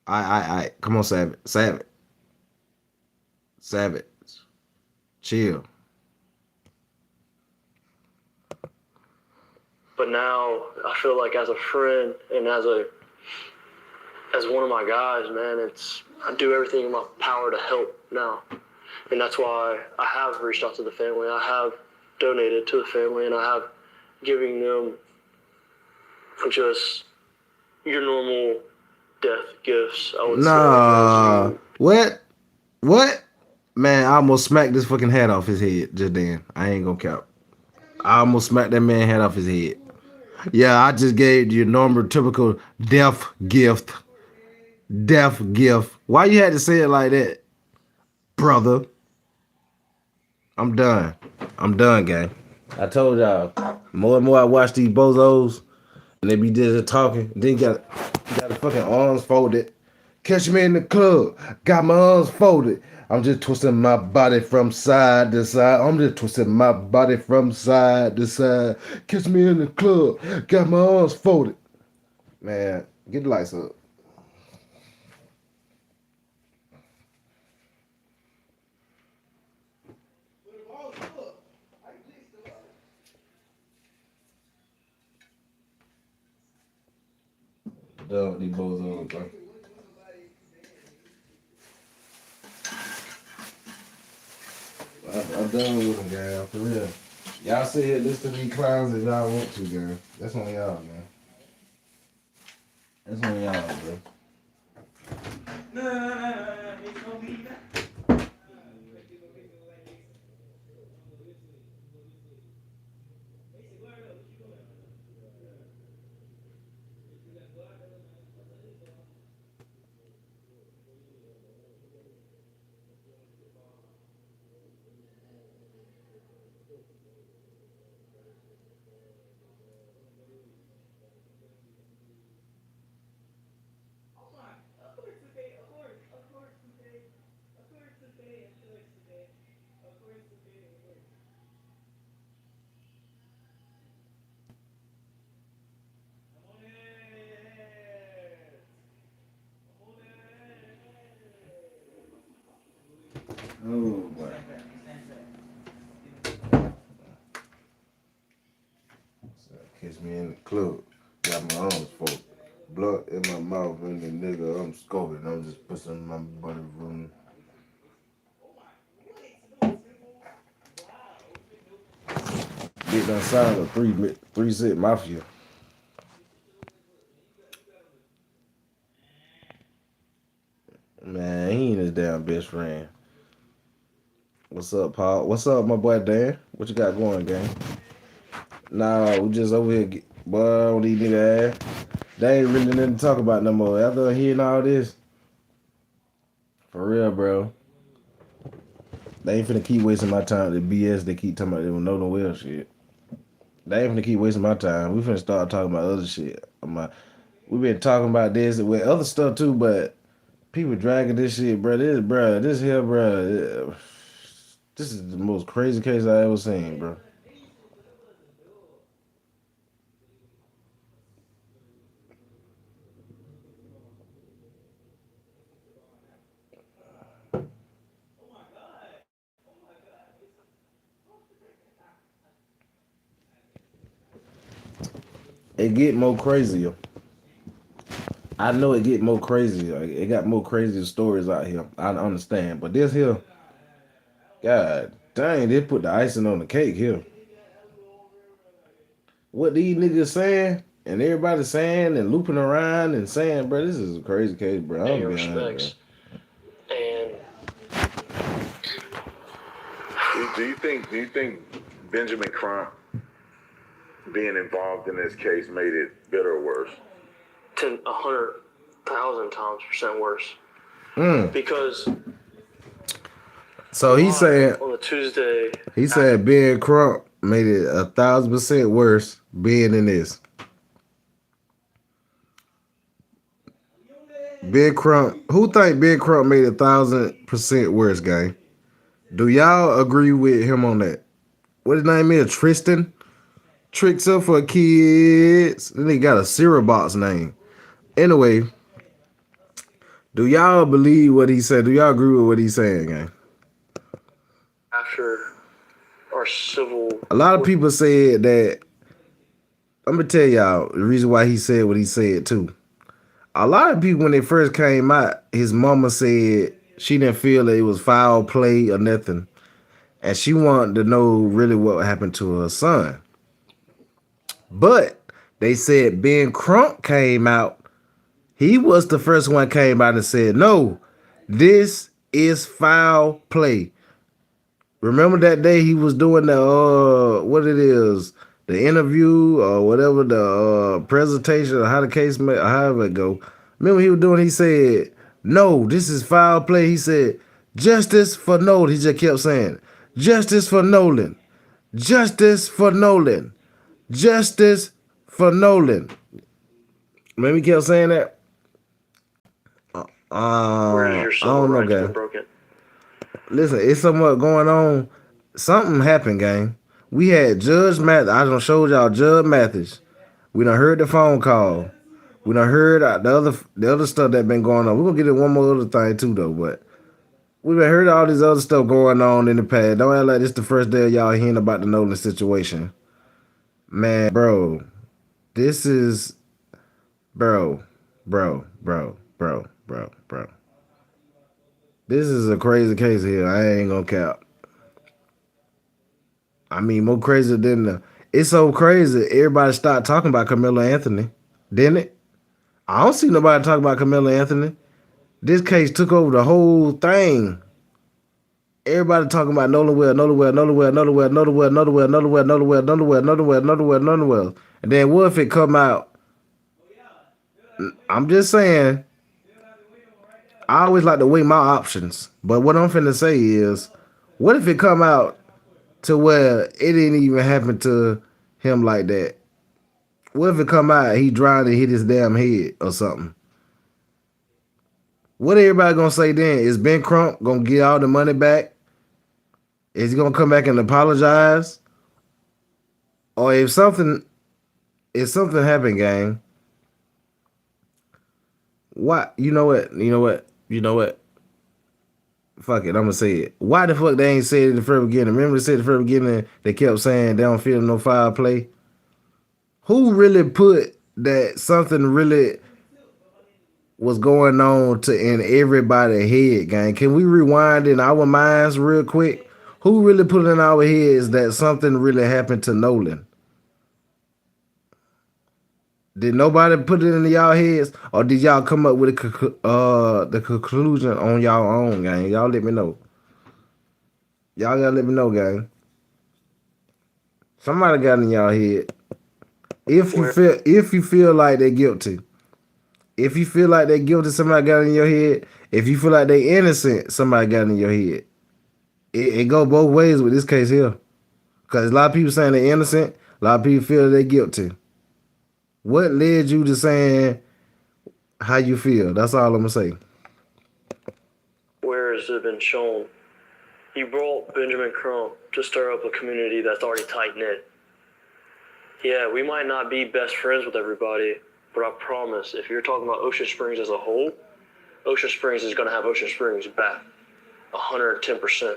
I come on, Savage. Chill. But now I feel like as a friend and as one of my guys, man, I do everything in my power to help now. And that's why I have reached out to the family. I have donated to the family, and I have given them just your normal death gifts, I would say. Nah. What? Man, I almost smacked this fucking hat off his head just then. I ain't gonna count. I almost smacked that man head off his head. Yeah, I just gave you normal, typical death gift. Death gift. Why you had to say it like that, brother? I'm done, gang. I told y'all, more and more I watch these bozos, and they be just talking. Then you got the fucking arms folded. Catch me in the club. Got my arms folded. I'm just twisting my body from side to side. Catch me in the club. Got my arms folded. Man, get the lights up. Done with these bozos, bro. I'm done with them, guys. For real. Y'all sit here, listen to these clowns if y'all want to, guys. That's on y'all, man. That's on y'all, bro. Catch me in the club. Got my arms full. Blunt in my mouth and the nigga I'm scoping. I'm just pushing my body room. Big done signed a three set mafia. Man, he ain't his damn best friend. What's up, Paul? What's up, my boy Dan? What you got going, gang? Nah, we just over here, boy, on these nigga ass. They ain't really nothing to talk about no more. After hearing all this, for real, bro. They ain't finna keep wasting my time. The BS they keep talking about them Nolan well shit. They ain't finna keep wasting my time. We finna start talking about other shit. We been talking about this with other stuff too, but people dragging this shit, bro. This here, bro. This is the most crazy case I ever seen, bro. It get more crazier. I know it get more crazier. It got more crazier stories out here. I understand, but this here, God dang, they put the icing on the cake here. What these niggas saying and everybody saying and looping around and saying, bro, this is a crazy case, bro. I'm Your be honest, respects. And Do you think Benjamin Crump being involved in this case made it better or worse? 100,000 times % worse. Because so he said on the Tuesday, he said Ben Crump made it 1,000% worse being in this. Ben Crump, who think Ben Crump made 1,000% worse, gang? Do y'all agree with him on that? What his name is? Tristan? Tricks up for kids. Then he got a cereal box name. Anyway, do y'all believe what he said? Do y'all agree with what he's saying, gang? after our civil, A lot of people said that. I'm gonna tell y'all the reason why he said what he said too. A lot of people when they first came out, his mama said she didn't feel that it was foul play or nothing, and she wanted to know really what happened to her son. But they said Ben Crump came out. He was the first one came out and said, "No, this is foul play." Remember that day he was doing the what it is, the interview or whatever, the presentation or how the case may, however it go. Remember he was doing, he said, "No, this is foul play." He said, "Justice for Nolan." He just kept saying, "Justice for Nolan. Justice for Nolan. Justice for Nolan." Remember he kept saying that? where's your I civil don't know, rights been gang. broken? Listen, it's somewhat going on. Something happened, gang. We had Judge Mathis. I done showed y'all Judge Mathis. We done heard the phone call. We done heard the other stuff that been going on. We're gonna get in one more other thing too, though. But we done heard all this other stuff going on in the past. Don't act like this the first day y'all hearing about the Nolan situation. Man, bro, this is bro. This is a crazy case here. I ain't gonna cap. I mean, more crazy than it's so crazy. Everybody started talking about Carmelo Anthony, didn't it? I don't see nobody talking about Carmelo Anthony. This case took over the whole thing. Everybody talking about Nolan well. And then what if it come out? I'm just saying, I always like to weigh my options. But what I'm finna say is, what if it come out to where it didn't even happen to him like that? What if it come out he drowned and hit his damn head or something? What everybody gonna say then? Is Ben Crump gonna get all the money back? Is he gonna come back and apologize? Or if something happened, gang, what you know what? Fuck it, I'm gonna say it. Why the fuck they ain't said it in the first beginning? Remember they said in the first beginning they kept saying they don't feel no foul play? Who really put that something really was going on to in everybody's head, gang? Can we rewind in our minds real quick? Who really put in our heads that something really happened to Nolan? Did nobody put it in y'all heads, or did y'all come up with the conclusion on y'all own, gang? Y'all let me know. Y'all gotta let me know, gang. Somebody got in y'all head. If you feel like they're guilty, if you feel like they're guilty, somebody got in your head. If you feel like they innocent, somebody got in your head. It go both ways with this case here, because a lot of people saying they're innocent. A lot of people feel they're guilty. What led you to saying how you feel? That's all I'm gonna say. Where has it been shown? He brought Benjamin Crump to stir up a community that's already tight-knit. Yeah, we might not be best friends with everybody, but I promise, if you're talking about Ocean Springs as a whole, Ocean Springs is going to have Ocean Springs back 110%.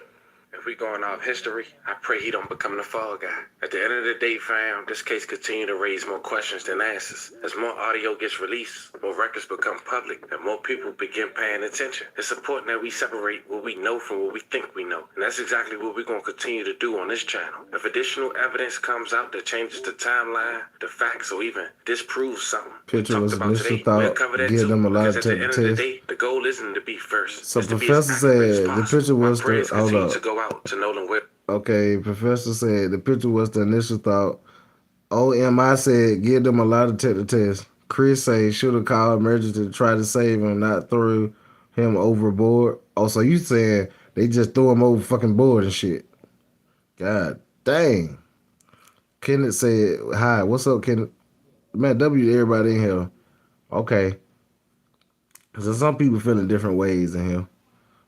If we going off history, I pray he don't become the fall guy. At the end of the day, fam, this case continue to raise more questions than answers. As more audio gets released, more records become public, and more people begin paying attention. It's important that we separate what we know from what we think we know. And that's exactly what we're going to continue to do on this channel. If additional evidence comes out that changes the timeline, the facts, or even disproves something Picture was about initial today, we'll thought. cover that Give too. them a lot Because of at the end of the test. day, the goal isn't to be first. So It's to be Professor as accurate as said the possible. picture My was the prayers hold continue up. to go out to Nolan Webb. Okay, Professor said the picture was the initial thought. OMI said give them a lot of test. Chris say should have called emergency to try to save him, not throw him overboard. Oh, so you saying they just threw him over fucking board and shit? God dang. Kenneth said hi. What's up, Kenneth? Man, W to everybody in here. Okay. So some people feeling different ways in here.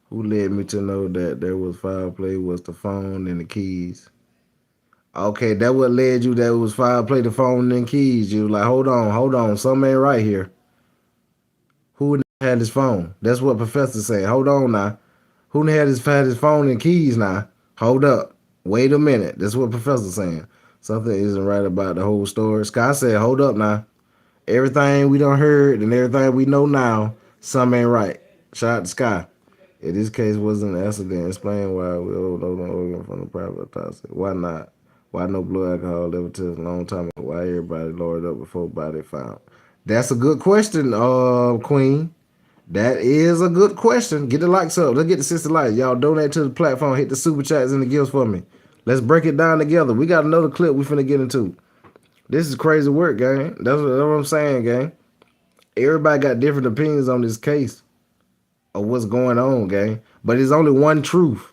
Who led me to know that there was foul play was the phone and the keys? Okay, that what led you that was foul play, the phone and keys. You was like, hold on, something ain't right here. Who had his phone? That's what Professor said. Hold on now. Who had his phone and keys now? Hold up. Wait a minute. That's what Professor saying. Something isn't right about the whole story. Sky said, hold up now. Everything we done heard and everything we know now, something ain't right. Shout out to Sky. In this case wasn't an accident. Explain why we hold no organ from the private autopsy. Why not? Why no blood alcohol level test a long time ago? Why everybody lowered up before body found? That's a good question, Queen. That is a good question. Get the likes up. Let's get the 60 likes. Y'all donate to the platform. Hit the super chats and the gifts for me. Let's break it down together. We got another clip we finna get into. This is crazy work, gang. That's what I'm saying, gang. Everybody got different opinions on this case of what's going on, gang. But it's only one truth.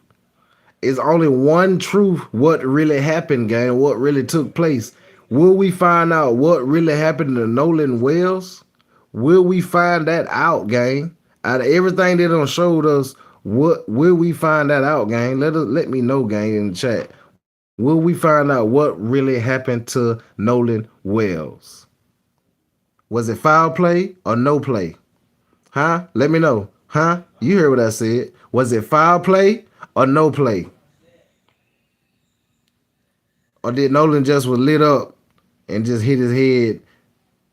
It's only one truth what really happened, gang, what really took place. Will we find out what really happened to Nolan Wells? Will we find that out, gang? Out of everything they done showed us, what will we find that out, gang? Let me know, gang, in the chat. Will we find out what really happened to Nolan Wells? Was it foul play or no play? Huh? Let me know. Huh? You heard what I said. Was it foul play or no play? Or did Nolan just was lit up and just hit his head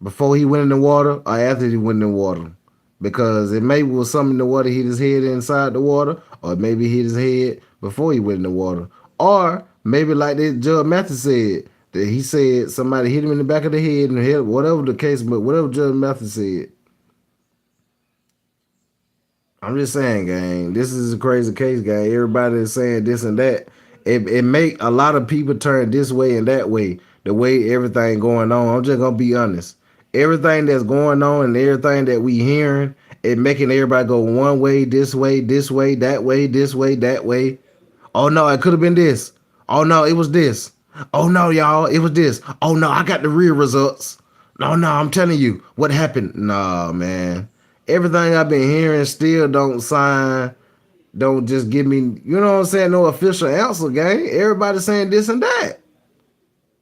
before he went in the water or after he went in the water? Because it maybe was something in the water hit his head inside the water, or maybe hit his head before he went in the water. Or maybe like that Judge Mathis said, that he said somebody hit him in the back of the head and hit whatever the case, but whatever Judge Mathis said. I'm just saying, gang, this is a crazy case, gang. Everybody is saying this and that. It make a lot of people turn this way and that way. The way everything going on. I'm just gonna be honest. Everything that's going on and everything that we hearing, it making everybody go one way, this way, that way, this way, that way. Oh no, it could have been this. Oh no, it was this. Oh no, y'all, it was this. Oh no, I got the real results. No, I'm telling you what happened. Nah, man. Everything I've been hearing still don't just give me, you know what I'm saying, no official answer, gang. Everybody saying this and that.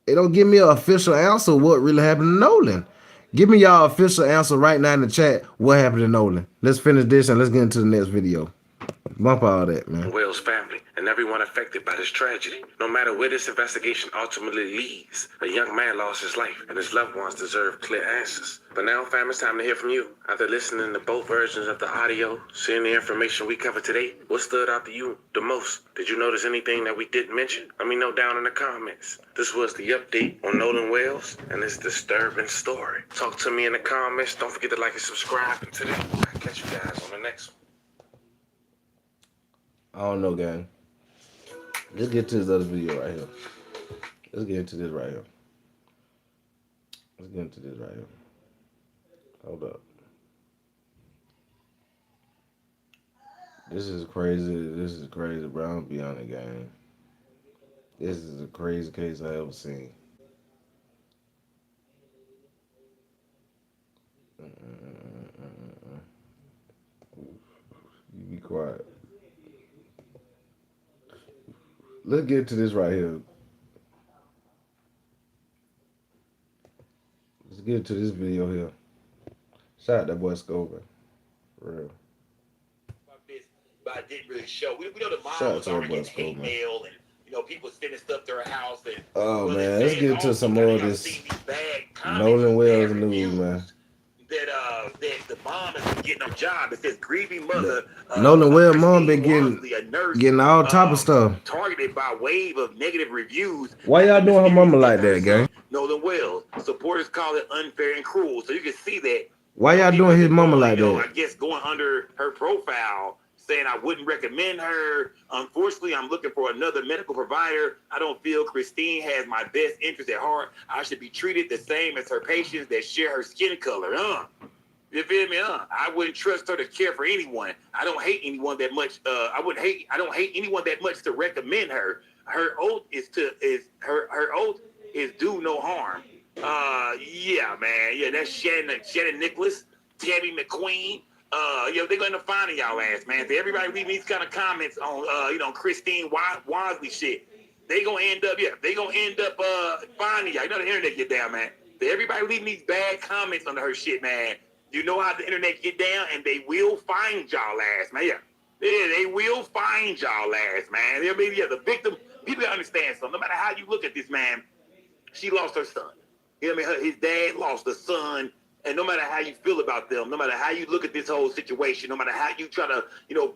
It don't give me an official answer what really happened to Nolan. Give me y'all official answer right now in the chat what happened to Nolan. Let's finish this and let's get into the next video. Bump all that, man. Wells family. and everyone affected by this tragedy. No matter where this investigation ultimately leads, a young man lost his life, and his loved ones deserve clear answers. But now, fam, it's time to hear from you. After listening to both versions of the audio, seeing the information we covered today, what stood out to you the most? Did you notice anything that we didn't mention? Let me know down in the comments. This was the update on Nolan Wells and his disturbing story. Talk to me in the comments. Don't forget to like and subscribe. And today, I'll catch you guys on the next one. I don't know, gang. Let's get to this other video right here. Let's get into this right here. Let's get into this right here. Hold up. This is crazy. This is crazy, bro. I'm gonna be on the game. This is the craziest case I ever seen. You be quiet. Let's get to this right here. Let's get to this video here. Shout out that boy Scoper. For real. But I didn't really show. We know the mom Shout out was to that already boy getting hate Scoper. mail, and people sending stuff to her house. And Oh man, let's get into some more of this Nolan Wells news, man. That the mom has been getting a job. It says grieving mother. Nolan Wells' mom been getting all type of stuff. Targeted by wave of negative reviews. Why y'all doing her mama like that, gang? Nolan Wells. Supporters call it unfair and cruel. So you can see that. Why y'all doing his mama like that? I guess going under her profile, saying I wouldn't recommend her. Unfortunately, I'm looking for another medical provider. I don't feel Christine has my best interest at heart. I should be treated the same as her patients that share her skin color. You feel me? I wouldn't trust her to care for anyone. I don't hate anyone that much. I don't hate anyone that much to recommend her. Her oath is do no harm. Yeah, man. Yeah, that's Shannon Nicholas, Tammy McQueen. They're gonna find y'all ass, man. So everybody leaving these kind of comments on, Christine Wadley shit, they gonna end up finding y'all. You know the internet get down, man. So everybody leaving these bad comments under her shit, man. You know how the internet get down, and they will find y'all ass, man. Yeah, they will find y'all ass, man. The victim, people understand something. No matter how you look at this, man, she lost her son. His dad lost a son. And no matter how you feel about them, no matter how you look at this whole situation, no matter how you try to,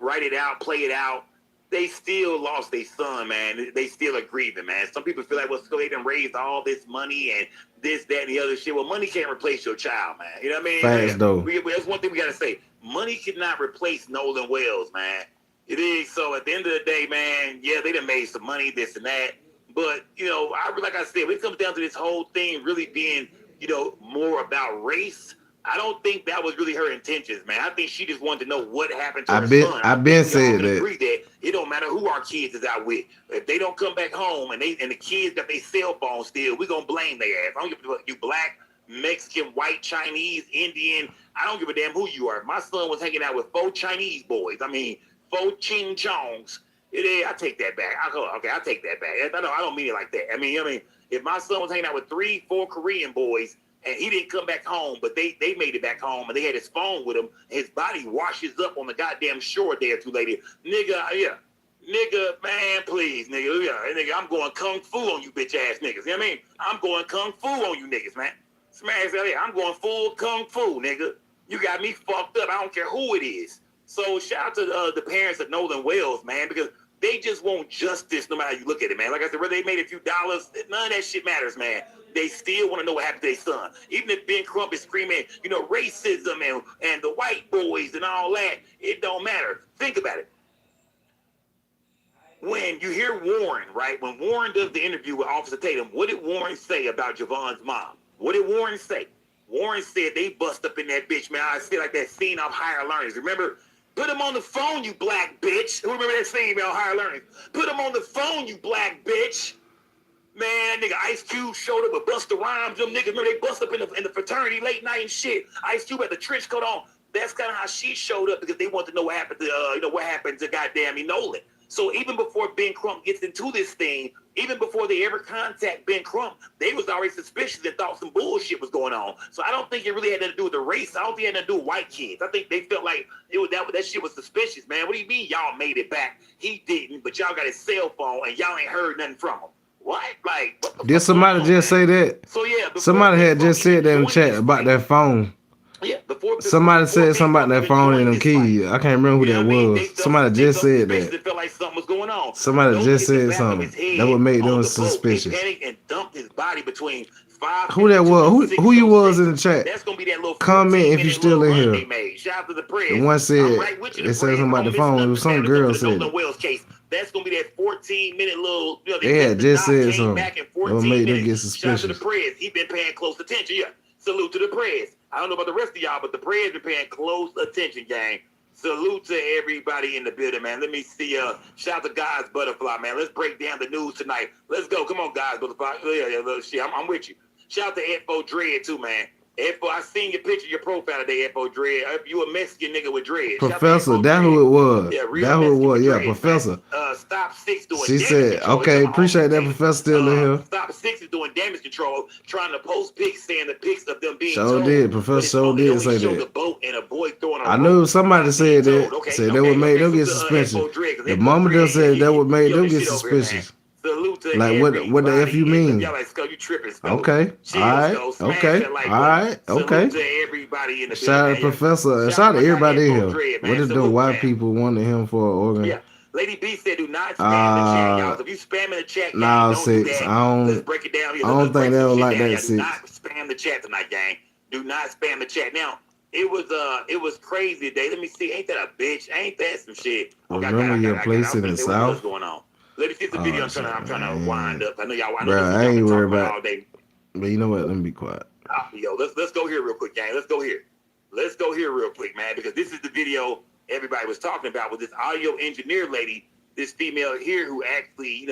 write it out, play it out, they still lost their son, man. They still are grieving, man. Some people feel like, well, so they done raised all this money and this, that, and the other shit. Well, money can't replace your child, man. You know what I mean? Thanks, though. That's one thing we got to say. Money cannot replace Nolan Wells, man. It is. So at the end of the day, man, yeah, they done made some money, this and that. But, like I said, when it comes down to this whole thing really being, more about race, I don't think that was really her intentions, man. I think she just wanted to know what happened to her son. I've been saying that. Agree that it don't matter who our kids is out with. If they don't come back home and the kids got their cell phone still, we gonna blame their ass. I don't give a fuck you black, Mexican, white, Chinese, Indian. I don't give a damn who you are. My son was hanging out with 4 Chinese boys. 4 Ching Chongs. I take that back. I take that back. I don't mean it like that. If my son was hanging out with 3, 4 Korean boys and he didn't come back home, but they made it back home and they had his phone with him, his body washes up on the goddamn shore a day or two later. Nigga, man, please, nigga, I'm going kung fu on you bitch ass niggas. You know what I mean? I'm going kung fu on you niggas, man. Smash that. I'm going full kung fu, nigga. You got me fucked up. I don't care who it is. So shout out to the parents of Nolan Wells, man, because they just want justice no matter how you look at it, man. Like I said, whether they made a few dollars, none of that shit matters, man. They still want to know what happened to their son. Even if Ben Crump is screaming, racism and the white boys and all that, it don't matter. Think about it. When you hear Warren, right? When Warren does the interview with Officer Tatum, what did Warren say about Javon's mom? What did Warren say? Warren said they bust up in that bitch, man. I see like that scene of Higher Learners. Remember? Put him on the phone, you black bitch. Who remember that scene about Higher Learning? Put him on the phone, you black bitch. Man, nigga, Ice Cube showed up with Busta Rhymes. Them niggas, remember they bust up in the fraternity late night and shit. Ice Cube had the trench coat on. That's kind of how she showed up because they wanted to know what happened to, what happened to goddamn Nolan. So even before Ben Crump gets into this thing, even before they ever contact Ben Crump, they was already suspicious and thought some bullshit was going on. So I don't think it really had nothing to do with the race. I don't think it had nothing to do with white kids. I think they felt like it was that shit was suspicious, man. What do you mean y'all made it back? He didn't, but y'all got his cell phone and y'all ain't heard nothing from him. What? Like, what the Did fuck going somebody on, just man? say that? So yeah, Somebody had just said that in the chat about that phone. Somebody said something about that phone and them keys. I can't remember who that was. Somebody just said that. They felt like something was going on. Somebody just said something. That would make them suspicious. Panicked and dumped his body between 5. Who that was? Who you was in the chat? That's gonna be that little Comment if you still in here. they made. Shout out to the press. The one said right with you, they said something about the phone. It was some girl said it. Wells case. That's gonna be that 14-minute little. You know, They had just said something. Back in That would 14 make them minutes. get Shout out to the suspicious. press. He been paying close attention. Yeah. Salute to the press. I don't know about the rest of y'all, but the press been paying close attention, gang. Salute to everybody in the building, man. Let me see. Shout out to God's Butterfly, man. Let's break down the news tonight. Let's go. Come on, God's Butterfly. Yeah, shit. I'm with you. Shout out to Edfo Dread too, man. Edfo, I seen your picture, your profile today, Edfo Dread. You a Mexican nigga with dread. Professor, that's who it was. Yeah, That's who it was. Yeah, dread, Professor. Stop 6 doing She damage said, control. okay, appreciate that Professor still in here. Stop 6 is doing damage control, trying to post pics saying the pics of them being Sure told. did. Professor sure did say Show the that. boat and a boy throwing a I rope. knew somebody said that. Said that would make them get suspicious. The mama just said that would make them get suspicious. Salute to Like what the F you mean? Y'all like, Skull, you tripping, Skull. Okay. Chill, Alright. Skull. Smash Okay. that like button. Alright. Salute Okay. to everybody in the Shout out building, man. Professor. Yeah. Shout out to everybody in Edfo here. Dread, man. What is the Salute, white man. people wanted him for an organ? Yeah. Lady B said, do not spam the chat, y'all. So if you spam in the chat, gang, Nah, don't do 6. that. I Let's don't. break it down here. I don't Let's break think they some don't shit like down. that, Y'all do 6. not spam the chat tonight, gang. Do not spam the chat. Now, it was crazy today. Let me see. Ain't that a bitch? Ain't that some shit? Okay, Remember your place in the what's South? going on. Let me see the video. I'm trying to wind up. I know y'all. I know Bro, this is I y'all ain't been worried talking about about. all day. But you know what? Let me be quiet. Yo, let's go here real quick, gang. Let's go here. Let's go here real quick, man, because this is the video everybody was talking about with this audio engineer lady, this female here who actually,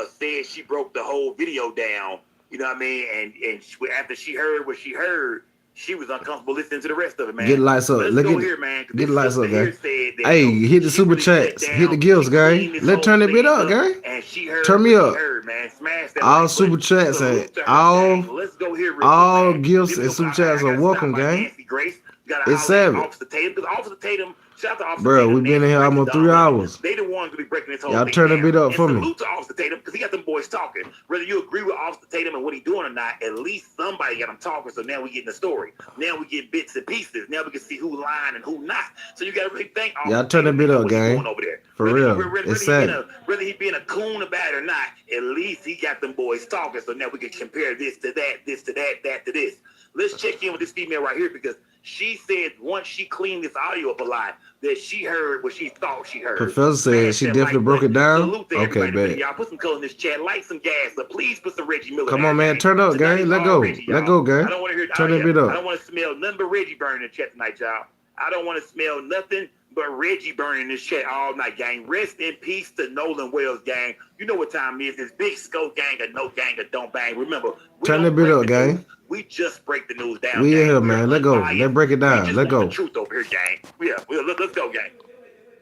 said she broke the whole video down. You know what I mean? And after she heard what she heard, she was uncomfortable listening to the rest of it, man. Get the lights up. Let's Look go at here, man. Get the lights up, gang. That, Hey, hit the super chats. Hit the gifts, gang. Let's turn that bit up, gang. And she heard Turn me what up. she heard, man. Smash that All like super button. chats and Salute to her, gang. Let's go here real all quick, man. gifts Here we and go. super I chats gotta are welcome, stop by gang. Nancy Grace. Gotta It's holler at 7. Officer Tatum, because Officer Tatum, shout out to Officer Bro, Tatum. we been in here almost 3 hours. They the ones who be breaking this whole Y'all thing turn the down. bit up And for me. salute to Officer Tatum, because he got them boys talking. Whether you agree with Officer Tatum and what he doing or not, at least somebody got him talking. So now we getting the story. Now we get bits and pieces. Now we can see who lying and who not. So you gotta really think. Y'all turn the bit up, what he gang. doing over there. For real. It's sad. Whether he being a coon about it or not, at least he got them boys talking. So now we can compare this to that, this to that, that to this. Let's check in with this female right here, because she said once she cleaned this audio up a lot, that she heard what she thought she heard. Professor said Smash she that definitely like broke it button. down. Salute to Okay, everybody. bet. Y'all put some color in this chat. Light some gas. But please put some Reggie Miller. Come down, on, man. gang. Turn up, Tonight gang. is Let all go. Reggie, Let y'all. go, gang. I don't want to hear. Turn that bit I up. don't want to smell nothing but Reggie burning in the chat tonight, y'all. I don't want to smell nothing but Reggie burning in this chat all night, gang. Rest in peace to Nolan Wells, gang. You know what time it is. It's Big Scope gang or no gang or don't bang. Remember, we Turn don't that bit break up, the gang. news. We just break the news down, We in gang. here, We're man. Let go. unbiased. Let's break it We down. just Let want go. the truth over here, gang. Yeah, let's go, gang.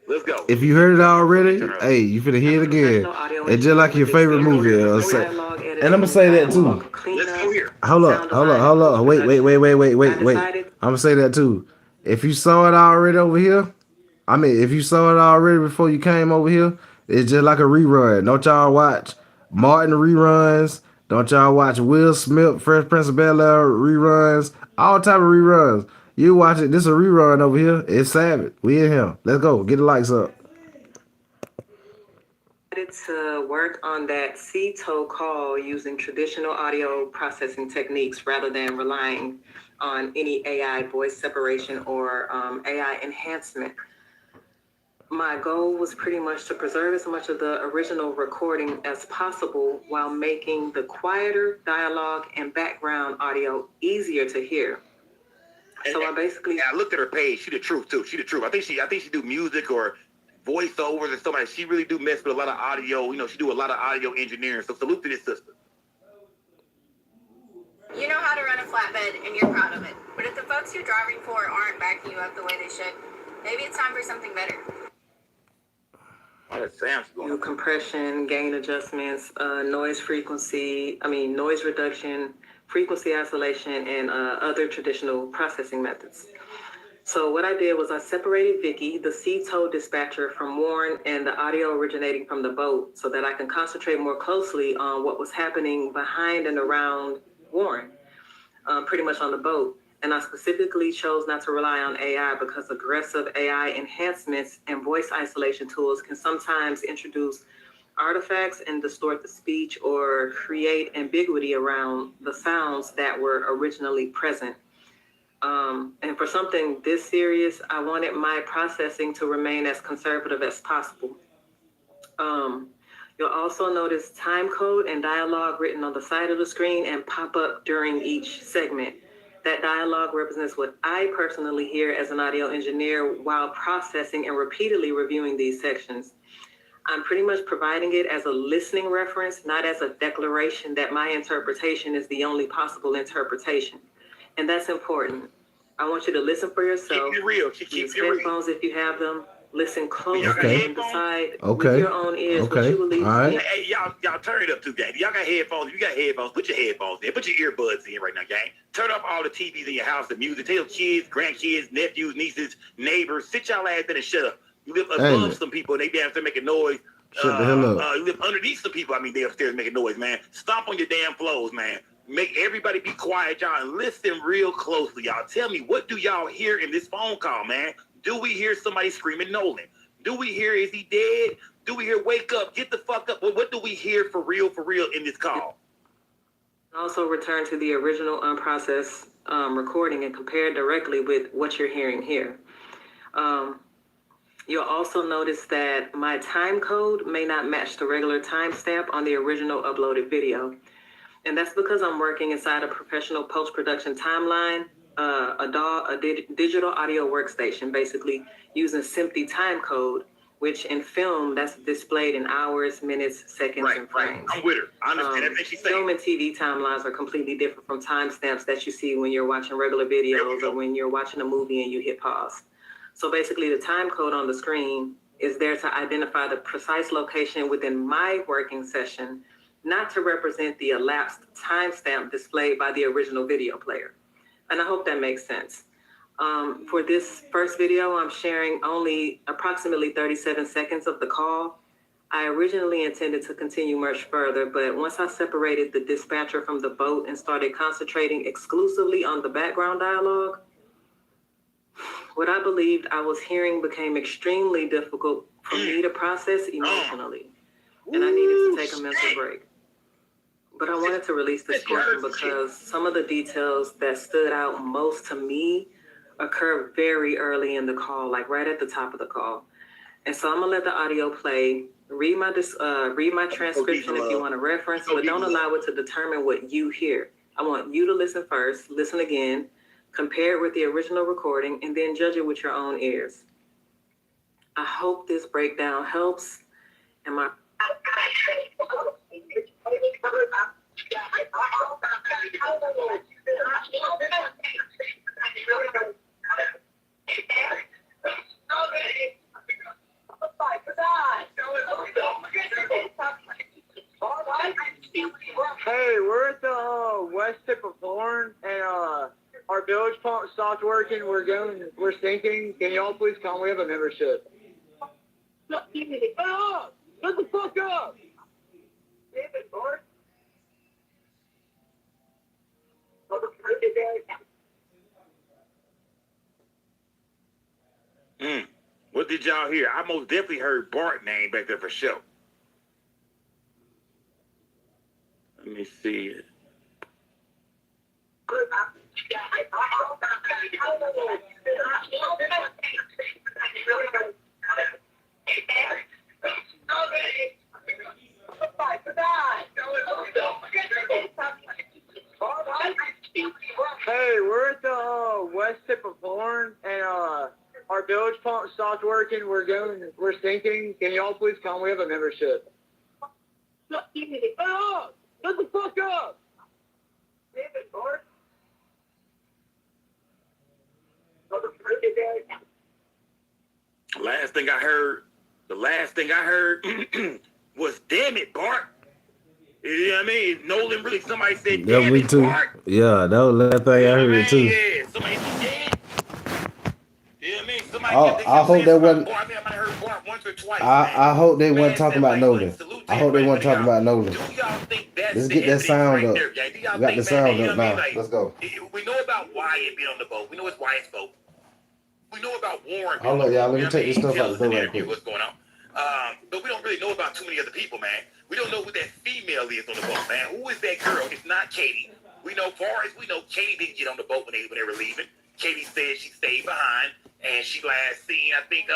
Let's go. If you heard it already, hey, you finna hear it again. It's just like your favorite movie. And I'm gonna say that too. Let's go here. Hold up. Wait. I'm gonna say that too. If you saw it already over here, if you saw it already before you came over here, it's just like a rerun. Don't y'all watch Martin reruns. Don't y'all watch Will Smith, Fresh Prince of Bel-Air reruns. All type of reruns. You watch it. This is a rerun over here. It's Savage. We in here. Let's go. Get the lights up. To work on that CTO call using traditional audio processing techniques rather than relying on any AI voice separation or AI enhancement. My goal was pretty much to preserve as much of the original recording as possible while making the quieter dialogue and background audio easier to hear. So I looked at her page. She the truth too. She the truth. I think she do music or voiceovers and stuff like that. She really do mess with a lot of audio. She do a lot of audio engineering. So salute to this sister. You know how to run a flatbed and you're proud of it. But if the folks you're driving for aren't backing you up the way they should, maybe it's time for something better. Compression, gain adjustments, noise reduction, frequency isolation, and other traditional processing methods. So what I did was I separated Vicky, the C-tow dispatcher, from Warren and the audio originating from the boat so that I can concentrate more closely on what was happening behind and around Warren, pretty much on the boat. And I specifically chose not to rely on AI because aggressive AI enhancements and voice isolation tools can sometimes introduce artifacts and distort the speech or create ambiguity around the sounds that were originally present. And for something this serious, I wanted my processing to remain as conservative as possible. You'll also notice time code and dialogue written on the side of the screen and pop up during each segment. That dialogue represents what I personally hear as an audio engineer while processing and repeatedly reviewing these sections. I'm pretty much providing it as a listening reference, not as a declaration that my interpretation is the only possible interpretation. And that's important. I want you to listen for yourself. Keep it real. Use headphones if you have them. Listen closely and decide with Okay. your own ears what Okay. you believe. All right. Hey, y'all turn it up too, gang. Y'all got headphones. If you got headphones, put your headphones in. Put your earbuds in right now, gang. Turn off all the TVs in your house, the music. Tell kids, grandkids, nephews, nieces, neighbors, sit y'all ass in and shut up. You live above some people, and they downstairs making noise. Shut the hell up. You live underneath some people. I mean, they upstairs making noise, man. Stomp on your damn floors, man. Make everybody be quiet, y'all, and listen real closely, y'all. Tell me, what do y'all hear in this phone call, man? Do we hear somebody screaming Nolan? Do we hear, is he dead? Do we hear, wake up, get the fuck up? What do we hear for real in this call? Also return to the original unprocessed recording and compare directly with what you're hearing here. You'll also notice that my time code may not match the regular timestamp on the original uploaded video. And that's because I'm working inside a professional post-production timeline, a digital audio workstation, basically using SMPTE time code, which in film, that's displayed in hours, minutes, seconds, and frames. I'm with her. I understand everything she's saying. Film and TV timelines are completely different from timestamps that you see when you're watching regular videos or when you're watching a movie and you hit pause. So basically, the time code on the screen is there to identify the precise location within my working session, not to represent the elapsed timestamp displayed by the original video player. And I hope that makes sense. For this first video, I'm sharing only approximately 37 seconds of the call. I originally intended to continue much further, but once I separated the dispatcher from the boat and started concentrating exclusively on the background dialogue, what I believed I was hearing became extremely difficult for me to process emotionally. And I needed to take a mental break. But I wanted to release this portion because some of the details that stood out most to me occurred very early in the call, like right at the top of the call. And so I'm gonna let the audio play. Read my transcription if you want to reference, but don't allow it to determine what you hear. I want you to listen first, listen again, compare it with the original recording, and then judge it with your own ears. I hope this breakdown helps. And my Hey, we're at the west tip of Horn, and our village pump stopped working. We're sinking. Can y'all please come? We have a membership. Shut up! Shut the fuck up! What did y'all hear? I most definitely heard Bart name back there for sure. Let me see it. Hey, we're at the west tip of Horn, and our village pump stopped working. We're sinking. Can y'all please come? We have a membership. Shut up! Shut the fuck up! Last thing I heard The last thing I heard was, damn it, Bart. You know what I mean? Nolan really, somebody said, Yeah, damn me it, too. Bart. Yeah, that was the last thing You I know what I heard mean? too. Yeah, somebody said, dead. You know what I mean? Somebody kept, they I kept hope saying that something wasn't. about Bart. I mean, I might have heard Bart once or twice, man. I hope they wasn't Smash talking that about like button. Nolan. Salute to I hope they everybody, wasn't man. talking Y'all, about Nolan. do y'all think that's Let's the get that evidence sound right up. there, gang? Do y'all We got think, the man, that, sound you know up what I mean? now. Like, Let's go. we know about Wyatt being on the boat. We know it's Wyatt's boat. We know about Warren being on Hold the up, y'all. boat. Let You me know what I take mean? this He stuff out tells the us in door the right interview quick. what's going on. But we don't really know about too many other people, man. We don't know who that female is on the boat, man. Who is that girl? It's not Katie. We know, far as we know, Katie didn't get on the boat when they were leaving. Katie said she stayed behind, and she last seen, I think,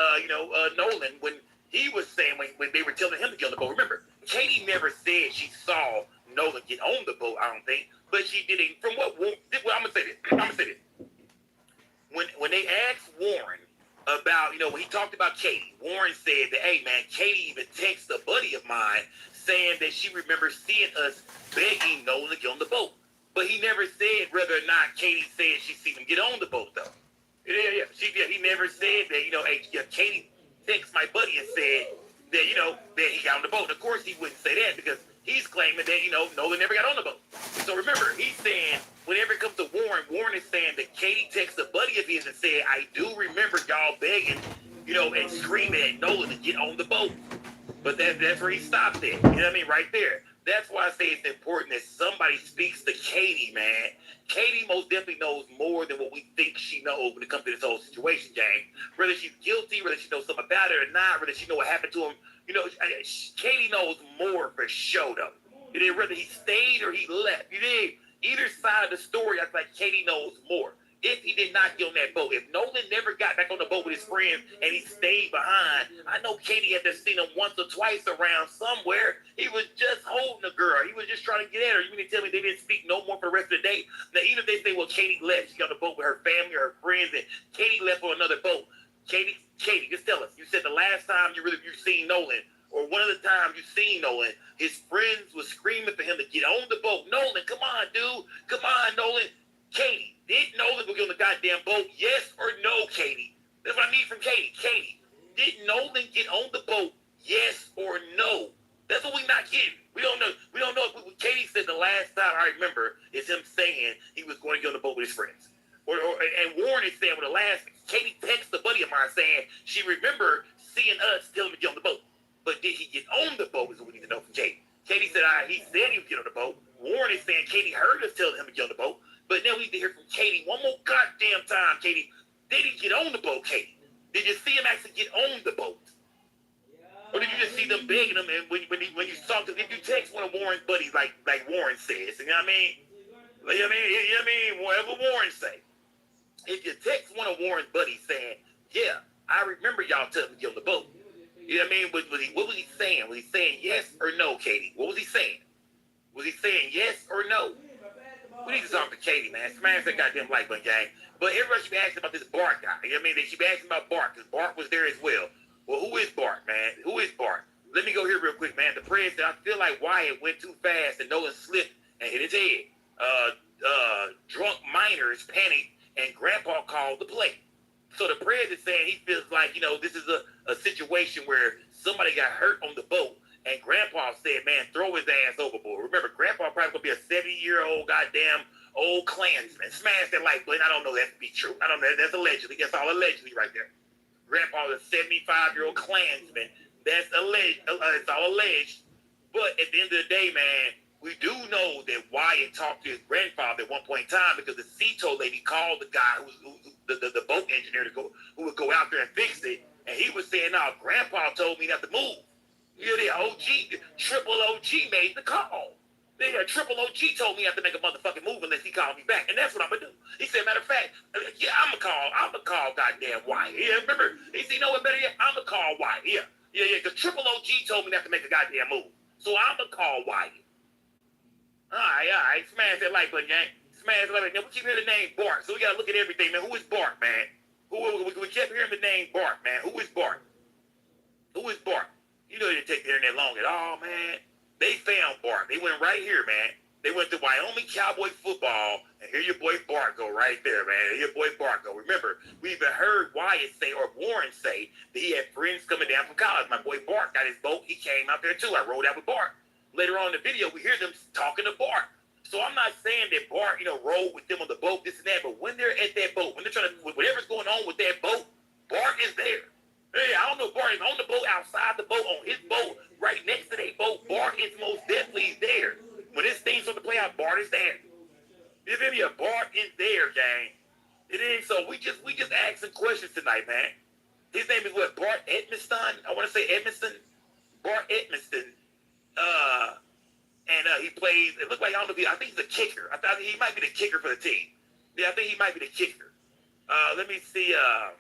Nolan when he was saying when they were telling him to get on the boat. Remember, Katie never said she saw Nolan get on the boat. I don't think, but she did it. From what? Well, I'm gonna say this. When they asked Warren about, when he talked about Katie, Warren said that, hey, man, Katie even texted a buddy of mine saying that she remembers seeing us begging Nolan to get on the boat. But he never said whether or not Katie said she seen him get on the boat, though. Yeah. He never said that, Katie texted my buddy and said that, that he got on the boat. Of course, he wouldn't say that because he's claiming that, Nolan never got on the boat. So remember, he's saying, whenever it comes to Warren is saying that Katie texted a buddy of his and said, I do remember y'all begging, and screaming at Nolan to get on the boat. But that's where he stopped it. You know what I mean? Right there. That's why I say it's important that somebody speaks to Katie, man. Katie most definitely knows more than what we think she knows when it comes to this whole situation, gang. Whether she's guilty, whether she knows something about it or not, whether she knows what happened to him, Katie knows more for sure, though. Whether he stayed or he left. Either side of the story, I feel like Katie knows more. If he did not get on that boat, if Nolan never got back on the boat with his friends and he stayed behind, I know Katie had to seen him once or twice around somewhere. He was just holding the girl. He was just trying to get at her. You mean to tell me they didn't speak no more for the rest of the day? Now, even if they say, well, Katie left, she got on the boat with her family or her friends, and Katie left on another boat. Katie, just tell us. You said the last time you seen Nolan, or one of the times you seen Nolan, his friends was screaming for him to get on the boat. Nolan, come on, dude. Come on, Nolan. Katie, did Nolan go get on the goddamn boat? Yes or no, Katie? That's what I need from Katie. Katie, did Nolan get on the boat? Yes or no? That's what we're not getting. We don't know. We don't know. Katie said the last time I remember is him saying he was going to get on the boat with his friends. And Warren is saying with the last, Katie texted a buddy of mine saying she remembered seeing us tell him to get on the boat. But did he get on the boat is what we need to know from Katie. Katie said he said he would get on the boat. Warren is saying Katie heard us tell him to get on the boat. But now we need to hear from Katie one more goddamn time, Katie. Did he get on the boat, Katie? Did you see him actually get on the boat? Or did you just see them begging him? And when you saw, because if you text one of Warren's buddies, like Warren says, you know what I mean? Whatever Warren say. If you text one of Warren's buddies saying, yeah, I remember y'all telling me to get on the boat. You know what I mean? What was he saying? Was he saying yes or no, Katie? What was he saying? Was he saying yes or no? We need to talk to Katie, man. Smash that goddamn like button, gang. But everybody should be asking about this Bart guy. You know what I mean? They should be asking about Bart, because Bart was there as well. Well, who is Bart, man? Who is Bart? Let me go here real quick, man. The president, I feel like Wyatt went too fast and Nolan slipped and hit his head. Drunk minors panicked and Grandpa called the play. So the president saying he feels like, this is a situation where somebody got hurt on the boat. And Grandpa said, man, throw his ass overboard. Remember, Grandpa probably going to be a 70-year-old goddamn old Klansman. Smash that like button. I don't know that to be true. I don't know. That's allegedly. That's all allegedly right there. Grandpa is a 75-year-old Klansman. That's alleged. It's all alleged. But at the end of the day, man, we do know that Wyatt talked to his grandfather at one point in time because the Cito lady called the guy the boat engineer who would go out there and fix it. And he was saying, no, Grandpa told me not to move. The triple OG made the call. Triple OG told me I have to make a motherfucking move unless he called me back. And that's what I'm going to do. He said, matter of fact, yeah, I'm going to call goddamn Wyatt. Yeah, remember? He said, you know what better yet? I'm going to call Wyatt. Yeah, because Triple OG told me not to make a goddamn move. So I'm going to call Wyatt. All right. Smash that like button, gang. Smash that like button. We keep hearing the name Bart, so we got to look at everything, man. Who is Bart, man? We kept hearing the name Bart, man. Who is Bart? Who is Bart? You know, it didn't take the internet long at all, man. They found Bart. They went right here, man. They went to Wyoming Cowboy football, and here your boy Bart go right there, man. Here your boy Bart go. Remember, we even heard Wyatt say, or Warren say, that he had friends coming down from college. My boy Bart got his boat. He came out there, too. I rode out with Bart. Later on in the video, we hear them talking to Bart. So I'm not saying that Bart, rode with them on the boat, this and that, but when they're at that boat, when they're trying to, whatever's going on with that boat, Bart is there. Hey, I don't know if Bart is on the boat, outside the boat, on his boat, right next to their boat. Bart is most definitely there. When this thing's on the play out, Bart is there. You feel me? Bart is there, gang. It is. So we just asking questions tonight, man. His name is what? Bart Edmiston? I want to say Edmiston. Bart Edmiston. And he plays, it looks like, I don't know if I think he's a kicker. I thought he might be the kicker for the team. Yeah, I think he might be the kicker. Let me see, hold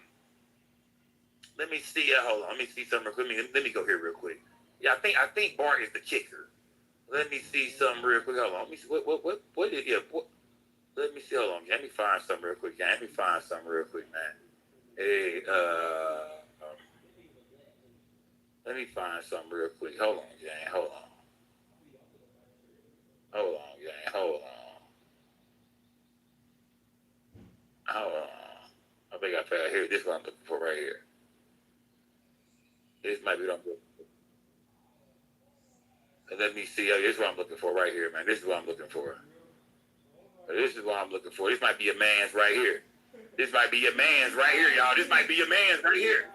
on, let me see something real quick. Let me go here real quick. Yeah, I think Bart is the kicker. Let me see something real quick. Hold on. Let me see. What is it? Let me see. Hold on. Let me find something real quick. Let me find something real quick, man. Hey, let me find something real quick. Hold on, gang. Hold on, gang. Hold on. I think I found here. This is what I'm looking for right here. This might be what I'm looking for. And let me see. This is what I'm looking for right here, man. This is what I'm looking for. This is what I'm looking for. This might be a man's right here. This might be your man's right here, y'all. This might be your man's right here.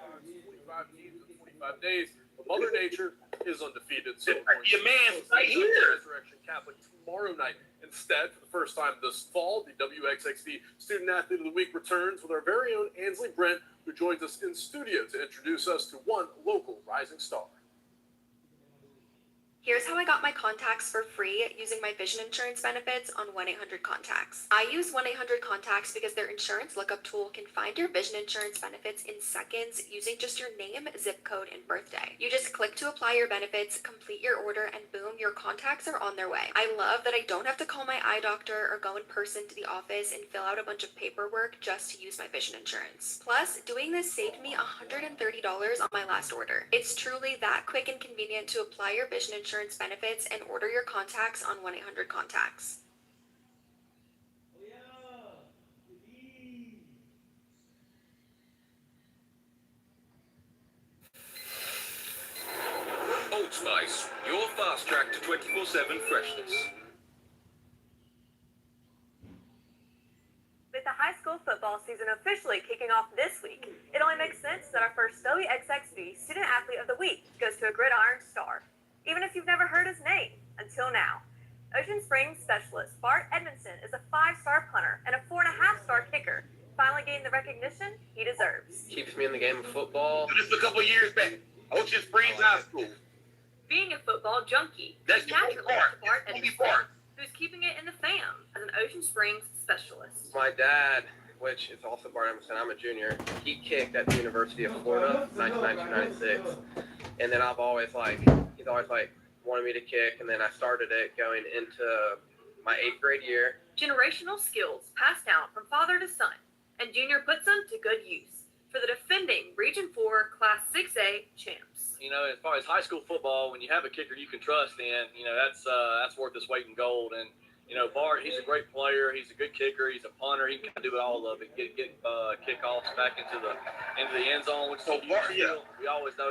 45 teams in 45 days. But Mother Nature is undefeated. So your man's right here. Resurrection Catholic tomorrow night. Instead, for the first time this fall, the WXXD Student Athlete of the Week returns with our very own Ansley Brent, who joins us in studio to introduce us to one local rising star. Here's how I got my contacts for free using my vision insurance benefits on 1-800-CONTACTS. I use 1-800-CONTACTS because their insurance lookup tool can find your vision insurance benefits in seconds using just your name, zip code, and birthday. You just click to apply your benefits, complete your order, and boom, your contacts are on their way. I love that I don't have to call my eye doctor or go in person to the office and fill out a bunch of paperwork just to use my vision insurance. Plus, doing this saved me $130 on my last order. It's truly that quick and convenient to apply your vision insurance benefits and order your contacts on 1-800-CONTACTS. Old Spice, your fast track to 24/7 freshness. With the high school football season officially kicking off this week, it only makes sense that our first WXXV Student Athlete of the Week goes to a gridiron star, even if you've never heard his name until now. Ocean Springs specialist Bart Edmondson is a 5-star punter and a 4.5-star kicker, finally getting the recognition he deserves. Keeps me in the game of football. Just a couple years back, Ocean Springs High School. Being a football junkie, That's naturally Bart. to Bart Edmondson, who's keeping it in the fam as an Ocean Springs specialist. My dad, which is also Bart Emerson, I'm a junior, he kicked at the University of Florida, 1996. And then he's always wanted me to kick, and then I started it going into my 8th grade year. Generational skills passed down from father to son, and Junior puts them to good use for the defending Region 4 Class 6A champs. As far as high school football, when you have a kicker you can trust in, that's worth its weight in gold. And Bart, he's a great player. He's a good kicker. He's a punter. He can do all of it. Get kickoffs back into the end zone. Which we always know